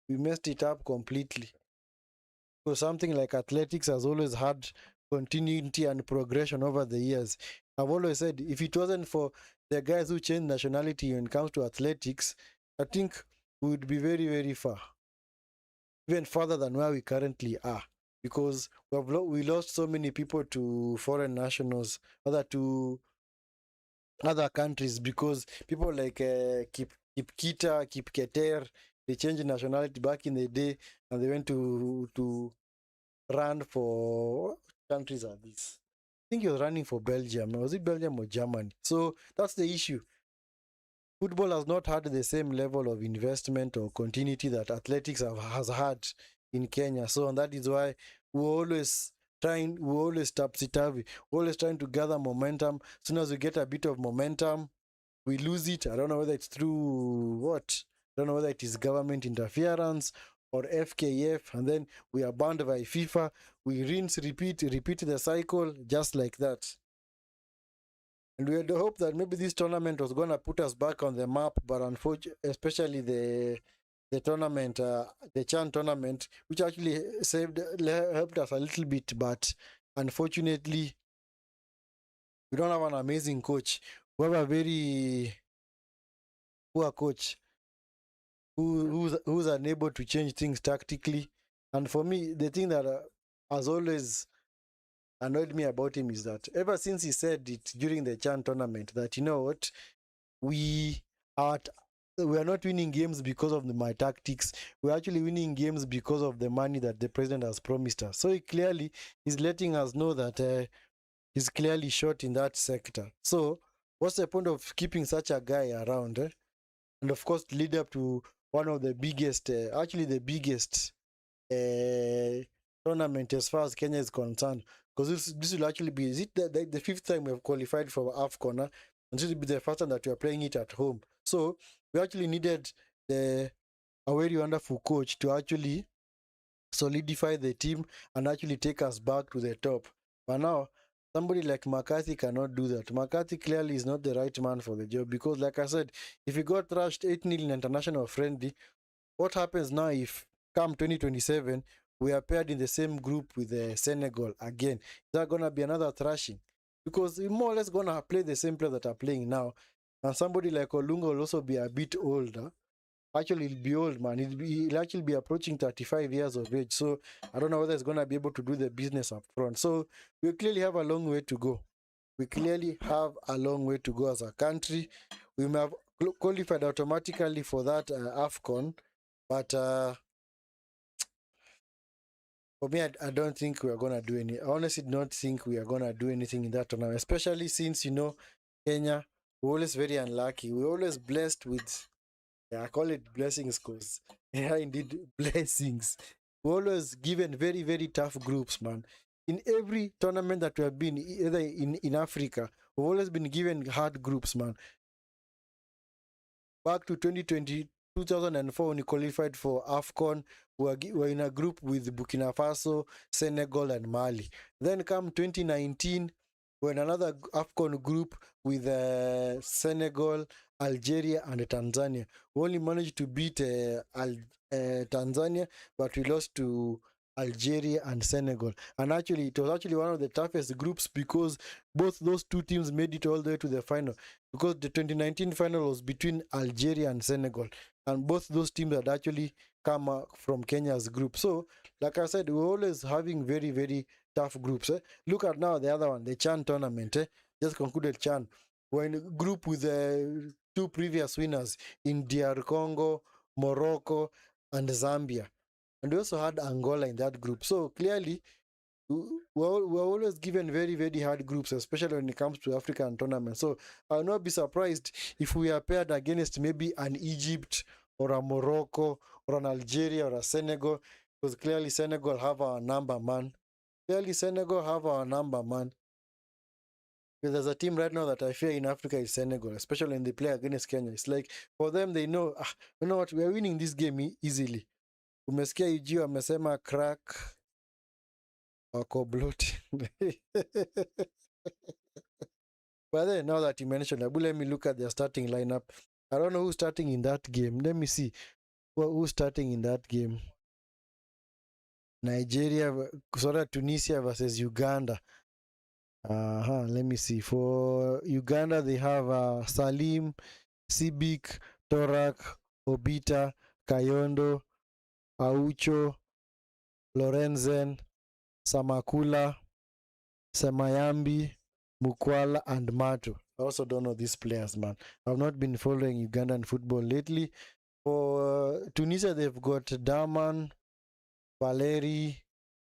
We messed it up completely. So something like athletics has always had continuity and progression over the years. I've always said if it wasn't for the guys who changed nationality when it comes to athletics, I think we would be very, very far. Even further than where we currently are. Because we lost so many people to foreign nationals, to other countries, because people like Kipkita, Kipketer, they changed nationality back in the day and they went to run for what countries are these? I think he was running for Belgium. Was it Belgium or Germany? So that's the issue. Football has not had the same level of investment or continuity that athletics has had in Kenya. So, and that is why we're always topsy-turvy, always trying to gather momentum. As soon as we get a bit of momentum, we lose it. I don't know whether it's through what? I don't know whether it is government interference or FKF, and then we are banned by FIFA. We rinse, repeat the cycle just like that. And we had the hope that maybe this tournament was going to put us back on the map, but unfortunately, especially the tournament, the Chan tournament, which actually helped us a little bit, but unfortunately, we don't have an amazing coach. We have a very poor coach who's unable to change things tactically. And for me, the thing that has always annoyed me about him is that ever since he said it during the Chan tournament, that you know what, we are not winning games because of my tactics. We're actually winning games because of the money that the president has promised us. So he clearly is letting us know that he's clearly short in that sector. So what's the point of keeping such a guy around? And of course, lead up to one of the biggest, actually the biggest tournament as far as Kenya is concerned. Because this will actually be, is it the fifth time we have qualified for Afcon? And this will be the first time that we are playing it at home. So we actually needed a very wonderful coach to actually solidify the team and actually take us back to the top. But now, somebody like McCarthy cannot do that. McCarthy clearly is not the right man for the job because, like I said, if he got thrashed 8-0 in international friendly, what happens now if come 2027 we are paired in the same group with Senegal again? Is that going to be another thrashing? Because we're more or less going to play the same players that are playing now. And somebody like Olunga will also be a bit older. Actually, he'll be old, man. He'll actually be approaching 35 years of age. So I don't know whether he's going to be able to do the business up front. So we clearly have a long way to go. We clearly have a long way to go as a country. We may have qualified automatically for that Afcon, but For me, I don't think we are gonna do any. I honestly don't think we are gonna do anything in that tournament, especially since Kenya. We're always very unlucky. We're always blessed with, yeah, I call it blessings, cause yeah, indeed blessings. We're always given very very tough groups, man. In every tournament that we have been, either in Africa, we've always been given hard groups, man. Back to 2020, 2004, when we qualified for Afcon, we were in a group with Burkina Faso, Senegal, and Mali. Then come 2019, we're in another Afcon group with Senegal, Algeria, and Tanzania. We only managed to beat Tanzania, but we lost to Algeria and Senegal. And actually, it was actually one of the toughest groups because both those two teams made it all the way to the final. Because the 2019 final was between Algeria and Senegal, and both those teams had actually come from Kenya's group. So, like I said, we're always having very, very tough groups. Look at now the other one, the Chan tournament. Just concluded Chan. We're in a group with two previous winners in DR Congo, Morocco, and Zambia. And we also had Angola in that group. So clearly, we're always given very, very hard groups, especially when it comes to African tournaments. So I'll not be surprised if we are paired against maybe an Egypt or a Morocco or an Algeria or a Senegal, because clearly Senegal have our number, man. Clearly Senegal have our number, man. Because there's a team right now that I fear in Africa is Senegal, especially when they play against Kenya. It's like, for them, they know, you know what, we are winning this game easily. Umesikia Ijio amesema crack wako bloat. But then, now that you mentioned, Abu, let me look at their starting lineup. I don't know who's starting in that game. Let me see. Who's starting in that game? Nigeria, sorry, Tunisia versus Uganda. Let me see. For Uganda, they have Salim, Sibik, Torak, Obita, Kayondo, Aucho, Lorenzen, Samakula, Semayambi, Mukwala, and Mato. I also don't know these players, man. I've not been following Ugandan football lately. For Tunisia, they've got Daman, Valeri,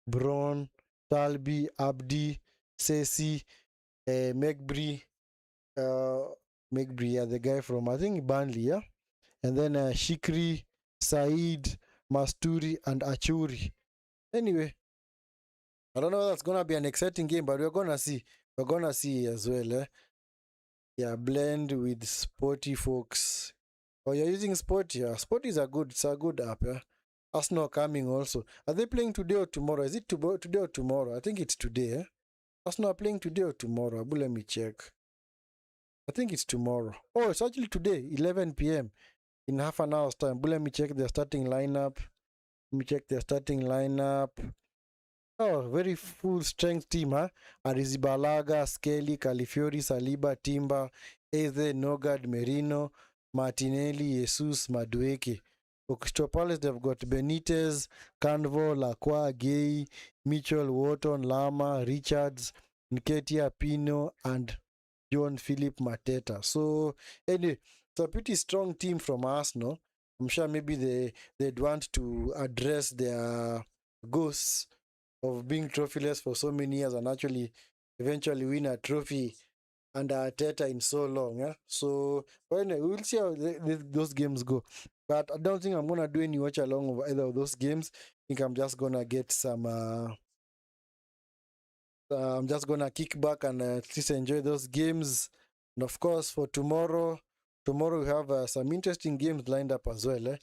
Braun, Talbi, Abdi, Sesi, Megbri, yeah, the guy from, I think, Burnley, yeah? And then Shikri, Said, Masturi, and Achuri. Anyway, I don't know if that's going to be an exciting game, but we're going to see. We're going to see as well. Yeah, blend with Sporty folks. Oh, you're using Sporty? Yeah, Sporty is it's a good app. Yeah? Arsenal coming also. Are they playing today or tomorrow? Is it today or tomorrow? I think it's today. Arsenal are playing today or tomorrow? Abu, let me check. I think it's tomorrow. Oh, it's actually today, 11 p.m. in half an hour's time. But let me check their starting lineup. Oh, very full strength team, huh? Arizibalaga, Skelly, Califiori, Saliba, Timba, Eze, Nogard, Merino, Martinelli, Jesus, Madueke. For Crystal Palace, they've got Benitez, Canvo, Lacroix, Gay, Mitchell, Wharton, Lama, Richards, Nketiah, Pino, and John Philip Mateta. So, anyway, it's a pretty strong team from Arsenal. I'm sure maybe they'd want to address their ghosts of being trophyless for so many years and actually eventually win a trophy under Arteta in so long. Yeah? So, but anyway, we'll see how those games go. But I don't think I'm going to do any watch along of either of those games. I think I'm just going to get some... I'm just going to kick back and at least enjoy those games. And of course, for tomorrow we have some interesting games lined up as well.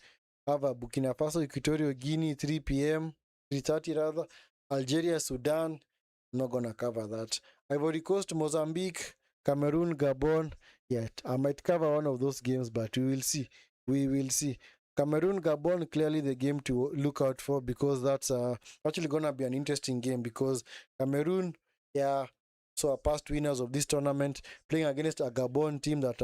Have Burkina Faso, Equatorial Guinea, 3 p.m., 3:30 rather. Algeria, Sudan, I'm not going to cover that. Ivory Coast, Mozambique, Cameroon, Gabon. Yeah, I might cover one of those games, but we will see. We will see. Cameroon, Gabon, clearly the game to look out for because that's actually going to be an interesting game because Cameroon, yeah, so are past winners of this tournament, playing against a Gabon team that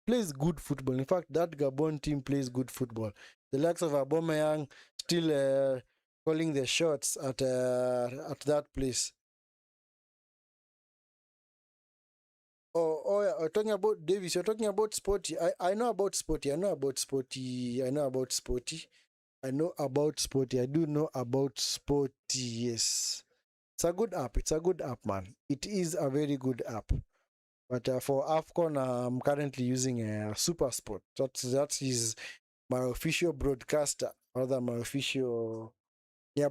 plays good football. In fact, that Gabon team plays good football. The likes of Aubameyang still calling the shots at that place. Oh, yeah, talking about Davis, you're talking about Sporty. I know about Sporty. I know about Sporty. I do know about Sporty. Yes, it's a good app. It's a good app, man. It is a very good app. But for Afcon, I'm currently using Super Sport. That is my official broadcaster, rather my official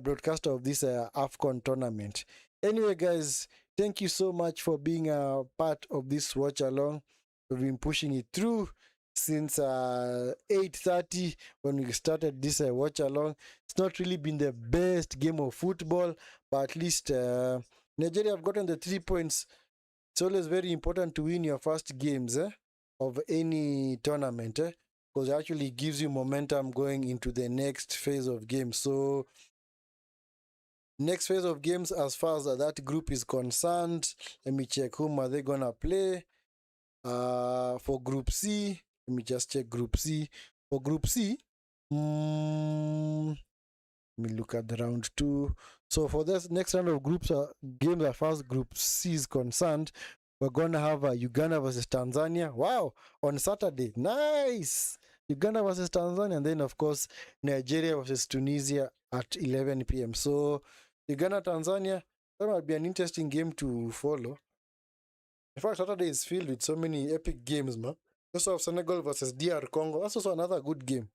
broadcaster of this Afcon tournament. Anyway, guys, thank you so much for being a part of this watch along. We've been pushing it through since 8:30 when we started this watch along. It's not really been the best game of football, but at least Nigeria have gotten the 3 points. It's always very important to win your first games of any tournament, because it actually gives you momentum going into the next phase of games. So next phase of games, as far as that group is concerned, let me check whom are they gonna play. For Group C, let me just check Group C. For Group C, let me look at the round 2. So for this next round of groups games, as far as Group C is concerned, we're gonna have Uganda versus Tanzania. Wow, on Saturday, nice. Uganda versus Tanzania, and then of course Nigeria versus Tunisia at 11 p.m. So Uganda, Tanzania, that might be an interesting game to follow. In fact, Saturday is filled with so many epic games, man. Also have Senegal versus DR Congo. That's also another good game.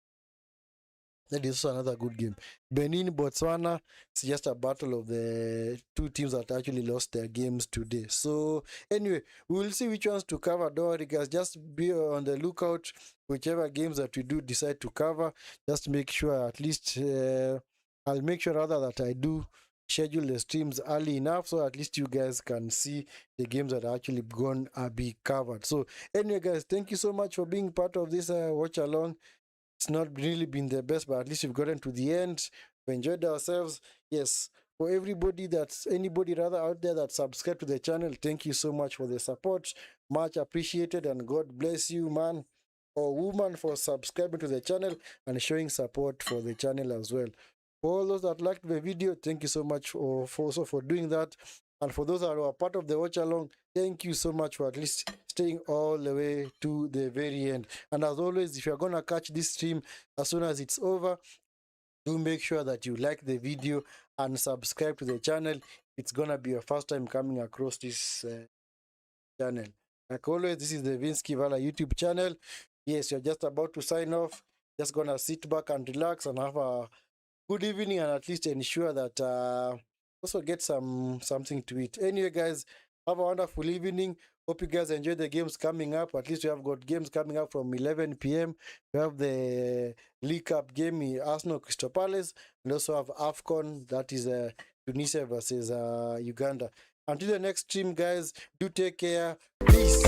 That is also another good game. Benin, Botswana. It's just a battle of the two teams that actually lost their games today. So anyway, we will see which ones to cover. Don't worry, guys. Just be on the lookout. Whichever games that we do decide to cover, just make sure at least I'll make sure rather that I do schedule the streams early enough so at least you guys can see the games that are actually going to be covered. So anyway, guys, thank you so much for being part of this watch along. It's not really been the best, but at least we've gotten to the end. We enjoyed ourselves. Yes, for anybody rather out there that subscribe to the channel, thank you so much for the support. Much appreciated, and God bless you, man or woman, for subscribing to the channel and showing support for the channel as well. For all those that liked the video, thank you so much for doing that. And for those that are part of the watch along, thank you so much for at least staying all the way to the very end. And as always, if you're going to catch this stream as soon as it's over, do make sure that you like the video and subscribe to the channel. It's going to be your first time coming across this channel. Like always, this is the Vinskey Valor YouTube channel. Yes, you're just about to sign off. Just going to sit back and relax and have a good evening, and at least ensure that also get something to eat. Anyway, guys, have a wonderful evening. Hope you guys enjoy the games coming up. At least we have got games coming up from 11 p.m. We have the League Cup game in Arsenal Crystal Palace, and also have Afcon, that is Tunisia versus Uganda. Until the next stream, guys, do take care. Peace.